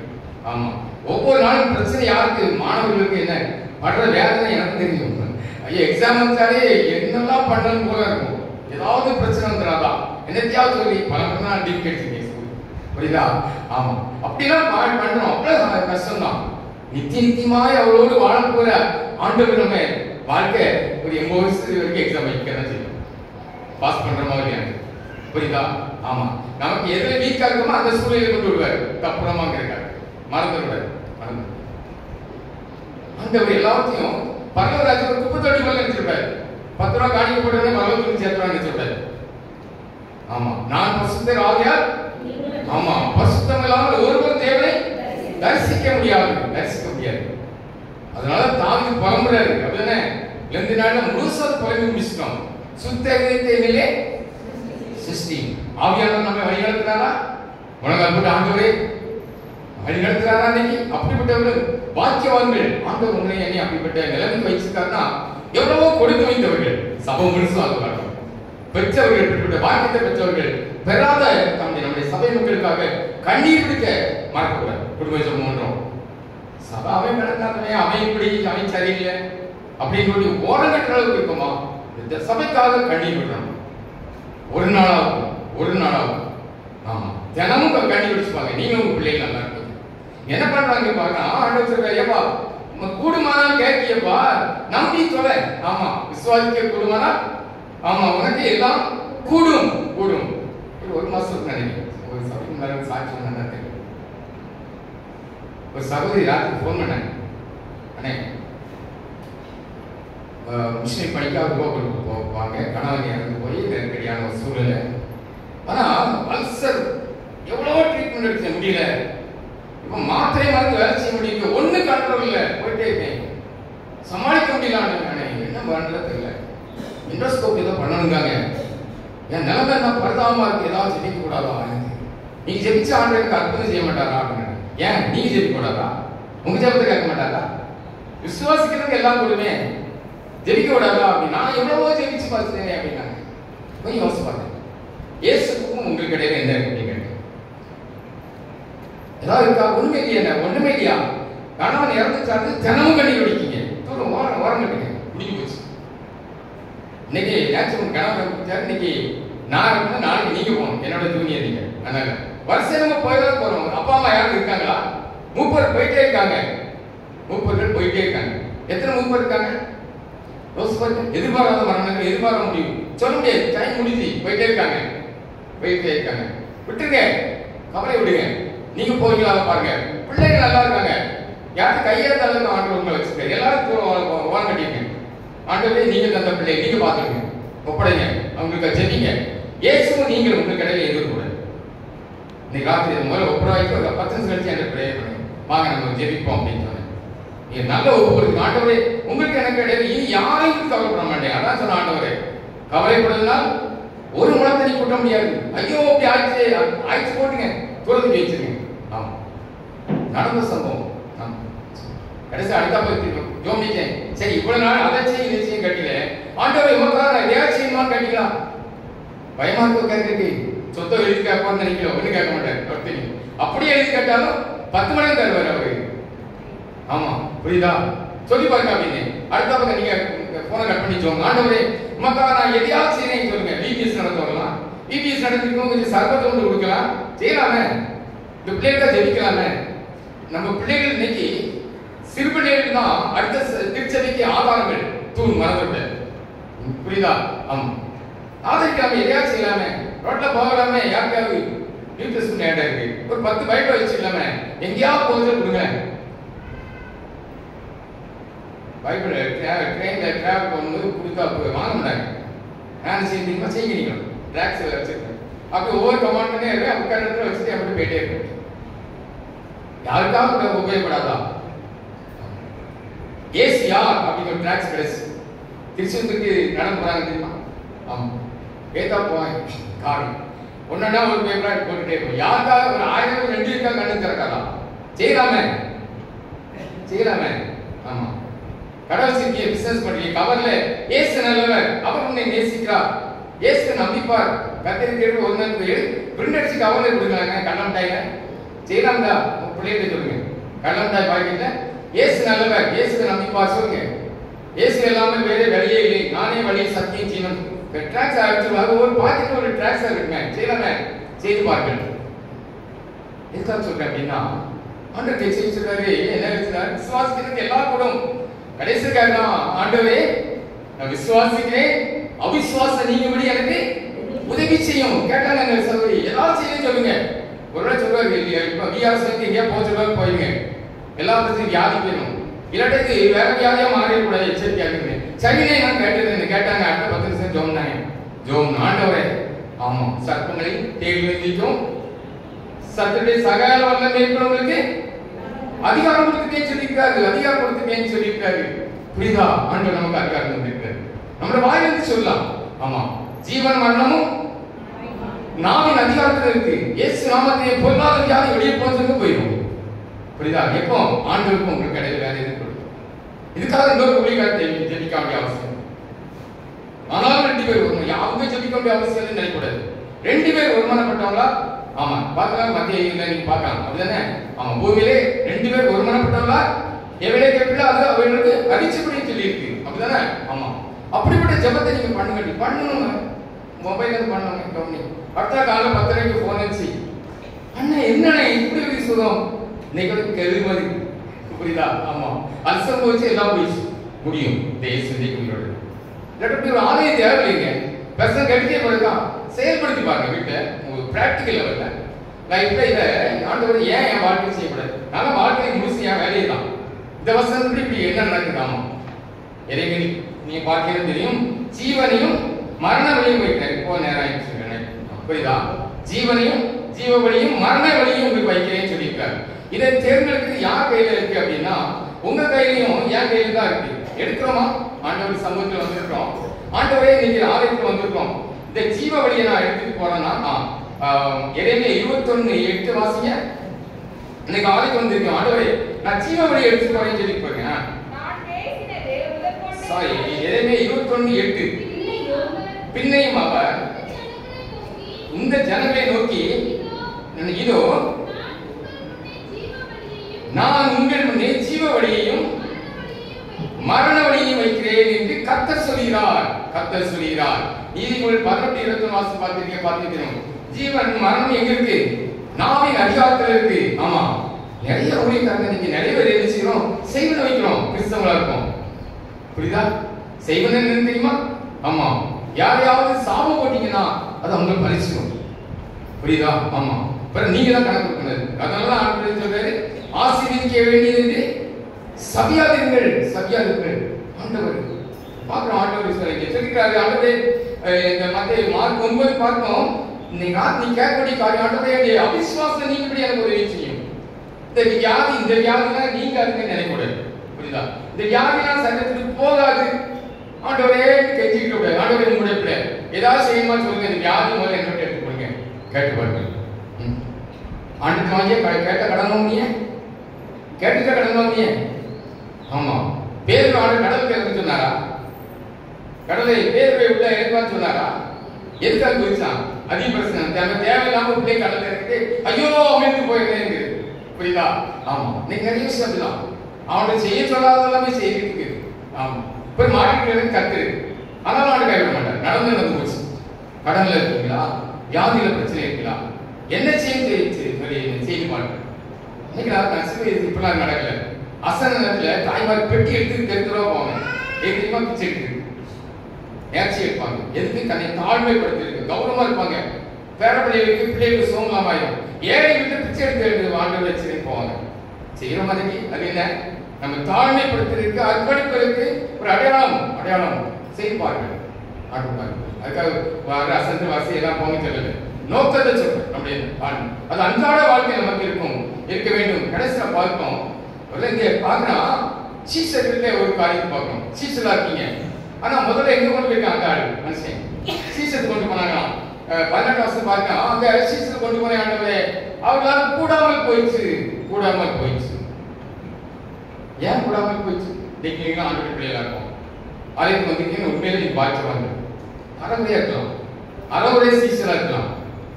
ஆமா, ஒவ்வொரு நாளும் பிரச்சனை யாருக்கு? மாணவர்களுக்கு என்ன படுற வேதனை எனக்கு தெரியும். ஐயா எக்ஸாம் வந்தாலே என்னெல்லாம் பண்ணணும் போல இருக்கும், ஏதாவது பிரச்சனை வந்துடாதா என்னத்தையாவது சொல்லி பல நாள் லீவ் கிடைச்சிருக்கேன், புரியுதா? ஆமா, அப்படிலாம் பண்றோம், அவ்வளவு கஷ்டம் தான். நித்தியமாய் அவளோடு வாழ போற ஆண்டவர் நம்ம வாழ்க்கை ஒரு 80 வருஷத்துக்கு வரைக்கும் எக்ஸாம் வைக்கதான் செய்யும், பாஸ் பண்ற மாதிரி, புரியுதா? ஆமா, நமக்கு எதுல வீக்கா இருக்குமோ அந்த சூழ்நிலை கொண்டு விடுவாரு, அப்புறமா இருக்காரு, மறந்து விடுவாரு. ஆண்டவர் எல்லாத்தையும் பரலோகராஜ்யம் ஒரு குப்பை தொட்டி போல நினைச்சிருப்பாரு. 10 ரூபாய் காணிக்க போட்டவனே பரலோகத்துக்கு சேர்த்துவான்னு நினைச்சிருப்பாரு. ஆமா, நான் பரிசுத்தர் ஆகியால், ஆமா, பரிசுத்தம் இல்லாமல் ஒருவர் தேவனை தரிசிக்க முடியாது, தரிசிக்க முடியாது. அதனால தாவீது புலம்புறாரு, அப்படிதானே? 2 நாள்ல முழுசா புலம்பி முடிச்சிட்டோம். சுத்த இதயத்திலே சிருஷ்டி. ஆவியானவர் நம்மை வழி நடத்துறாரா? உலகப்பட்ட ஆண்டவரே வழி நடத்துறாரா? இன்னைக்கு அப்படிப்பட்டவர்கள் பாக்கியவான்கள். ஆண்டவர் உங்களை என்னை அப்படிப்பட்ட நிலைமைக்கு வச்சிருக்காருன்னா எவ்வளவோ கொடுத்து வைத்தவர்கள் சபை முழுசும் அது காட்டும். பெற்றவர்கள், இப்படிப்பட்ட பாக்கியத்தை பெற்றவர்கள் பெறாத நம்முடைய சபை மக்களுக்காக கண்ணீர் பிடிக்க மறக்கக்கூடாது. குடும்ப ஜெபம் பண்றோம், சபை அவன் நடத்தாதவே, அவன் இப்படி, அவன் சரியில்லை அப்படின்னு சொல்லி ஓரங்கட்ட அளவுக்கு இருக்குமா? இந்த சபைக்காக கண்ணீர் விடுறோம். ஒரு நாளாகும். ஆமா, தினமும் கண்ணீர் விடுச்சுப்பாங்க. நீங்க உங்க பிள்ளைகள் நல்லா இருக்கு என்ன பண்றாங்க பாருங்க. ஆண்டவர் சொல்றாரு, ஏப்பா கூடுமானால் கேட்கியப்பா, நம்பி சொல்ல. ஆமா, விசுவாசிக்க கூடுமானால், ஆமா, உனக்கு எல்லாம் கூடும். ஒரு மாசத்துக்கு நினைக்கிறேன், ஒரு சபை சாட்சி சொன்ன ஒரு சகோதரி ராத்திரி போன் பண்ணாங்க, அண்ணே மிஷினை படிக்காத போவாங்க, கணவன் இறந்து போய் நெருக்கடியான ஒரு சூழ்நிலை. ஆனா அல்சர் எவ்வளவோ ட்ரீட்மெண்ட் எடுக்க முடியல, இப்ப மாத்திரை மருந்து வேலை செய்ய முடியல, ஒண்ணு கண்ட்ரோல் இல்ல, போயிட்டே இருக்கேன், சமாளிக்க முடியல. என்ன பண்றது இல்ல, இண்டோஸ்கோப் ஏதோ பண்ணணுங்காங்க. என் நிலைமை என்ன பரிதாபமா இருக்கு, ஏதாவது ஜெபிக்க கூடாதா? நீங்க ஜெபிச்ச ஆண்டவருக்கு அற்புதம் செய்ய மாட்டாரா? ஏன் நீங்க ஜெபிக்க கூடாதா? உங்க ஜெபத்தை கேட்க மாட்டாரா? விசுவாசிக்கிறதுக்கு எல்லாம் கொடுமே, ஜெபிக்க கூடாதா? அப்படி நான் எவ்வளவோ ஜெபிச்சு பார்த்துட்டேன் அப்படின்னாங்க. கொஞ்சம் யோசிச்சு பார்த்தேன், இயேசுக்கும் உங்களுக்கு இடையில என்ன இருக்கு? ஏதாவது இருக்கா? ஒண்ணுமே இல்லையா? கணவன் இறந்துச்சாரு, தினமும் கண்ணீர் வடிக்கீங்க, தூரம் ஓரம் கட்டுங்க, முடிஞ்சு போச்சு. இன்னைக்கு நேச்சுரல் கணவன் இறந்துச்சாரு, இன்னைக்கு நான் இருக்கணும், நாளைக்கு நீங்க போகணும், என்னோட ஜூனியர் நீங்க. அதனால வருஷம் நம்ம போய்தான் போறோம். அப்பா அம்மா யாரும் இருக்காங்களா? மூப்பர் போயிட்டே இருக்காங்க, மூப்பர்கள் போயிட்டே இருக்காங்க. எத்தனை மூப்பர் இருக்காங்க? எதிர்பாராத மரணங்கள் எதிர்பார்க்க முடியும், சொல்ல முடியாது, டைம் முடிஞ்சு போயிட்டே இருக்காங்க. விட்டுருங்க, கவலை விடுங்க, நீங்க போவீங்களா பாருங்க. பிள்ளைங்க நல்லா இருக்காங்க, யாரும் கையெழுத்த அளவுக்கு ஆண்டவர் உங்களை வச்சிருக்காரு. எல்லாரும் ஓரம் கட்டிருங்க. ஆண்டவரே நீங்க தந்த பிள்ளை நீங்க பாத்துருங்க, ஒப்படைங்க, அவங்களுக்கு ஜெபிங்க. இயேசுவும் நீங்களும் உங்கள் கடையில் எதிர்கூடாது. இன்னைக்கு ராத்திரி முதல்ல ஒப்புராய்க்கு ஒரு 10 நிமிஷம் கழிச்சு எனக்கு ப்ரேயர் பண்ணுங்க, வாங்க நம்ம ஜெபிப்போம் அப்படின்னு சொன்னேன். நீங்க நல்ல ஒப்பு கொடுத்து ஆண்டவரே உங்களுக்கு எனக்கு இடையில இனி யாரையும் கவலைப்பட மாட்டேன். அதான் சொன்ன ஆண்டவரே, கவலைப்படுவதனால் ஒரு முழத்தை நீ கூட்ட முடியாது. ஐயோ அப்படி ஆயிடுச்சு போட்டுங்க, தூரத்து ஜெயிச்சிருங்க. ஆமா, நடந்த சம்பவம். கடைசி அடுத்த போய் ஜோமிச்சேன். சரி, இவ்வளவு நாள் அதை செய்ய நிச்சயம் கட்டில ஆண்டவரை உமக்காக எதையாவது செய்யணுமான்னு கட்டிக்கலாம். பயமா இருக்கும் கேட்கறதுக்கு. சொத்தை எழுதி கேட்பான்னு நினைக்கிறோம், ஒண்ணு கேட்க மாட்டாரு. அப்படியே எழுதி கேட்டாலும் 10 மணி தருவார் அவரு. ஆமா, புரியுதா? சொல்லி பாருங்க அப்படின்னு. அடுத்த பக்கம் நீங்க போன கட் பண்ணி சொல்லுங்க, ஆண்டவரே உமக்காக நான் எதையாவது செய்யறேன்னு சொல்லுங்க. பிபிஎஸ் நடத்த வரலாம், பிபிஎஸ் நடத்திருக்கோம், கொஞ்சம் சர்பத்தை ஒன்று கொடுக்கலாம், செய்யலாமே. இந்த பிள்ளைகளை ஜெபிக்கலாமே. நம்ம பிள்ளைகள் இன்னைக்கு சிறு பிள்ளைகள் தான் அடுத்த திருச்சபைக்கு ஆதாரங்கள், தூண் மறந்துவிட்ட. புரியுதா? ஆமா, ஆதரிக்கலாமே, எதையாவது செய்யலாமே. ரோட்ல போகலாமே, யாருக்காவது நியூ டெஸ்ட்மென்ட் ஆட் இருக்கு, ஒரு 10 பைபிள் வச்சுக்கலாமே. எங்கேயாவது போகுது கொடுங்க. பைபிள் ட்ரெயின்ல டிராவல் பண்ணும்போது கொடுத்தா வாங்க மாட்டாங்க. நான் செய்யணுமா செய்யுங்க, ட்ராக்ஸ் வச்சிருக்கேன். அப்படி ஒவ்வொரு கமாண்ட் பண்ணே இருக்கேன், உட்கார்ந்து வச்சுட்டு அப்படி போயிட்டே இருக்கேன். யாருக்காவது உபயோகப்படாதா? ஏசிஆர் அப்படின்னு ஒரு ட்ராக்ஸ் கிடைச்சு திருச்செந்தூருக்கு நடந்து போறாங்க தெரியுமா? ஆமா, ஏதா போய் காரணம் ஒன்னா ஒரு பேப்பரா போட்டுட்டே இருக்கும். யாருக்காக ஒரு 1000 2 இருக்காங்க கண்ணு திறக்கலாம், செய்யலாமே செய்யலாமே. ஆமா, கடவுள் சிக்கிய பிசினஸ் பண்ணி கவர்ல ஏசு நல்லவர், அவர் உன்னை நேசிக்கிறார், ஏசு நம்பிப்பார், கத்திரிக்கை ஒரு நாள் பிரிண்ட் அடிச்சு கவர்ல கொடுக்கலாங்க. கள்ளம்டாயில செய்யலாம்டா. பிள்ளைகிட்ட சொல்லுங்க, கள்ளம்டாய் பாக்கெட்ல ஏசு நல்லவர், ஏசு நம்பிப்பார் சொல்லுங்க. ஏசு இல்லாமல் வேற வழியே இல்லை, நானே வழி சத்தியம் ஜீவன். ட்ராக்ஸ் ஆகிடுச்சு, ஒரு பாக்கெட் ஒரு ட்ராக்ஸ் இருக்குங்க, செய்யலாமே. செய்து பாருங்கள். எதுக்காக சொல்றேன் அப்படின்னா, ஆண்டவர் சொல்றாரு, என்ன சொல்றாரு? விசுவாசிக்கிறது எல்லா கூடும். கடைசிக்காக ஆண்டவரே நான் விசுவாசிக்கிறேன், அவிசுவாசம் நீங்கபடி எனக்கு உதவி செய்யும் கேட்டாங்க. சகோதரி எல்லாரும் செய்ய சொல்லுங்க. ஒருவேளை சொல்றாரு இல்லையா, இப்ப விஆர்எஸ் எங்கேயா போக சொல்றாரு போயிங்க, எல்லா பிரச்சனையும் வியாதி போயிடும், இல்லாட்டி வேற வியாதியா மாறிடக்கூடாது, எச்சரிக்கையா இருக்கு. சரினே நான் கேட்டது கேட்டாங்க. அடுத்த 10 நிமிஷம் ஜோம்னாங்க. ஜோம் ஆண்டவரே, ஆமா, சர்ப்பங்களை தேடி நீக்கும், சத்துடைய சகல வல்ல மேற்கொள்ளுங்களுக்கு அதிகாரம் கொடுத்துட்டேன்னு சொல்லியிருக்காரு, அதிகாரம் கொடுத்துட்டேன்னு சொல்லியிருக்காரு. புரியுதா? ஆண்டவர் நமக்கு அதிகாரம் கொடுத்திருக்காரு. நம்மளோட வாயிலிருந்து சொல்லலாம். ஆமா, ஜீவன் மரணமும் நாவின் அதிகாரத்தில் இருக்கு. இயேசு நாமத்தை பொருளாதார வியாதி வெளியே போறதுக்கு போயிடும். புரியுதா? எப்போ ஆண்டவருக்கும் உங்களுக்கு இடையில வேலை இருக்கு. இதுக்காக இன்னொரு ஊழியக்காரத்தை ஜெபிக்க வேண்டிய அவசியம். ஆனாலும் 2 பேர் ஒருமன், யாருமே ஜெபிக்க வேண்டிய அவசியம் இல்லைன்னு நினைக்கூடாது. 2 பேர் ஒருமனப்பட்டவங்களா? ஆமா, பார்க்கலாம், மத்திய நீங்க பார்க்கலாம், அப்படிதானே? ஆமா, பூமியிலே 2 பேர் ஒருமனப்பட்டவங்களா? எவளே கேட்கல அது அவங்களுக்கு அடிச்சுபடி சொல்லி இருக்கு, அப்படிதானே? ஆமா, அப்படிப்பட்ட ஜெபத்தை நீங்க பண்ணணும். மொபைல் பண்ணணும். கவனி, அடுத்த காலைல 10:30 போன் அடிச்சு, அண்ணா என்னண்ணே இப்படி ஒரு சுகம், இன்னைக்கு கேள்வி மாதிரி. புரியுதா? ஆமா, அல்சம் போச்சு, எல்லாம் போயிடுச்சு, முடியும். தேசியோட ஒரு ஆலயம் தேவையில்லைங்க. பெர்சன் கட்டியே போயிருக்கா, செயல்படுத்தி பாருங்க வீட்டுல, உங்களுக்கு பிராக்டிக்கல் லெவல்ல லைஃப்ல. இதை ஆண்டவர் ஏன் என் வாழ்க்கை செய்யக்கூடாது? நல்ல வாழ்க்கையை முடிச்சு என் வேலையை தான். இந்த வருஷத்துக்கு இப்படி என்ன நடக்குதாமா? இறைவன் நீங்க பார்க்கிறது தெரியும், ஜீவனையும் மரண வழியும் வைக்கிறேன். இப்போ நேரம் ஆயிடுச்சு. புரியுதா? ஜீவனையும் ஜீவ வழியும் மரண வழியும் உங்களுக்கு வைக்கிறேன்னு சொல்லியிருக்காரு. இதை தேர்ந்தெடுக்கிறது யார் கையில இருக்கு அப்படின்னா, உங்க கையிலையும் என் கையில தான் இருக்கு. எடுக்கிறோமா? ஆண்டவர் சமூகத்தில் வந்திருக்கோம். ஆண்டவரே இன்னைக்கு ஆலயத்துக்கு வந்திருக்கோம். இந்த ஜீவ வழியை நான் எடுத்துட்டு போறேன்னா, எரேமியா 21:8 வாசிங்க. இன்னைக்கு ஆலயத்துக்கு வந்திருக்கோம். ஆண்டவரே நான் ஜீவ வழியை எடுத்துட்டு போறேன்னு சொல்லி போறேன். சாரி, எரேமியா 21:8 பின்னையும் அவர் இந்த ஜனங்களை நோக்கி, இதோ நான் உங்கள் முன்னே ஜீவ வழியையும் மரண வழியையும் வைக்கிறேன் என்று கர்த்தர் சொல்கிறார். கர்த்தர் சொல்கிறார். நீதிமொழிகள் 18:21 வாசி பார்த்திருக்கீங்க. ஜீவன் மரணம் எங்க இருக்கு? நாவின் அதிகாரத்தில் இருக்கு. ஆமா, நிறைய ஊழியக்காரங்க நீங்க நிறைய பேர் என்ன செய்யறோம்? செய்வன வைக்கிறோம். கிறிஸ்தவங்களா இருக்கும். புரியுதா? செய்வன என்ன தெரியுமா? ஆமா, யாரையாவது சாப போட்டீங்கன்னா அது அவங்களுக்கு பரிசிடும். புரியுதா? ஆமா, அப்புறம் நீங்க தான் கணக்கு கொடுக்கணும். அதனாலதான் ஆண்டவர் சொல்றாரு, ஆசீர்வதிக்க வேண்டியது சபியாதீர்கள், சபியாதீர்கள். ஆண்டவர் பார்க்கிறோம். ஆண்டவர் சொல்லிக்கிறாரு, ஆண்டவரே இந்த மத்திய மார்க் 9 பார்ப்போம். நீ கேட்கக்கூடிய காரியம் ஆண்டவரே அவிசுவாசம் நீங்க எப்படி எனக்கு உதவி செய்யும். இந்த வியாதினா நீங்க அதுக்கு நினைக்கூடாது. புரியுதா? இந்த வியாதினா சரீரத்துக்கு போகாது. ஆண்டவரே கெஞ்சிக்கிட்டு கூடாது. ஆண்டவரே உங்களுடைய பிள்ளை ஏதாவது செய்யுமா சொல்லுங்க. இந்த வியாதி முதல்ல என்ன எடுத்து கொடுங்க. கேட்டு பாருங்க. ஆண்டு வாங்கிய கேட்ட கடன் வாங்கிய கேட்டுக்க கடன் வாங்கிய. ஆமா, பேர் ஆண்டு கடவுள் பேர் சொன்னாரா? கடவுளை பேர் உள்ள எடுப்பான்னு சொன்னாரா? எதுக்காக குறிச்சான்? அதிக பிரச்சனை தேவையில்லாம பிள்ளை கடவுள் இருக்கு. ஐயோ அமைந்து போயிருந்தேன். புரியுதா? ஆமா, நீங்க நிறைய விஷயம் அப்படிதான். அவனை செய்ய சொல்லாதெல்லாமே செய்யிருக்கு. ஆமா, போய் மாட்டிட்டு கத்து. ஆனாலும் அவனை கைவிட மாட்டார். நடந்து வந்து போச்சு. கடல்ல இருக்கீங்களா? வியாதியில பிரச்சனை இருக்கலாம். என்ன செய்து மாட்டேன். இன்னைக்கு இப்பெல்லாம் நடக்கல. அசன நேரத்துல தாய்மார் பெட்டி எடுத்து தெரிஞ்சுரூவா போவாங்க. எதுக்குமா பிச்சை எடுத்து நேர்ச்சி எடுப்பாங்க. எதுக்கு? தன்னை தாழ்மைப்படுத்தி கௌரவமா இருப்பாங்க. பிள்ளைகளுக்கு சோமலாமாயிரும். ஏழை விட்டு பிச்சை எடுத்து ஆண்டு வச்சு போவாங்க. செய்யற மாதிரி அது என்ன? நம்ம தாழ்மைப்படுத்துறதுக்கு அர்ப்பணிப்பதற்கு ஒரு அடையாளம் செய்வார்கள். அதுக்காக அசந்து வாசி எல்லாம் போங்க சொல்லல. நோக்கத்தை சொல்றேன். நம்முடைய அது அன்றாட வாழ்க்கை நமக்கு இருக்க வேண்டும். கடைசியில பார்ப்போம். இங்க பாக்குறோம் சீசர்ல ஒரு காரியத்தை பார்க்கணும். சீசலா இருக்கீங்க. ஆனா முதல்ல எங்க கொண்டு போயிருக்காங்க? அந்த ஆளு மனுஷன் சீசத்துக்கு கொண்டு போனாங்க. 18 வருஷம் பார்க்கலாம். அங்க சீசத்துக்கு கொண்டு போன ஆண்டவரே அவர்களால கூடாமல் போயிடுச்சு. ஏன் கூடாமல் போயிடுச்சு? நீங்க ஆண்டு பிள்ளைகளா இருக்கும். அதுக்கு வந்தீங்கன்னா உண்மையில நீங்க பாய்ச்சுவாங்க. அறமுறையா இருக்கலாம், அறமுறை சீசலா இருக்கலாம்.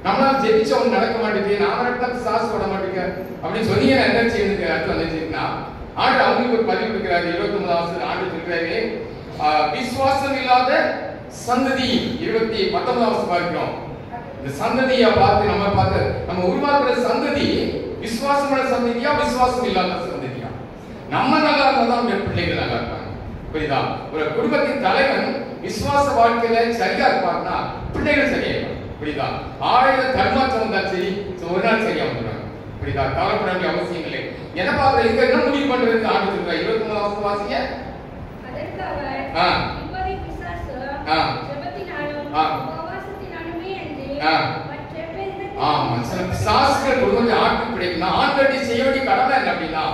நம்மளால ஜெபிச்சவங்க நடக்க மாட்டேங்குது, நாம நடக்க சாசு விட மாட்டேங்க அப்படின்னு சொன்னீங்கன்னா என்ன செய்யுங்க? அடுத்து வந்து செய்யுங்கன்னா ஆண்டு அவங்களுக்கு ஒரு பதிவு கொடுக்கிறாரு. 29 ஆண்டு சொல்றாரு, விசுவாசம் இல்லாத சந்ததி. 19 பார்க்கிறோம். இந்த சந்ததியை பார்த்து நம்ம உருவாக்குற சந்ததி விசுவாசமான சந்ததியா விசுவாசம் இல்லாத சந்ததியா? நம்ம நல்லா இருந்தாதான் நம்ம பிள்ளைகள் நல்லா இருப்பாங்க. புரியுதா? ஒரு குடும்பத்தின் தலைவன் விசுவாச வாழ்க்கையில சரியா இருப்பாருன்னா பிள்ளைகள் சரியா இருப்பாங்க. புரியுதா? ஆயுத தர்மாற்றம் வந்தா சரி, ஒரு நாள் சரியா வந்துடுறாங்க. புரியுதா? கவலைப்பட வேண்டிய அவசியம் இல்லை. என்ன பார்க்க இங்க என்ன முடிவு பண்றது? ஆண்டு சொல்ற 23 வாசிங்க. செய்ய வேண்டிய கடமை என்ன அப்படின்னா,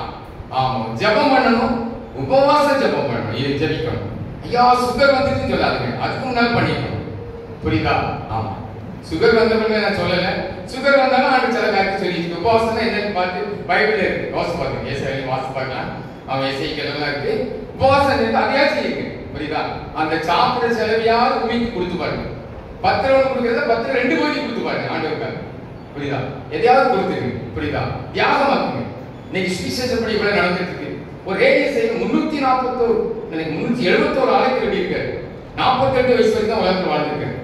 ஜெபம் பண்ணணும், உபவாச ஜெபம் பண்ணணும், ஜெபிக்கணும். ஐயா சுகர் வந்துச்சுன்னு சொல்லாதுங்க, அதுக்கு முன்னாடி பண்ணிக்கணும். புரியுதா? ஆமா, சுகர் வந்தவங்க நான் சொல்லல. சுகர் வந்தாலும் ஆண்டு சில காரியத்தை சொல்லி உபவாசம் என்னன்னு பார்த்து பைபிள் இருக்கு, யோசிச்சு பாருங்க. ஏசாயில வாசி பார்க்கலாம். அவன் இசைக்கெல்லாம் இருக்கு. உபவாசம் இருக்கு, அதையா செய்யுங்க. புரியுதா? அந்த சாப்பிட செலவையாவது உண்மைக்கு கொடுத்து பாருங்க. 10 ரூபா கொடுக்கறத 10 2 கோடி கொடுத்து பாருங்க ஆண்டவருக்காக. புரியுதா? எதையாவது கொடுத்துருங்க. புரியுதா? தியாகமாக்குங்க. இன்னைக்கு சுவிசேஷம் படி இவ்வளவு நடந்துட்டு இருக்கு. ஒரு ரேடியஸ் 371 ஆலயத்தில் கட்டி இருக்காரு. 48 வயசு வரைக்கும் உலகத்தில் வாழ்ந்திருக்காரு.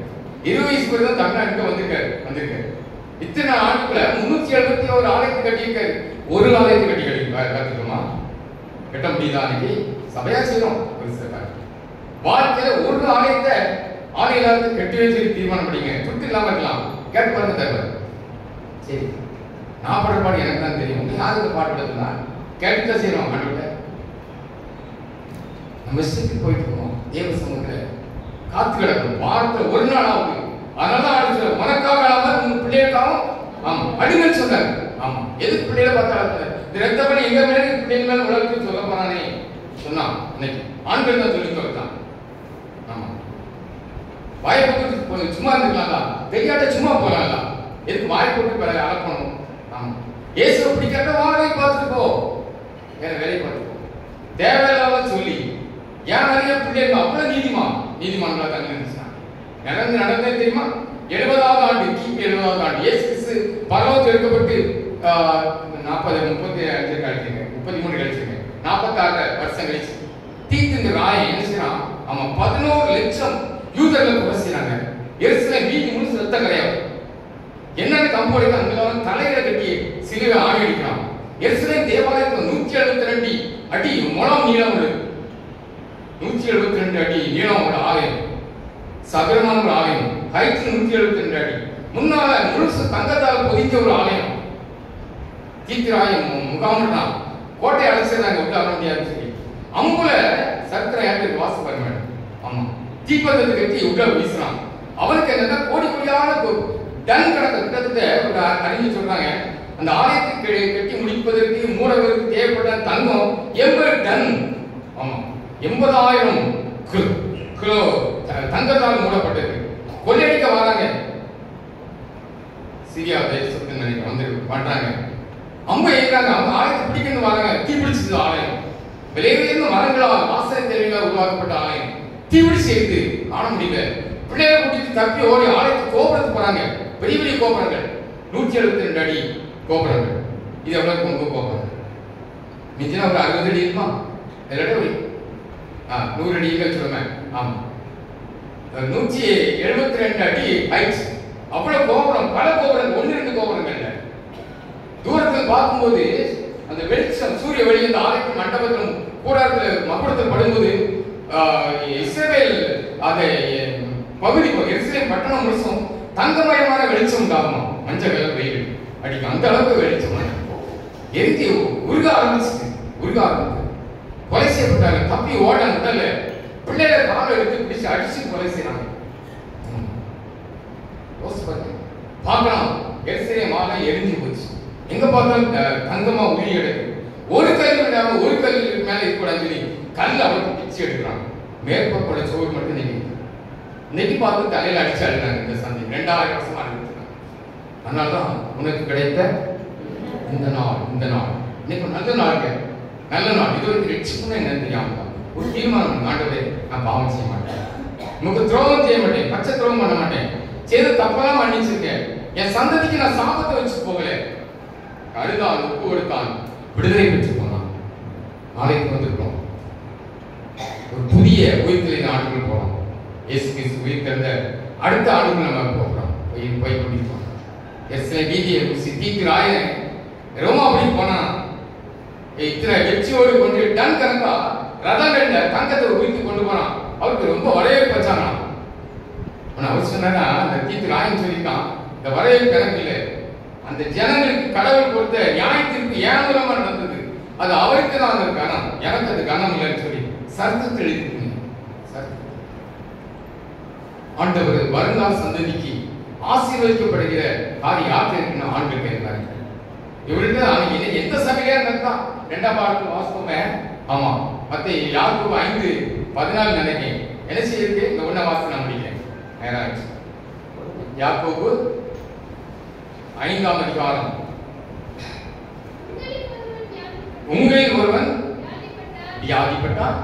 20 வயசு வரைக்கும் தமிழ்நாட்டுக்கு வந்திருக்காரு. இத்தனை ஆண்டுக்குள்ள 371 ஆலயத்தை கட்டி இருக்காரு. ஒரு ஆலயத்தை கட்டுமா? கட்ட முடியுதா? அன்னைக்கு சபையா செய்யணும். வாழ்க்கையில ஒரு ஆலயத்தை ஆலயத்தை கட்டி வச்சு தீர்மானம் படிங்க. துட்டு இல்லாம இருக்கலாம். கேட்டு பாருங்க தருவார். சரி, நான் பாடுற பாடு எனக்கு தான் தெரியும். யாருக்கு பாட்டு படுத்துனா கேட்டுதான் செய்யறோம். ஆண்டவர்கிட்ட நம்ம இஷ்டத்துக்கு போயிட்டு இருக்கோம். தேவ சமூகத்துல காத்து கிடக்கும். வாரத்துல ஒரு நாள் ஆகுது. அதனால ஆண்டு உனக்காக உங்க பிள்ளைகளுக்காகவும் அடிமைன்னு சொன்னாரு. ஆமா, எதுக்கு பிள்ளைகளை பார்த்தா இந்த ரத்த பண்ணி எங்க மேல பிள்ளைங்க மேல உலகத்துக்கு சொல்ல போறானே சொன்னான். இன்னைக்கு ஆண்கள் தான் சொல்லி சொல்லிட்டான். ஆமா, வாயை போட்டு சும்மா இருந்துக்கலாம்ல, தெரியாட்ட சும்மா போகலாம்ல. எதுக்கு வாய் போட்டு பிறகு அலப்பணும்? ஆமா, இயேசு பிடிக்காட்ட வாழை பார்த்துட்டு போ, வேற வேலையை பார்த்துக்கோ. தேவையில்லாம சொல்லி ஏன் நிறைய பிள்ளைங்க அவ்வளவு நீதிமான்களா தங்க இருந்துச்சுன்னா நடந்தே தெரியுமா? 70வது ஆண்டு, கிபி 70வது ஆண்டு இயேசு கிறிஸ்து பரலோகத்தில் எடுக்கப்பட்டு 33 கழிச்சுங்க 46 வருஷம் கழிச்சு தீத்துங்க ராயம் என்ன செய்யறான்? அவன் 11 லட்சம் யூதர்களை கொலை செய்யறாங்க. எருசலேம் வீதி முழுசு ரத்த கரையாகும். என்னன்னு கம்போடுக்கு அங்கெல்லாம் தலையில கட்டி சிலுவை ஆணி அடிக்கிறான். எருசலேம் தேவாலயத்துல 172 அடி முழம் நீளம் உள்ளது. 172 அடி நீளம் உள்ள ஆலயம், சதுரமான ஒரு ஆலயம். ஹைட் 172 அடி. முன்னால முழுசு தங்கத்தால் பொதிஞ்ச ஒரு ஆலயம். தீத்திராயம் முகாமிட்டான். கோட்டை அடைச்சிருந்தாங்க, உள்ள வர முடியாதுன்னு சொல்லி. அம்புல சத்திர யாத்திரை வாசம் பாருங்க. ஆமா, தீப்பந்தத்தை கட்டி உள்ள வீசுறான். டன் கணக்கு கிட்டத்தட்ட ஒரு அறிஞர் சொல்றாங்க, அந்த ஆலயத்தை கட்டி முடிப்பதற்கு மூலவருக்கு தேவைப்பட்ட தங்கம் 80 டன். ஆமா, 80,000 கிலோ தங்கத்தால் மூடப்பட்டது. கொள்ளையடிக்க வராங்க, சிரியா தேசத்துக்கு நினைக்க வந்து பண்றாங்க, அம்பு ஏற்றாங்க, அவங்க ஆலயத்தை பிடிக்கணும் வராங்க, தீ பிடிச்சது ஆலயம். விலையுயர்ந்த மரங்களால் வாசனை தேவையாக உருவாக்கப்பட்ட ஆலயம் தீபிடிச்சு எடுத்து காண முடியல. பிள்ளைகளை கூட்டிட்டு தப்பி ஓடி ஆலயத்து கோபுரத்துக்கு போறாங்க. பெரிய பெரிய கோபுரங்கள், 172 அடி கோபுரங்கள். இது எவ்வளவு உங்க கோபுரம்? மிஞ்சினா ஒரு 60 அடி இருக்குமா? இல்லாட்ட ஒரு 100 அடிகள் சொல்லுவேன். ஆமா, 172 அடி ஹைட். அவ்வளவு கோபுரம், பல கோபுரங்கள், 1-2 கோபுரங்கள். தூரத்தில் பார்க்கும்போது அந்த வெளிச்சம், சூரிய வெளி அந்த ஆலயத்தின் மண்டபத்திலும் கூடாரத்தில் மகுடத்தில் படும்போது இஸ்ரவேல் அதை பகுதி எருசலேம் பட்டணம் முழுசும் தங்கமயமான வெளிச்சம் உண்டாகுமா. மஞ்சள் கலர் வெயில் அடிக்கும், அந்த அளவுக்கு வெளிச்சம் எரிஞ்சு உருக ஆரம்பிச்சு கொலை செய்யப்பட்டாங்க. தப்பி ஓட முதல்ல பிள்ளைகளை காலை எடுத்து பிடிச்சு அடிச்சு கொலை செய்யறாங்க. பார்க்கலாம், எருசலேம் மாலை எரிஞ்சு போச்சு. எங்க பார்த்தாலும் தங்கமா உரி எடுக்கு. ஒரு கல் விடாம ஒரு கல் மேல இருக்கக்கூடாது சொல்லி கல் அவருக்கு பிச்சு எடுக்கிறாங்க. மேற்போட சோறு மட்டும் இன்னைக்கு பார்த்து தலையில அடிச்சு அழுறாங்க. இந்த சந்தை 2000 வருஷமா அழுதுறாங்க. அதனாலதான் உனக்கு கிடைத்த இந்த நாள் இன்னைக்கு நல்ல நாள், நல்ல நாள். இது ஒரு ரட்சிப்புன்னு என்ன தெரியாம ஒரு தீர்மானம், ஆண்டவரே நான் பாவம் செய்ய மாட்டேன், உனக்கு துரோகம் செய்ய மாட்டேன், பச்சை துரோகம் பண்ண மாட்டேன், செய்த தப்பெல்லாம் மன்னிச்சிருக்கேன், என் சந்ததிக்கு நான் சாபத்தை வச்சு போகல, அழுதான் உப்பு கொடுத்தான் விடுதலை பெற்று போனான். நாளைக்கு வந்திருக்கோம், ஒரு புதிய உயிர்த்தலின் ஆண்டுகள் போறோம். இயேசு கிறிஸ்து உயிர் திறந்த அடுத்த ஆண்டுகள் நம்ம போகிறோம், போய் கொண்டிருக்கோம். எஸ்லே வீதியை தீர்க்கிறாய ரோமாபுரி போனா இத்தனை வெற்றியோடு கொண்டு டன் கணக்கா ரதங்கள்ல தங்கத்தை உயிர்த்து கொண்டு போனான். அவருக்கு ரொம்ப வரவேற்பு வச்சாங்க. அவர் சொன்னா அந்த தீர்க்கிறாயன்னு சொல்லியிருக்கான், இந்த வரவேற்பு கணக்கு இல்லை, அந்த ஜனங்களுக்கு கடவுள் கொடுத்த நியாயத்திற்கு ஏன் மூலமா நடந்தது, அது அவருக்கு தான் அந்த கணம், எனக்கு அது கணம் இல்லைன்னு சொல்லி சர்த்தத்தில் எழுதிருக்கீங்க. ஆண்டவர் வருங்கால சந்ததிக்கு ஆசீர்வதிக்கப்படுகிற காரியம் யாருக்கு இருக்குன்னு ஆண்டு கேட்கிறாங்க. இவருக்கு எந்த சபையா இருந்தா 2ஆம் பாடத்தில் வாசிப்போமே. ஆமா, மத்த யாக்கோபு 5:14 நினைக்கிறேன். என்ன செய்யிருக்கு, இந்த 1 வாசனை முடிக்கிறேன். நேரம் யாக்கோபு 5ஆம் அதிகாரம். உங்களில் ஒருவன் வியாதிப்பட்டால்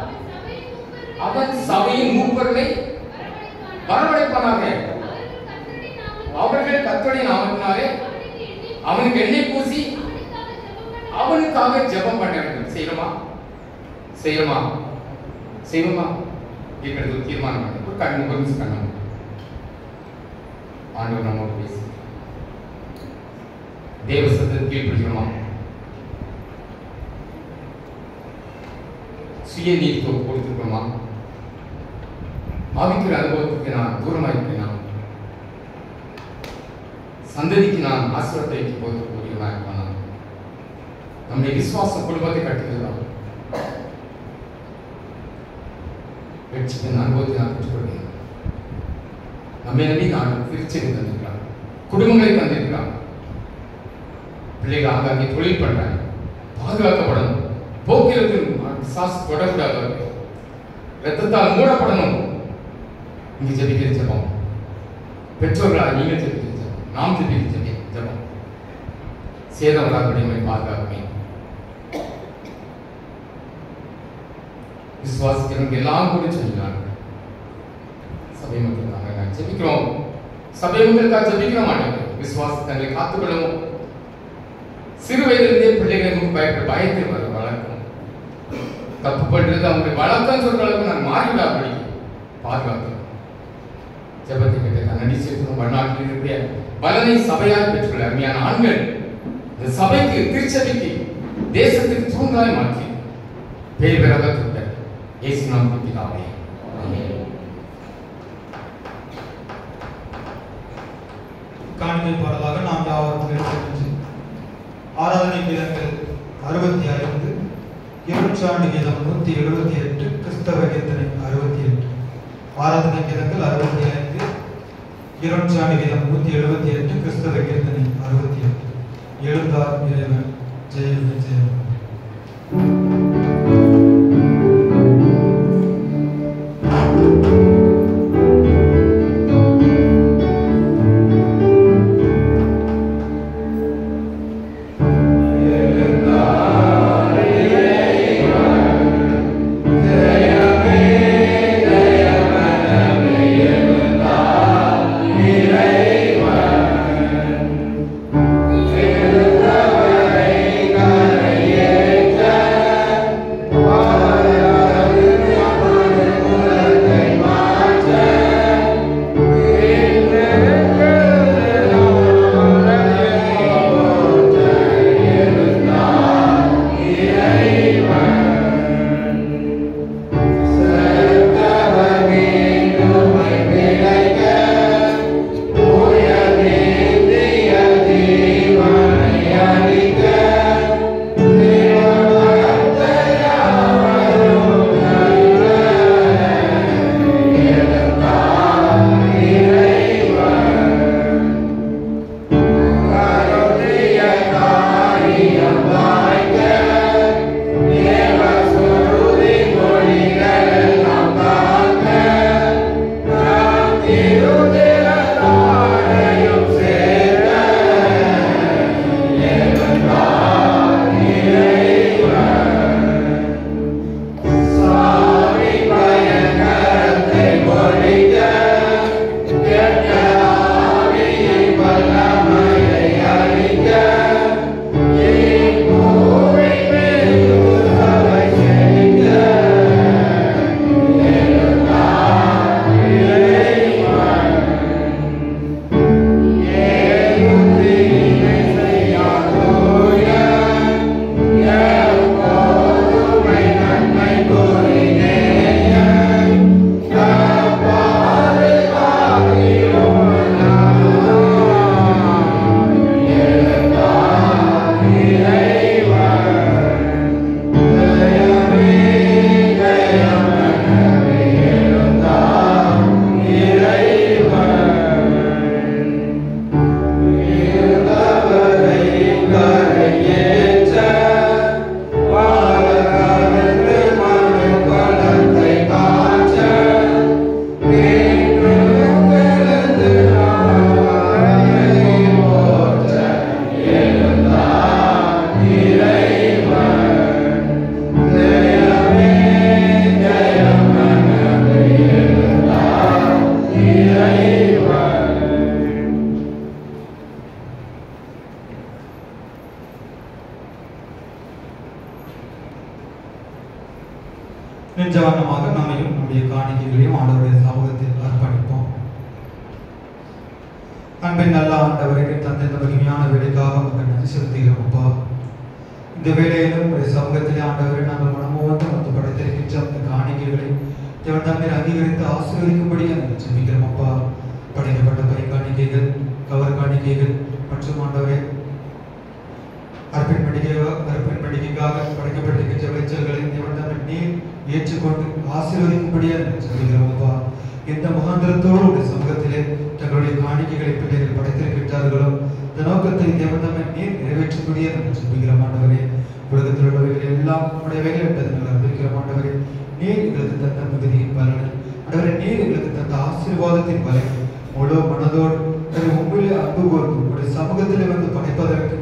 அவன் சபையின் மூப்பர்களை வரவழைப்பானாக, அவர்கள் கர்த்தருடைய நாமத்தினாலே அவனுக்கு எண்ணெய் பூசி அவனுக்காக ஜெபம் பண்ண வேண்டும். செய்யணுமா இருக்கிறது தீர்மானம் பண்ணி ஒரு கண்ணு ஆண்டவர் நம்மோடு பேசி தேவ சத்தத்தை கீழ்ப்படிக்கணுமா, சுய நீதிக்கு கொடுத்துக்கணுமா, ஆவிக்கிற அனுபவத்துக்கு நான் தூரமா இருக்கிறேன், சந்ததிக்கு நான் ஆசிரியத்தை போதுமா இருப்பானா, நம்முடைய விசுவாச குடும்பத்தை கட்டுகிறோம், வெற்றிப்பின் அனுபவத்தை நான் பெற்றுக்கொள்கிறேன். நம்மை நம்பி நான் திருச்செடி தந்திருக்கிறான், குடும்பங்களை தந்திருக்கிறான், பிள்ளைகள் ஆங்காங்கே தொழில் பண்றாங்க, பாதுகாக்கப்படணும், போக்குவரத்து சாஸ் தொடக்கூடாது, ரத்தத்தால் மூடப்படணும். இங்கு ஜெபிக்கிற ஜெபம், பெற்றோர்களாக நீங்கள் ஜெபிக்கிற ஜெபம், நாம் ஜெபிக்கிற ஜெபம், சேதவராக பாதுகாக்கணும். விசுவாசிக்கிறவங்க எல்லாம் கூட சொல்லிக்கிறாங்க, சபை மக்களுக்காக நாங்கள் ஜெபிக்கிறோம், சபை மக்களுக்காக ஜெபிக்கிற மாட்டோம். விசுவாசத்தை காத்துக்கொள்ளவும், சிறு வயதிலிருந்தே பிள்ளைகளுக்கு பயத்தை வளர்க்கணும். தப்பு பண்றது அவங்க வளர்த்தன்னு சொல்ற அளவுக்கு நான் மாறிவிடா படி பாதுகாக்கணும். ஜெபத்தை கேட்ட நடிச்சிருக்கணும். வடநாட்டில் இருக்கிற பலனை சபையால் பெற்றுள்ள அருமையான ஆண்கள் இந்த சபைக்கு, திருச்சபைக்கு, தேசத்துக்கு தூங்காய் மாற்றி பேர் பெறக தொட்ட இயேசு நாமத்தில் பிதாவே, ஆமென். காணிக்கை பாடலாக நாம் யாவரும் எடுத்து ஆராதனை கீதங்கள் 65, இருநூற்றாண்டு கீதம் 178, கிறிஸ்தவ கீர்த்தனை 68. ஆராதனை கீதங்கள் 65, இறைஞ்சாணிகிதம் 178 கிறிஸ்தவ கீர்த்தனை 68. எழுந்தார் இறைவன் ஜெயமே ஜெயம். நெஞ்சவண்ணமாக நம்மையும் நம்முடைய காணிக்கைகளையும் ஆண்டவருடைய சமூகத்தில் அர்ப்பணிப்போம். அன்பின் நல்ல ஆண்டவருக்கு தந்தை இந்த மகிமையான வேலைக்காக உங்கள் நன்றி செலுத்துகிறோம் அப்பா. இந்த வேலையிலும் உங்களுடைய சமூகத்திலே ஆண்டவரை நாங்கள் மனமோடு வந்து படைத்திருக்கின்ற அந்த காணிக்கைகளை தேவன் தம்மை அங்கீகரித்து ஆசீர்வதிக்கும்படி நாங்கள் ஜெபிக்கிறோம் அப்பா. படைக்கப்பட்ட பை காணிக்கைகள், கவர் காணிக்கைகள் மற்றும் ஆண்டவரே அர்ப்பணிக்காக படைக்கப்பட்டிருக்கின்ற விளைச்சல்களை தேவன் தம்மை நீர் ஏற்றுக்கொண்டு ஆசீர்வதிக்கும்படியாக சொல்கிறோம் அப்பா. இந்த முகாந்திரத்தோடு உடைய சமூகத்திலே தங்களுடைய காணிக்கைகளை பிள்ளைகள் படைத்திருக்கின்றார்களோ இந்த நோக்கத்தை தேவன் தம்மை நீர் நிறைவேற்றும்படியாக நாங்கள் சொல்கிறோம் ஆண்டவரே. உலகத்தில் உள்ளவர்கள் எல்லாம் உடையவைகள் என்பதை நாங்கள் அறிவிக்கிறோம் ஆண்டவரே. நீர் எங்களுக்கு தந்த மிகுதியின் பலனை ஆண்டவரே, நீர் எங்களுக்கு தந்த ஆசீர்வாதத்தின் பலனை முழு மனதோடு உண்மையிலே அன்பு கோர்ந்து உடைய சமூகத்திலே வந்து படைப்பதற்கு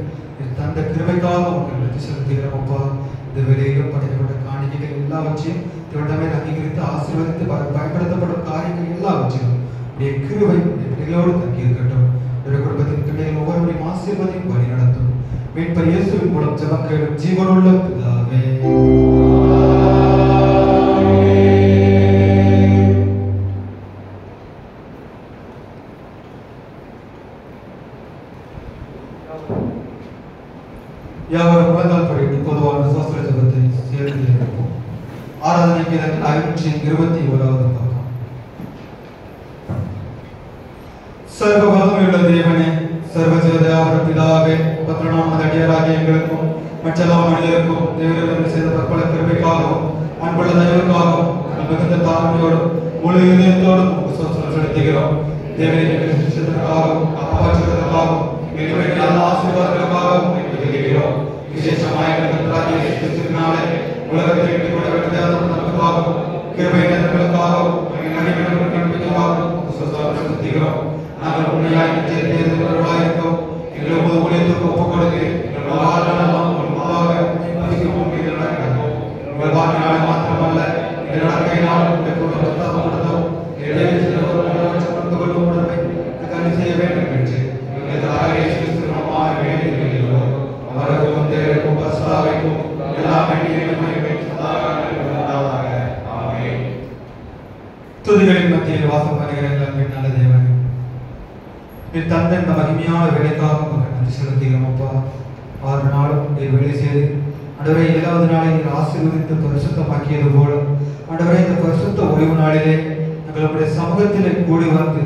தந்த கிருபைக்காக உங்கள் நன்றி செலுத்துகிறோம் அப்பா. இந்த வேலையிலும் படைக்கப்பட்ட காணிக்கைகள் எல்லாவற்றையும் தேவனமே அங்கீகரித்து ஆசீர்வதித்து பயன்படுத்தப்படும் காரியங்கள் எல்லாவற்றையும் உடைய கிருபை பிள்ளைகளோடு தங்கி இருக்கட்டும். குடும்பத்தின் பிள்ளைகள் ஒவ்வொருவரையும் ஆசீர்வதியும் வழி நடத்தும். மீட்பர் இயேசுவின் மூலம் ஜெபம் கேளும் ஜீவனுள்ள பிதாவே. யாவரும் முழங்கால் படித்து பொதுவான சாஸ்திர ஜபத்தை சேர்ந்து எடுப்போம். ஆராதனைக்கு 521வது பக்கம். சர்வ வல்லமையுள்ள தேவனே, சர்வஜீவதேவர பிதாவே, 19வது அடியாராகிய எங்களுக்கும் மற்றெல்லா மனிதருக்கும் தேவரிடம் செய்த பற்பல கிருபைக்காகவும் அன்புள்ள தயவுக்காகவும் மிகுந்த தாழ்மையோடும் முழு இதயத்தோடும் சாஸ்திரம் செலுத்துகிறோம். தேவனுடைய சித்தத்திற்காகவும் அப்பா சித்தத்திற்காகவும் எங்களுடைய எல்லா ஆசீர்வாதங்களுக்காகவும் கேட்கிறோம். விசேஷமாக கர்த்தராகிய இயேசு கிறிஸ்துவினாலே உலகத்தை விட்டு கூட நமக்காகவும் கிருபை நன்மைகளுக்காகவும் சுத்திக்கிறோம். நாங்கள் உண்மையாய் நிச்சயத்தேர்ந்தவர்களாயிருக்கோம். எங்களை ஊழியத்திற்கு ஒப்புக் கொடுத்து எங்கள் வாழ்நாள் மாத்திரமல்ல எங்கள் நடக்கையினாலும் செய்ய வேண்டும் என்று அவருக்கும் பரிசுத்தாவிக்கும் எல்லா துதிகளின் மத்தியில் வாசம் பண்ணுகிற நல்ல தேவன், என் தந்தை இந்த மகிமையான வேலைக்காக நன்றி செலுத்துகிறோம். அப்பா 6 நாளும் வேலை செய்து ஆண்டவரே 7வது நாளை நீர் ஆசீர்வதித்து பரிசுத்தமாக்கியது போல ஆண்டவரே இந்த பரிசுத்த ஓய்வு நாளிலே எங்களுடைய சமூகத்திலே கூடி வந்து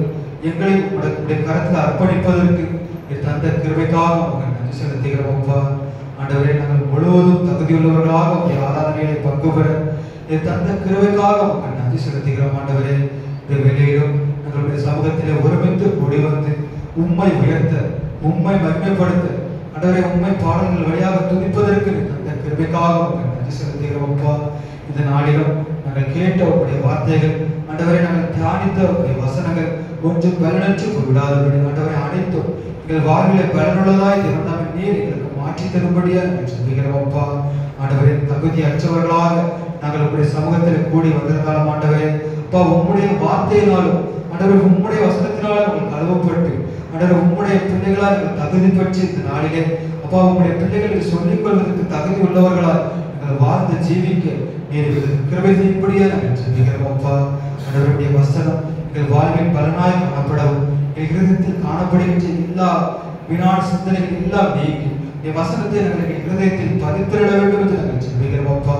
எங்களை உடைய கரத்தில் அர்ப்பணிப்பதற்கு என் தந்தை கிருபைக்காக நன்றி செலுத்துகிறோம். அப்பா ஆண்டவரே நாங்கள் முழுவதும் தகுதியுள்ளவர்களாக உடைய ஆராதனைகளை பங்கு பெற என் தந்தை கிருபைக்காக நன்றி செலுத்துகிறோம். ஆண்டவரே இந்த வேலையிலும் எங்களுடைய சமூகத்திலே ஒருமித்து கூடி வந்து உம்மை உயர்த்த உம்மை மகிமைப்படுத்த ஆண்டவரே உம்மை பாடல்கள் வழியாக துதிப்பதற்கு அந்த கிருபைக்காக நன்றி செலுத்துகிறோம். அப்பா இந்த நாளிலும் நாங்கள் கேட்ட உடைய வார்த்தைகள் ஆண்டவரை நாங்கள் தியானித்த உடைய வசனங்கள் கொஞ்சம் பலனற்று விடாதபடி ஆண்டவரை அனைத்தும் எங்கள் வாழ்விலே பலனுள்ளதாய் திறந்தால் நீர் எங்களுக்கு மாற்றி தரும்படியா நாங்கள் சொல்லுகிறோம். அப்பா ஆண்டவரே தகுதி அற்றவர்களாக நாங்கள் உங்களுடைய சமூகத்தில் கூடி வந்திருந்தாலும் ஆண்டவரே அப்பா உம்முடைய வார்த்தையினாலும் ஆண்டவரே உம்முடைய வசனத்தினாலும் நாங்கள் கழுவப்பட்டு ஆண்டவரே உம்முடைய பிள்ளைகளால் நாங்கள் தகுதி பெற்று இந்த நாளிலே அப்பா உம்முடைய பிள்ளைகளுக்கு சொல்லிக் கொள்வதற்கு தகுதி உள்ளவர்களால் நாங்கள் வாழ்ந்து ஜீவிக்க நீர் கிருபை செய்யும்படியா நாங்கள் சொல்லுகிறோம். அப்பா ஆண்டவருடைய வசனம் எங்கள் வாழ்வின் பலனாய் காணப்படவும் எங்கள் இருதயத்தில் காணப்படுகின்ற எல்லா வீணான சிந்தனைகள் எல்லாம் நீக்கி என் வசனத்தை நாங்கள் எங்கள் இருதயத்தில் பதித்திட வேண்டும் என்று நாங்கள் சொல்லுகிறோம். அப்பா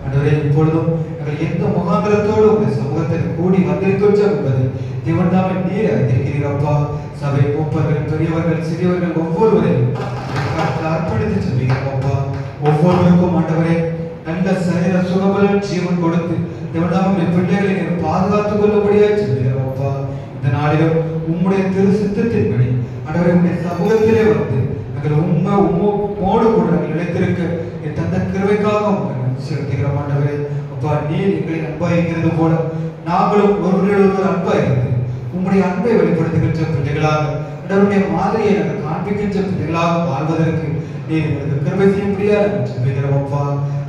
ஆண்டவரே இப்பொழுதும் நாங்கள் எந்த முகாந்திரத்தோடு உங்களுடைய சமூகத்தில் கூடி வந்திருக்கின்றோம் என்பது தேவன் தாமே நீர் அறிந்திருக்கிறீர். அப்பா சபை மூப்பர்கள் பெரியவர்கள் சிறியவர்கள் ஒவ்வொருவரையும் அர்ப்பணித்து சொல்லுகிறோம். அப்பா ஒவ்வொருவருக்கும் ஆண்டவரே நல்ல சரீர சுகபலன் ஜீவன் கொடுத்து தேவனாமே பிள்ளைகளை நீர் பாதுகாத்துக் கொள்ளும்படியாக சொல்லுகிறோம். அப்பா இந்த நாளிலும் உம்முடைய திரு சித்தத்தின்படி ஆண்டவரே உம்முடைய சமூகத்திலே வந்து நாங்கள் உம்மோடு கூட நாங்கள் நிலைத்திருக்க என் தந்த கிருபைக்காக செலுத்துகிறோம். ஆண்டவரே அப்பா நீர் எங்களை அன்பா இருக்கிறது போல நாங்களும் ஒருவரோடு அன்பா இருந்து உம்முடைய அன்பை வெளிப்படுத்துகின்ற பிள்ளைகளாக ஆண்டவருடைய மாதிரியை நாங்கள் காண்பிக்கின்ற பிள்ளைகளாக வாழ்வதற்கு நீர் எங்களுக்கு கிருபை செய்யும்படியா நாங்கள் சொல்லுகிறோம். அப்பா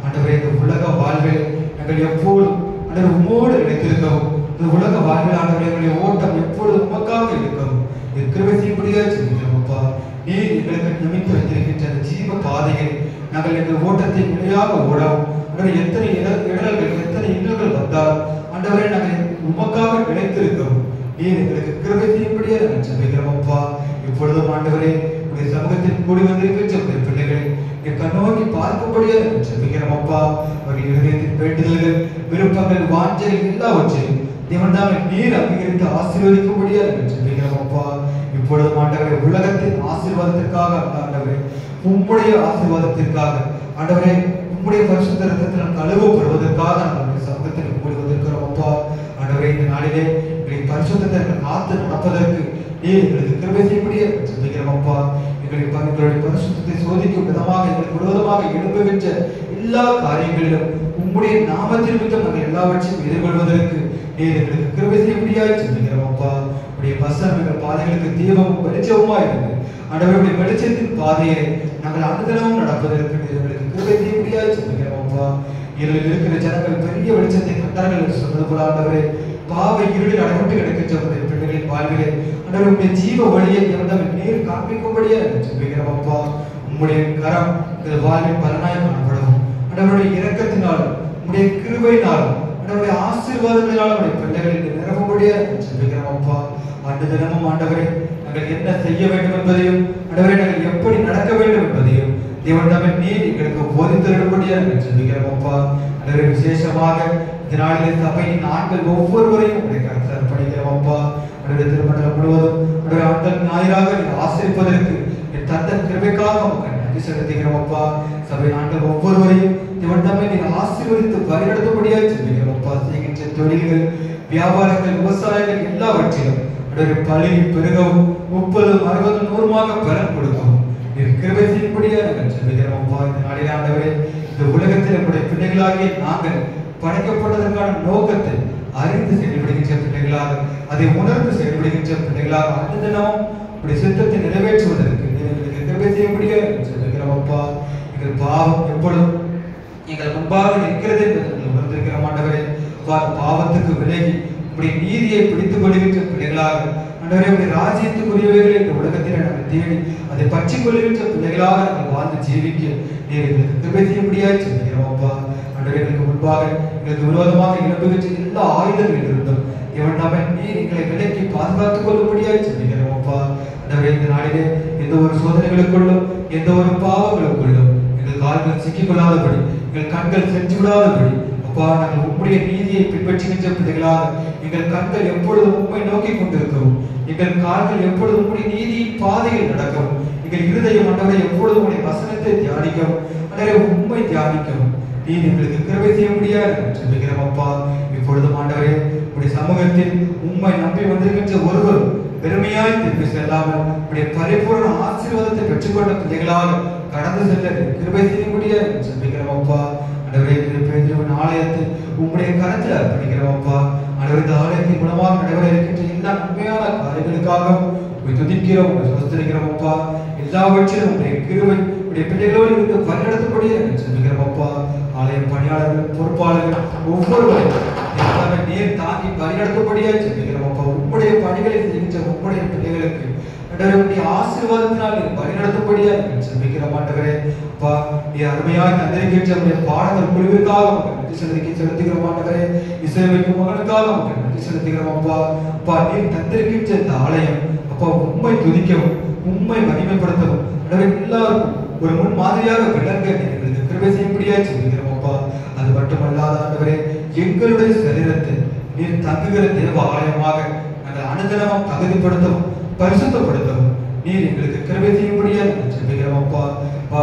ஆண்டவரே இந்த உலக வாழ்வில் நாங்கள் எப்போதும் ஆண்டவர் உம்மோடு நிலைத்திருக்கவும் இந்த உலக வாழ்வில் ஆண்டவரே எங்களுடைய ஓட்டம் எப்பொழுதும் உமக்காக இருக்கவும் கிருபை செய்யும்படியா சொல்லுகிறோம். அப்பா நீர் எங்களுக்கு நிமித்து வைத்திருக்கின்ற அந்த ஜீவ பாதையை நாங்கள் எங்கள் ஓட்டத்தை நிலையாக ஓடவும் ஆண்டவரே எத்தனை இடர்கள் எத்தனை இன்னல்கள் வந்தாலும் ஆண்டவரே நாங்கள் உமக்காக நிலைத்திருக்கவும் நீர் எங்களுக்கு கிருபை செய்யும்படியா நாங்கள் சொல்லுகிறோம். அப்பா இப்பொழுதும் ஆண்டவரே உடைய சமூகத்தில் கூடி வந்திருக்கின்ற பிள்ளைகளை கண்ணோக்கி பார்க்கும்படியா நாங்கள் சொல்லுகிறோம். அப்பா அவர்கள் இருதயத்தின் வேண்டுதல்கள் விருப்பங்கள் வாஞ்சைகள் எல்லாவற்றையும் தேவன் தாமே நீர் அங்கீகரித்து ஆசீர்வதிக்கும்படியா நாங்கள் சொல்லுகிறோம். அப்பா இப்பொழுது ஆண்டவரே உலகத்தின் ஆசீர்வாதத்திற்காக ஆண்டவரே உம்முடைய ஆசீர்வாதத்திற்காக ஆண்டவரே உம்முடைய பரிசுத்த இரத்தத்தில் கழுவப்படுவதற்காக நாங்கள் சமூகத்தில் கூடி வந்திருக்கிறோம். அப்பா ஆண்டவரே இந்த நாளிலே எங்களை பரிசுத்தத்தை காத்து நடப்பதற்கு நீர் எங்களுக்கு கிருபை செய்யும்படியா சொல்லுகிறோம். அப்பா எங்களுடைய பரிசுத்தத்தை சோதிக்கும் விதமாக எங்களுக்கு விரோதமாக எழுப்புகின்ற எல்லா காரியங்களிலும் உம்முடைய நாமத்தின் நிமித்தம் நாங்கள் எல்லாவற்றையும் எதிர்கொள்வதற்கு நீர் எங்களுக்கு கிருபை செய்யும்படியா சொல்லுகிறோம். அப்பா உடைய வசனம் எங்கள் பாதைகளுக்கு தீபமும் வெளிச்சமுமா இருந்து ஆண்டவருடைய வெளிச்சத்தின் பாதையை நாங்கள் அனுதினமும் நடப்பதற்கு நீர் எங்களுக்கு கிருபை செய்யும்படியா சொல்லுகிறோம். அப்பா இருளில் இருக்கிற ஜனங்கள் பெரிய வெளிச்சத்தை கண்டார்கள் என்று சொன்னது போல ஆண்டவரே பாவை இருளில் அடைபட்டு கிடக்கின்ற பிள்ளைகளின் வாழ்விலே ஆண்டவருடைய ஜீவ வழியை நீர் காண்பிக்கும்படியா சொல்லுகிறோம். அப்பா உம்முடைய கரம் எங்கள் வாழ்வின் பலனாய் காணப்படவும் ஆண்டவருடைய இரக்கத்தினாலும் உம்முடைய கிருபையினாலும் ஆண்டவருடைய ஆசீர்வாதங்களினாலும் உடைய பிள்ளைகளுக்கு நிரப்பும்படியா சொல்லுகிறோம். அப்பா ஆண்டு தினமும் ஆண்டவரே நாங்கள் என்ன செய்ய வேண்டும் என்பதையும் ஆண்டவரே நாங்கள் எப்படி நடக்க வேண்டும் என்பதையும் தேவன் தாமே நீர் எங்களுக்கு போதித்தரும்படியா நாங்கள் சொல்லுகிறோம். அப்பா ஆண்டவரே விசேஷமாக இந்த நாளிலே சபையின் ஆண்கள் ஒவ்வொருவரையும் உடைய கருத்தில் அர்ப்பணிக்கிறோம். அப்பா ஆண்டவரே திருமணம் முழுவதும் ஆண்டவரே ஆண்கள் ஞாயிறாக நீங்கள் ஆசீர்வதிப்பதற்கு என் தந்த கிருபைக்காக நன்றி செலுத்துகிறோம். அப்பா சபை ஆண்கள் ஒவ்வொருவரையும் தேவன் தாமே நீங்கள் ஆசீர்வதித்து வழிநடத்தும்படியாக சொல்லுகிறோம். அப்பா செய்கின்ற தொழில்கள் வியாபாரங்கள் விவசாயங்கள் எல்லாவற்றிலும் பலி பெருகவும் 30, 60, 100 பலன் கொடுக்கும். கிருபை செய்யும்படியா நாங்கள் ஜெபிக்கிறோம் அப்பா. இந்த நாளில் ஆண்டவரே, இந்த உலகத்தில் நம்முடைய பிள்ளைகளாகிய நாங்கள் படைக்கப்பட்டதற்கான நோக்கத்தை அறிந்து செயல்படுகின்ற பிள்ளைகளாக, அதை உணர்ந்து செயல்படுகின்ற பிள்ளைகளாக அந்த தினமும் இப்படி சித்தத்தை நிறைவேற்றுவதற்கு எங்களுக்கு கிருபை செய்யும்படியா ஜெபிக்கிறோம் அப்பா. எங்கள் பாவம் எப்பொழுதும் எங்கள் முன்பாக நிற்கிறது என்பதை உணர்ந்திருக்கிறோம் ஆண்டவரே. பாவத்துக்கு விலகி இப்படி நீதியை பிடித்துக் கொள்கின்ற பிள்ளைகளாக ஆண்டவரே, உடைய ராஜ்யத்துக்குரியவைகளை இந்த உலகத்தில் நாங்கள் தேடி அதை பற்றிக் கொள்கின்ற பிள்ளைகளாக நாங்கள் வாழ்ந்து ஜீவிக்க நீர் எங்களுக்கு கிருபை செய்யும்படியாய் ஜெபிக்கிறோம் அப்பா. ஆண்டவரே, எங்களுக்கு முன்பாக எங்களுக்கு விரோதமாக எழுப்புகின்ற எல்லா ஆயுதங்களில் இருந்தும் நீர் எங்களை விலக்கி பாதுகாத்துக் கொள்ளும்படியாய் ஜெபிக்கிறோம் அப்பா. ஆண்டவரே, இந்த நாளிலே எந்த ஒரு சோதனைகளுக்குள்ளும் எந்த ஒரு பாவங்களுக்குள்ளும் எங்கள் கால்கள் சிக்கிக்கொள்ளாதபடி, எங்கள் கண்கள் சென்று விடாதபடி அப்பா, நாங்கள் உம்முடைய நீதியை பின்பற்றுகின்ற பிள்ளைகளாக எங்கள் கண்கள் எப்பொழுதும் உம்மை நோக்கி கொண்டிருக்கவும், எங்கள் கால்கள் எப்பொழுதும் உம்முடைய நீதியின் பாதையில் நடக்கவும், எங்கள் இருதயம் ஆண்டவரை எப்பொழுதும் உடைய வசனத்தை தியானிக்கவும், ஆண்டவரை உம்மை தியானிக்கவும் நீர் எங்களுக்கு கிருபை செய்ய முடியாது ஜெபிக்கிறோம் அப்பா. இப்பொழுதும் ஆண்டவரே, உடைய சமூகத்தில் உம்மை நம்பி வந்திருக்கின்ற ஒருவர் பெருமையாய் திரும்பி செல்லாமல் உடைய பரிபூர்ண ஆசீர்வாதத்தை பெற்றுக்கொண்ட பிள்ளைகளாக கடந்து செல்ல கிருபை செய்ய முடியாது ஜெபிக்கிறோம் அப்பா. ஆண்டவரே, பேதுருவின் ஆலயத்தை உம்முடைய கரத்தில் அர்ப்பணிக்கிறோம் அப்பா. ஆண்டவரே, இந்த ஆலயத்தின் மூலமாக நடைபெற இருக்கின்ற எல்லா நன்மையான காரியங்களுக்காகவும் துதிக்கிறோம், சுஸ்தரிக்கிறோம் அப்பா. எல்லாவற்றிலும் உடைய கிருபை உடைய பிள்ளைகளோடு இருந்து வழிநடத்தபடியே ஜெபிக்கிறோம் அப்பா. ஆலய பணியாளர்கள், பொறுப்பாளர்கள் ஒவ்வொருவரையும் நீர் தாங்கி வழிநடத்தபடியே ஜெபிக்கிறோம் அப்பா. உம்முடைய பணிகளை செய்கின்ற உம்முடைய பிள்ளைகளுக்கு ஆண்டவருடைய ஆசீர்வாதத்தினால் நீர் வழிநடத்தபடியே ஜெபிக்கிறோம் ஆண்டவரே. அப்பா, நீ அருமையாக தந்திருக்கின்ற உடைய பாடங்கள் குழுவிற்காக நன்றி செலுத்துகிறோம் ஆண்டவரே. இசையமைக்கும் மகனுக்காக நன்றி செலுத்துகிறோம் அப்பா. அப்பா, நீர் தந்திருக்கின்ற இந்த ஆலயம் அப்பா உண்மை துதிக்கவும் உண்மை மகிமைப்படுத்தவும் எல்லாருக்கும் ஒரு முன் மாதிரியாக விளங்க எங்களுக்கு கிருபை செய்யும்படியா சொல்லுகிறோம் அப்பா. அது மட்டுமல்லாத ஆண்டவரே, எங்களுடைய சரீரத்தை நீர் தங்குகிற தேவ ஆலயமாக நாங்கள் அனுதினமும் தகுதிப்படுத்தவும் பரிசுத்தப்படுத்தவும் நீர் எங்களுக்கு கிருபை செய்யும்படியா சொல்லுகிறோம் அப்பா.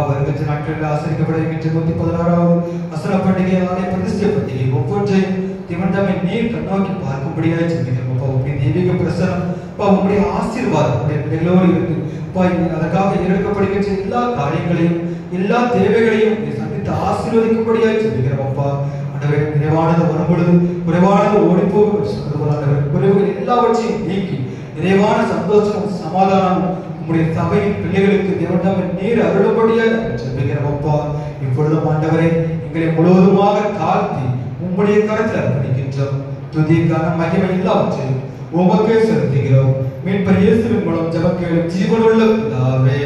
வருகின்ற நாட்களில் ஆசிரியப்பட இருக்கின்ற 116வது வசன பண்டிகை, ஆலய பிரதிஷ்டை பண்டிகை ஒவ்வொன்றையும் திவண்டமை நீர் கண்ணோக்கி பார்க்கும்படியா சொல்லுகிறோம் அப்பா. உங்களுடைய தெய்வீக பிரசனம் அப்பா, உங்களுடைய ஆசீர்வாதம் உடைய பிள்ளைகளோடு இருந்து அதற்காக எடுக்கப்படுகின்ற எல்லா காரியங்களையும் எல்லா தேவைகளையும் சந்தித்து ஆசீர்வதிக்கும்படியாய் சொல்லுகிறோம் அப்பா. ஆண்டவரே, நிறைவானது வரும்பொழுது குறைவானது ஓடிப்போகும், குறைவுகள் எல்லாவற்றையும் நீக்கி நிறைவான சந்தோஷம் சமாதானம் உங்களுடைய சபையின் பிள்ளைகளுக்கு தேவனாக நீர் அருளும்படியாய் சொல்லுகிறோம் அப்பா. இப்பொழுதும் ஆண்டவரே, எங்களை முழுவதுமாக தாழ்த்தி உங்களுடைய கரத்தில் அர்ப்பணிக்கின்றோம். துதிக்கான மகிமை எல்லாவற்றையும் உமக்கே செலுத்துகிறோம். மீட்பர் இயேசுவின் மூலம் ஜெபம் கேளும் ஜீவனுள்ள பிதாவே.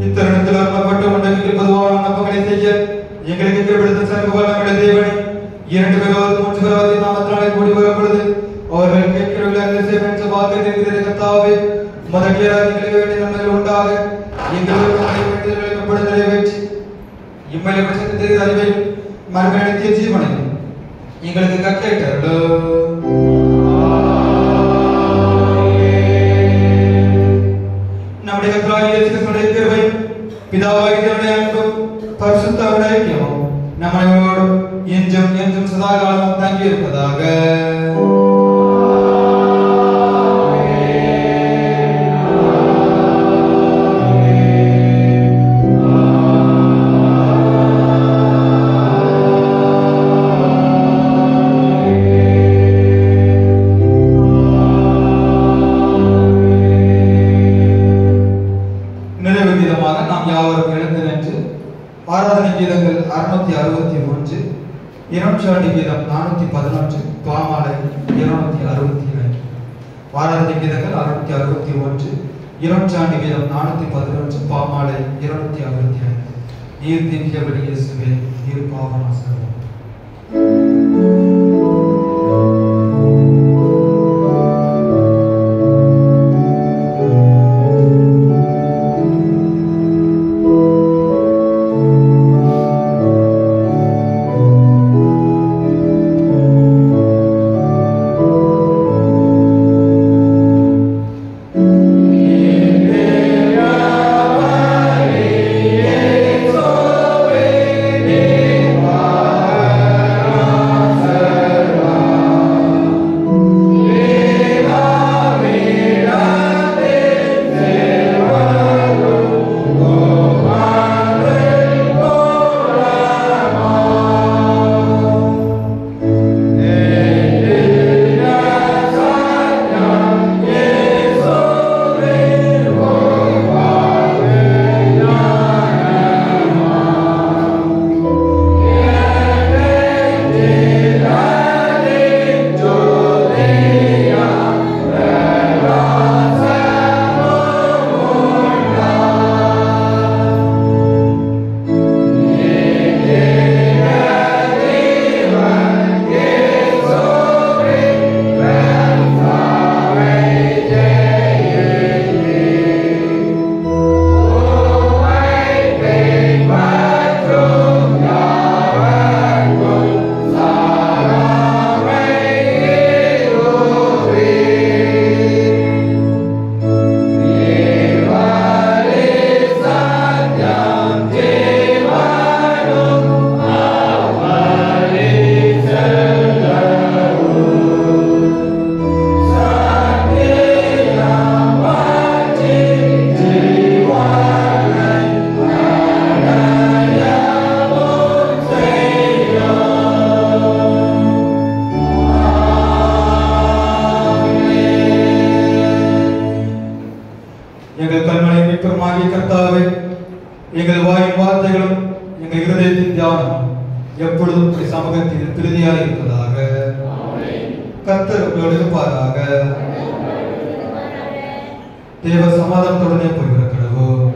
இத்தருணத்தில் அருளப்பட்ட உண்டகில் பொதுவான நம்பங்களை செய்ய எங்களுக்கு கிருபைப்படுத்த சர்வவல்ல நம்முடைய தேவனே, 2 பேராவது 3 பேராவது நாமத்தினாலே கூடி வரும் பொழுது அவர்கள் கேட்கிறவர்கள் செய்கின்ற வாக்குறுதிகளை கர்த்தாவே, மதகியராக எங்களுக்கு வேண்டிய நன்மைகள் உண்டாக எங்களுக்கு வேண்டியவர்களை எப்பொழுது நிறைவேற்றி இம்மையில பட்சத்தில் அறிவை மறுமையடைத்திய ஜீவனை எங்களுக்கு கட்டளையிட்டார்களோ. நம்முடைய கர்த்தராகிய இயேசு கிறிஸ்துவின் கிருபை, பிதாவாகிய தேவனுடைய அன்பும் பரிசுத்த ஆவியானவருடைய ஐக்கியமும் நம் அனைவரோடும் என்றும் என்றும் சதா காலமும் தங்கி இருப்பதாக. ஆராதனை கீதங்கள் 661, இரண்டாம் கீதம் 411, பாமாலை 265. ஆராதனை கீதங்கள் 661, இரண்டாம் கீதம் 411, பாமாலை 265. நீர் திவ்யபலி இயேசுவே, நீர் பாவநாசகரே. Wow. எங்கள் வாயின் வார்த்தைகளும் எங்கள் இருதயத்தின் தியானம் எப்பொழுதும் உம்முடைய சமூகத்தில் திருதியாக இருப்பதாக. கர்த்தர் உங்களோடு இருப்பாராக. தேவ சமாதானத்துடனே போய்விட கடவுள்.